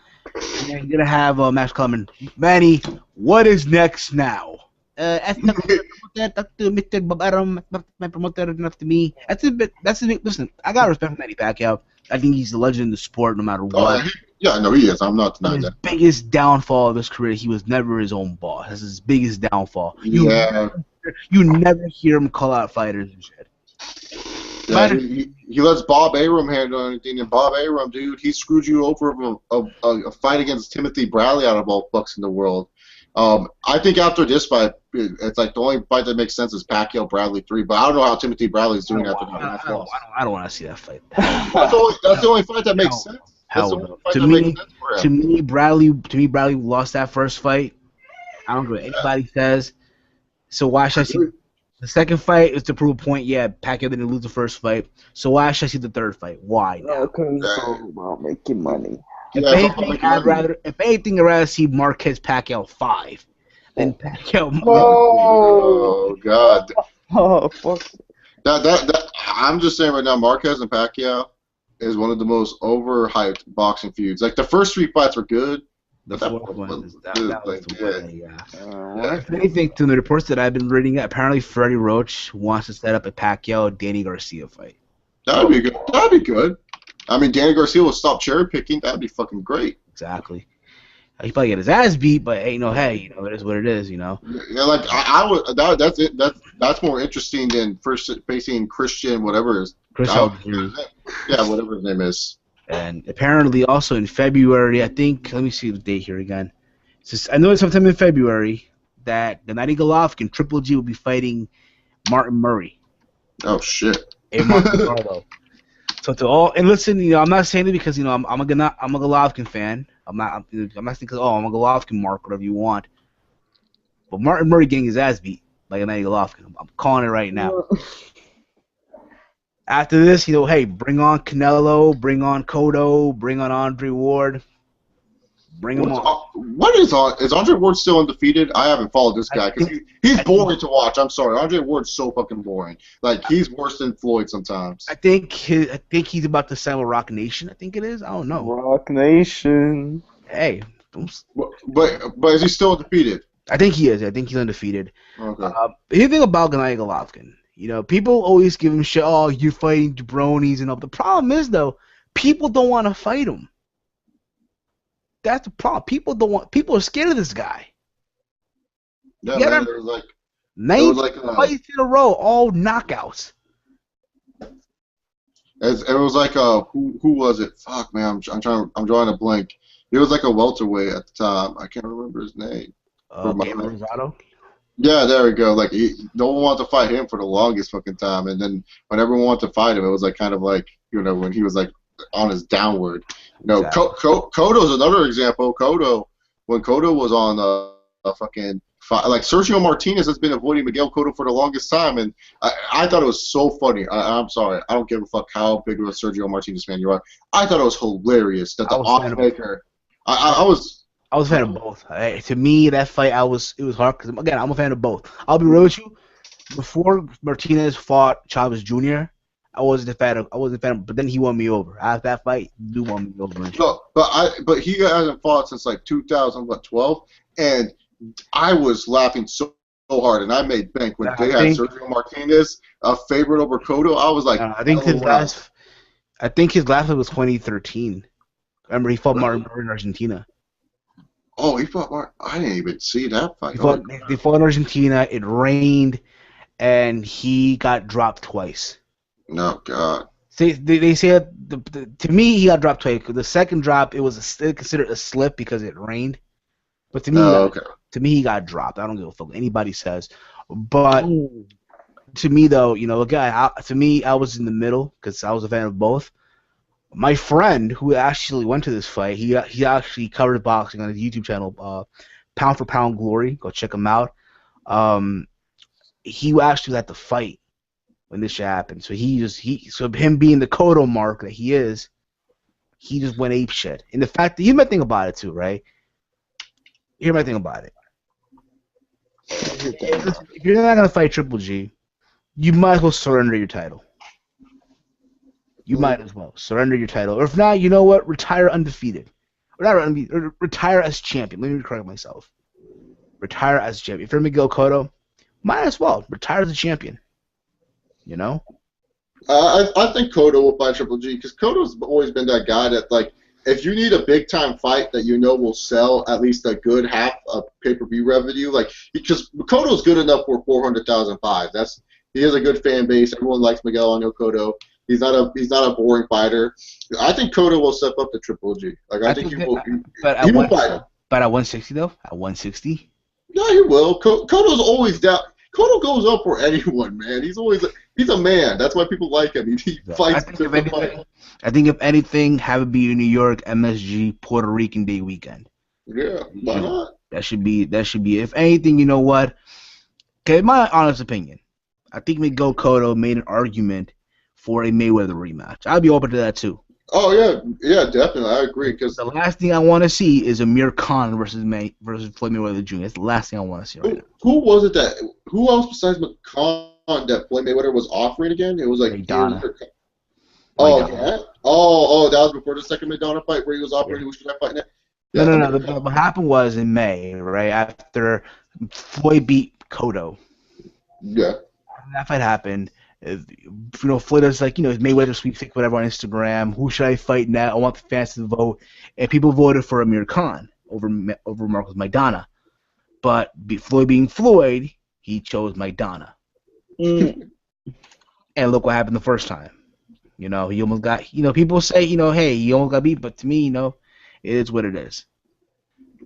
then you're gonna have Max coming. Manny, what is next now? As the promoter, talk to Mr. Bob Arum, my promoter, enough to me. That's a bit. Listen, I got respect for Manny Pacquiao. I think he's a legend in the sport, no matter what. Yeah, no, he is. I'm not denying that. His biggest downfall of his career, he was never his own boss. That's his biggest downfall. You never hear him call out fighters and shit. Yeah, he lets Bob Arum handle anything, and Bob Arum, dude, he screwed you over a fight against Timothy Bradley out of all fucks in the world. I think after this fight, it's like the only fight that makes sense is Pacquiao Bradley 3, but I don't know how Timothy Bradley's doing after that. I don't want to see that fight. That's the only fight that makes sense. To me, Bradley lost that first fight. I don't care what anybody says. So why should I see the second fight? Is to prove a point. Yeah, Pacquiao didn't lose the first fight. So why should I see the third fight? Why? Okay, so about making money. If anything, I'd rather see Marquez Pacquiao 5 than Pacquiao. Oh God. Oh fuck. I'm just saying right now, Marquez and Pacquiao is one of the most overhyped boxing feuds. Like the first 3 fights were good. The fourth one was the way. Yeah. If anything, to the reports that I've been reading, apparently Freddie Roach wants to set up a Pacquiao-Danny Garcia fight. That'd be good. That'd be good. I mean, Danny Garcia will stop cherry picking. That'd be fucking great. Exactly. He probably get his ass beat, but hey, hey, it is what it is, Yeah, like I would. That's it. That's more interesting than first facing Christian, whatever his. Yeah, whatever his name is. And apparently, also in February, I think. Let me see the date here again. I know it's sometime in February that Gennady Golovkin, Triple G, will be fighting Martin Murray. Oh shit. In Monte-Carlo. So to all, and listen, I'm not saying it because I'm a Golovkin fan. I'm not saying because I'm a Golovkin mark, whatever you want. But Martin Murray getting his ass beat by Gennady Golovkin. I'm calling it right now. After this, hey, bring on Canelo, bring on Cotto, bring on Andre Ward, bring them on. What is on? Is Andre Ward still undefeated? I haven't followed this guy because he's boring to watch. I'm sorry, Andre Ward's so fucking boring. Like he's worse than Floyd sometimes. I think he's about to sign with Rock Nation. I think it is. I don't know. Rock Nation. Hey, but is he still undefeated? I think he is. I think he's undefeated. Okay. Here's the thing about Gennady Golovkin. People always give him shit. Oh, you're fighting jabronis and all. The problem is though, people don't want to fight him. That's the problem. People are scared of this guy. Yeah, man, there was like 9 fights in a row, all knockouts. It was like who was it? Fuck man, I'm drawing a blank. It was like a welterweight at the time. I can't remember his name. Rosado? Yeah, there we go. Like no one wanted to fight him for the longest fucking time, and then when everyone wanted to fight him, it was like kind of like when he was like on his downward. Exactly. Cotto's another example. When Cotto was on a fucking fight, like Sergio Martinez has been avoiding Miguel Cotto for the longest time, and I thought it was so funny. I'm sorry, I don't give a fuck how big of a Sergio Martinez fan you are. I thought it was hilarious that the oddsmaker. I was a fan of both. To me, that fight, it was hard because again, I'm a fan of both. I'll be real with you. Before Martinez fought Chavez Jr., I wasn't a fan of, but then he won me over. After that fight, he do won me over. No, but he hasn't fought since like 2012, and I was laughing so hard, and I made bank when they had Sergio Martinez a favorite over Cotto. I was like, I think his last fight was 2013. Remember, he fought Martin Murray in Argentina. Oh, he fought Martin. I didn't even see that fight. They fought in Argentina. It rained, and he got dropped twice. No, God. They say to me he got dropped twice. The second drop it was considered a slip because it rained, but to me he got dropped. I don't give a fuck what anybody says. But to me though, I was in the middle because I was a fan of both. My friend who actually went to this fight, he actually covered boxing on his YouTube channel, Pound for Pound Glory. Go check him out. he actually had to fight when this shit happened. So so him being the Kodo mark that he is, he just went ape shit. And the fact that you might think about it too, right? Here's my thing about it. If you're not gonna fight Triple G, you might as well surrender your title. You might as well surrender your title, or if not, you know what? Retire undefeated, or not undefeated, or retire as champion. Let me correct myself. Retire as champion. If you're Miguel Cotto, might as well retire as a champion. You know. I think Cotto will fight Triple G because Cotto's always been that guy that, like, if you need a big time fight that you know will sell at least a good half of pay-per-view revenue, like, because Cotto's good enough for 400,000 buys. He has a good fan base. Everyone likes Miguel Angel Cotto. He's not a boring fighter. I think Cotto will step up to Triple G. Like, I think he will. He will fight him. But at 160 though, at 160. No, he will. Cotto's always down. Cotto goes up for anyone, man. He's a man. That's why people like him. He fights. I think if anything, have it be in New York, MSG, Puerto Rican Day weekend. Yeah, why not? That should be. If anything, you know what? Okay, my honest opinion, I think Miguel Cotto made an argument for a Mayweather rematch. I'd be open to that too. Oh yeah, definitely. I agree. Because the last thing I want to see is Amir Khan versus Floyd Mayweather Jr. That's the last thing I want to see right now. Who was it that? Who else besides Khan that Floyd Mayweather was offering again? It was like Maidana. Oh, yeah. Oh, that was before the second Maidana fight where he was offering who should I fight next? Yeah, No. What happened was in May, right after Floyd beat Cotto. Yeah. When that fight happened. Floyd was like, Mayweather sweepstakes, whatever, on Instagram. Who should I fight now? I want the fans to vote, and people voted for Amir Khan over Marcos Maidana. But Floyd being Floyd, he chose Maidana. And look what happened the first time. He almost got. People say, hey, he almost got beat, but to me, it is what it is.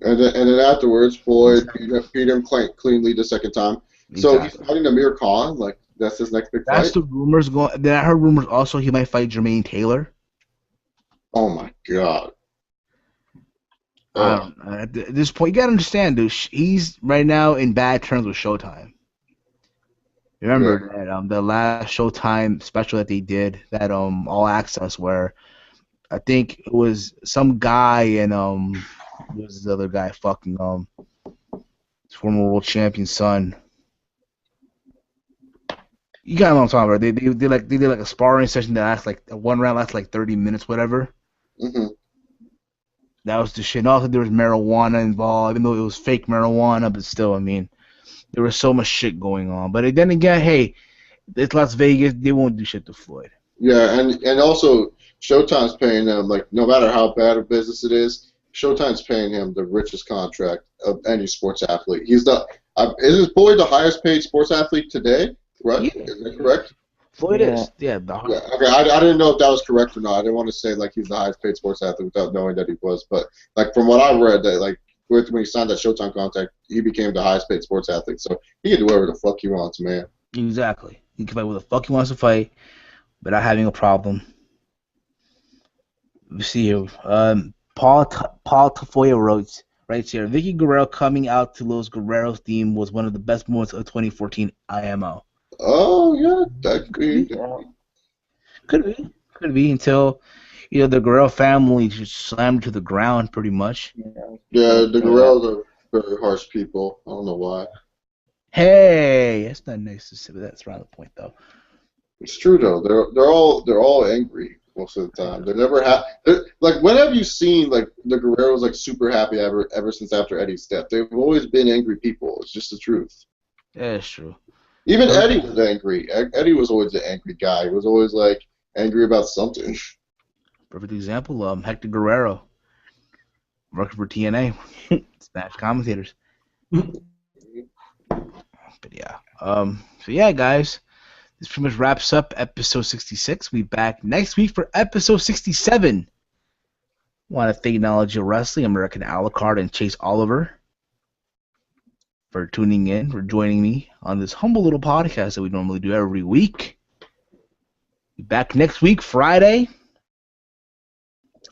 And then afterwards, Floyd beat him cleanly the second time. Exactly. So he's fighting Amir Khan, like. That's his next big fight? That's the rumors going. Then I heard rumors also he might fight Jermaine Taylor. Oh my god. At this point, you gotta understand, dude. He's right now in bad terms with Showtime. Remember that the last Showtime special that they did, that All Access, where I think it was some guy and what was the other guy fucking former world champion son. You got what I'm talking about. They did like a sparring session that lasts like one round lasts like 30 minutes, whatever. Mm-hmm. That was the shit. And also there was marijuana involved, even though it was fake marijuana, but still, I mean, there was so much shit going on. But then again, hey, it's Las Vegas. They won't do shit to Floyd. Yeah, and also Showtime's paying them, like, no matter how bad a business it is, Showtime's paying him the richest contract of any sports athlete. Is Floyd the highest paid sports athlete today? Right? Yeah. Is that correct? Floyd is. Yeah. Okay, I didn't know if that was correct or not. I didn't want to say like he's the highest paid sports athlete without knowing that he was. But like from what I read, that like when he signed that Showtime contract, he became the highest paid sports athlete. So he can do whatever the fuck he wants, man. Exactly. He can fight who the fuck he wants to fight without having a problem. Let's see here. Paul Tafoya wrote right here. Vicky Guerrero coming out to Los Guerreros theme was one of the best moments of 2014 IMO. Oh yeah, that could be until the Guerrero family just slammed to the ground pretty much. Yeah, the Guerreros are very harsh people. I don't know why. Hey, that's not nice to say, but that's around the point though. It's true though. They're all angry most of the time. They're never like when have you seen like the Guerreros like super happy ever since after Eddie's death? They've always been angry people. It's just the truth. Yeah, it's true. Even Eddie was angry. Eddie was always an angry guy. He was always like angry about something. Perfect example. Hector Guerrero, working for TNA, Smash commentators. But yeah. So yeah, guys, this pretty much wraps up episode 66. We'll be back next week for episode 67. Want to thank Knowledge of Wrestling, American Alucard, and Chase Oliver for tuning in, for joining me on this humble little podcast that we normally do every week. Be back next week, Friday,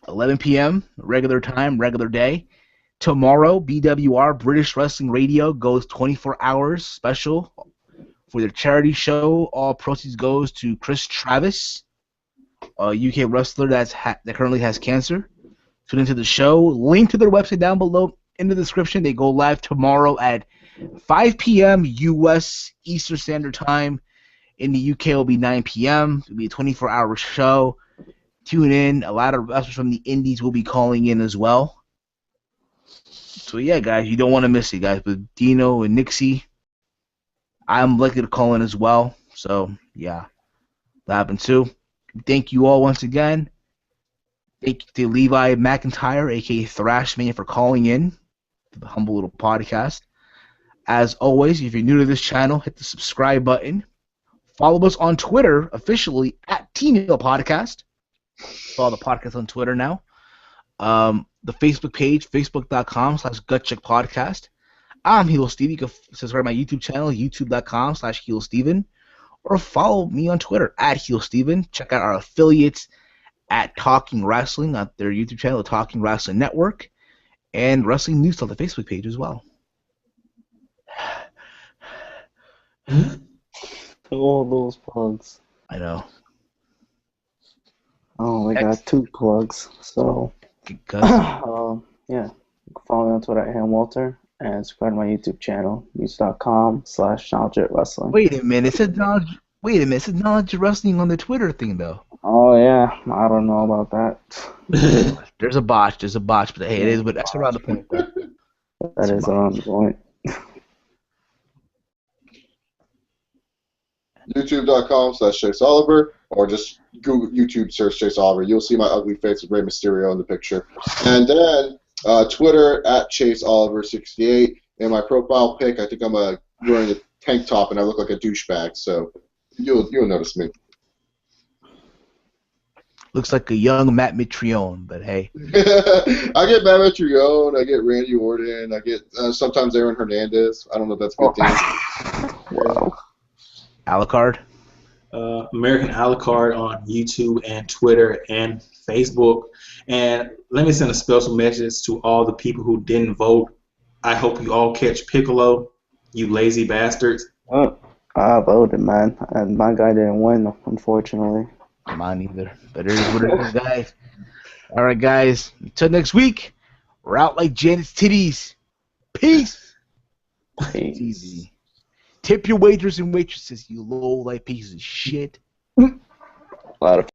11 p.m., regular time, regular day. Tomorrow, BWR, British Wrestling Radio, goes 24 hours special for their charity show. All proceeds goes to Chris Travis, a UK wrestler that currently has cancer. Tune into the show. Link to their website down below in the description. They go live tomorrow at 5 p.m. U.S. Eastern Standard Time. In the UK, it will be 9 p.m. It will be a 24-hour show. Tune in. A lot of wrestlers from the indies will be calling in as well. So yeah, guys, you don't want to miss it, guys. With Dino and Nixie, I'm likely to call in as well. So yeah, that happened too. Thank you all once again. Thank you to Levi McIntyre, aka Thrashmania, for calling in to the humble little podcast. As always, if you're new to this channel, hit the subscribe button. Follow us on Twitter officially at TEAMHEEL Podcast. Follow the podcast on Twitter now. The Facebook page, facebook.com/GutCheckPodcast. I'm Heel Steve. You can subscribe to my YouTube channel, youtube.com/HeelSteven. Or follow me on Twitter at HeelSteven. Check out our affiliates at Talking Wrestling on their YouTube channel, the Talking Wrestling Network, and Wrestling News on the Facebook page as well. All those plugs. I know. I only got 2 plugs, so yeah, you can follow me on Twitter at HamWalter and subscribe to my YouTube channel, youtube.com/KnowledgeWrestling. Wait a minute, it said Knowledge Wrestling on the Twitter thing though. Oh yeah, I don't know about that. There's a botch, but hey, it is, but that's around the point. That is around the point. YouTube.com/Chase Oliver, or just Google YouTube search Chase Oliver. You'll see my ugly face with Rey Mysterio in the picture. And then Twitter at Chase Oliver 68. And my profile pic, I think I'm wearing a tank top and I look like a douchebag. So you'll notice me. Looks like a young Matt Mitrione, but hey. I get Matt Mitrione, I get Randy Orton, I get sometimes Aaron Hernandez. I don't know if that's a good thing. Wow. Alucard? American Alucard on YouTube and Twitter and Facebook. And let me send a special message to all the people who didn't vote. I hope you all catch Piccolo, you lazy bastards. Oh, I voted, man, and my guy didn't win, unfortunately. Mine either. But it is what it is, guys. All right, guys. Until next week, we're out like Janet's titties. Peace. Peace. Easy. Tip your waiters and waitresses, you low-life pieces of shit. A lot of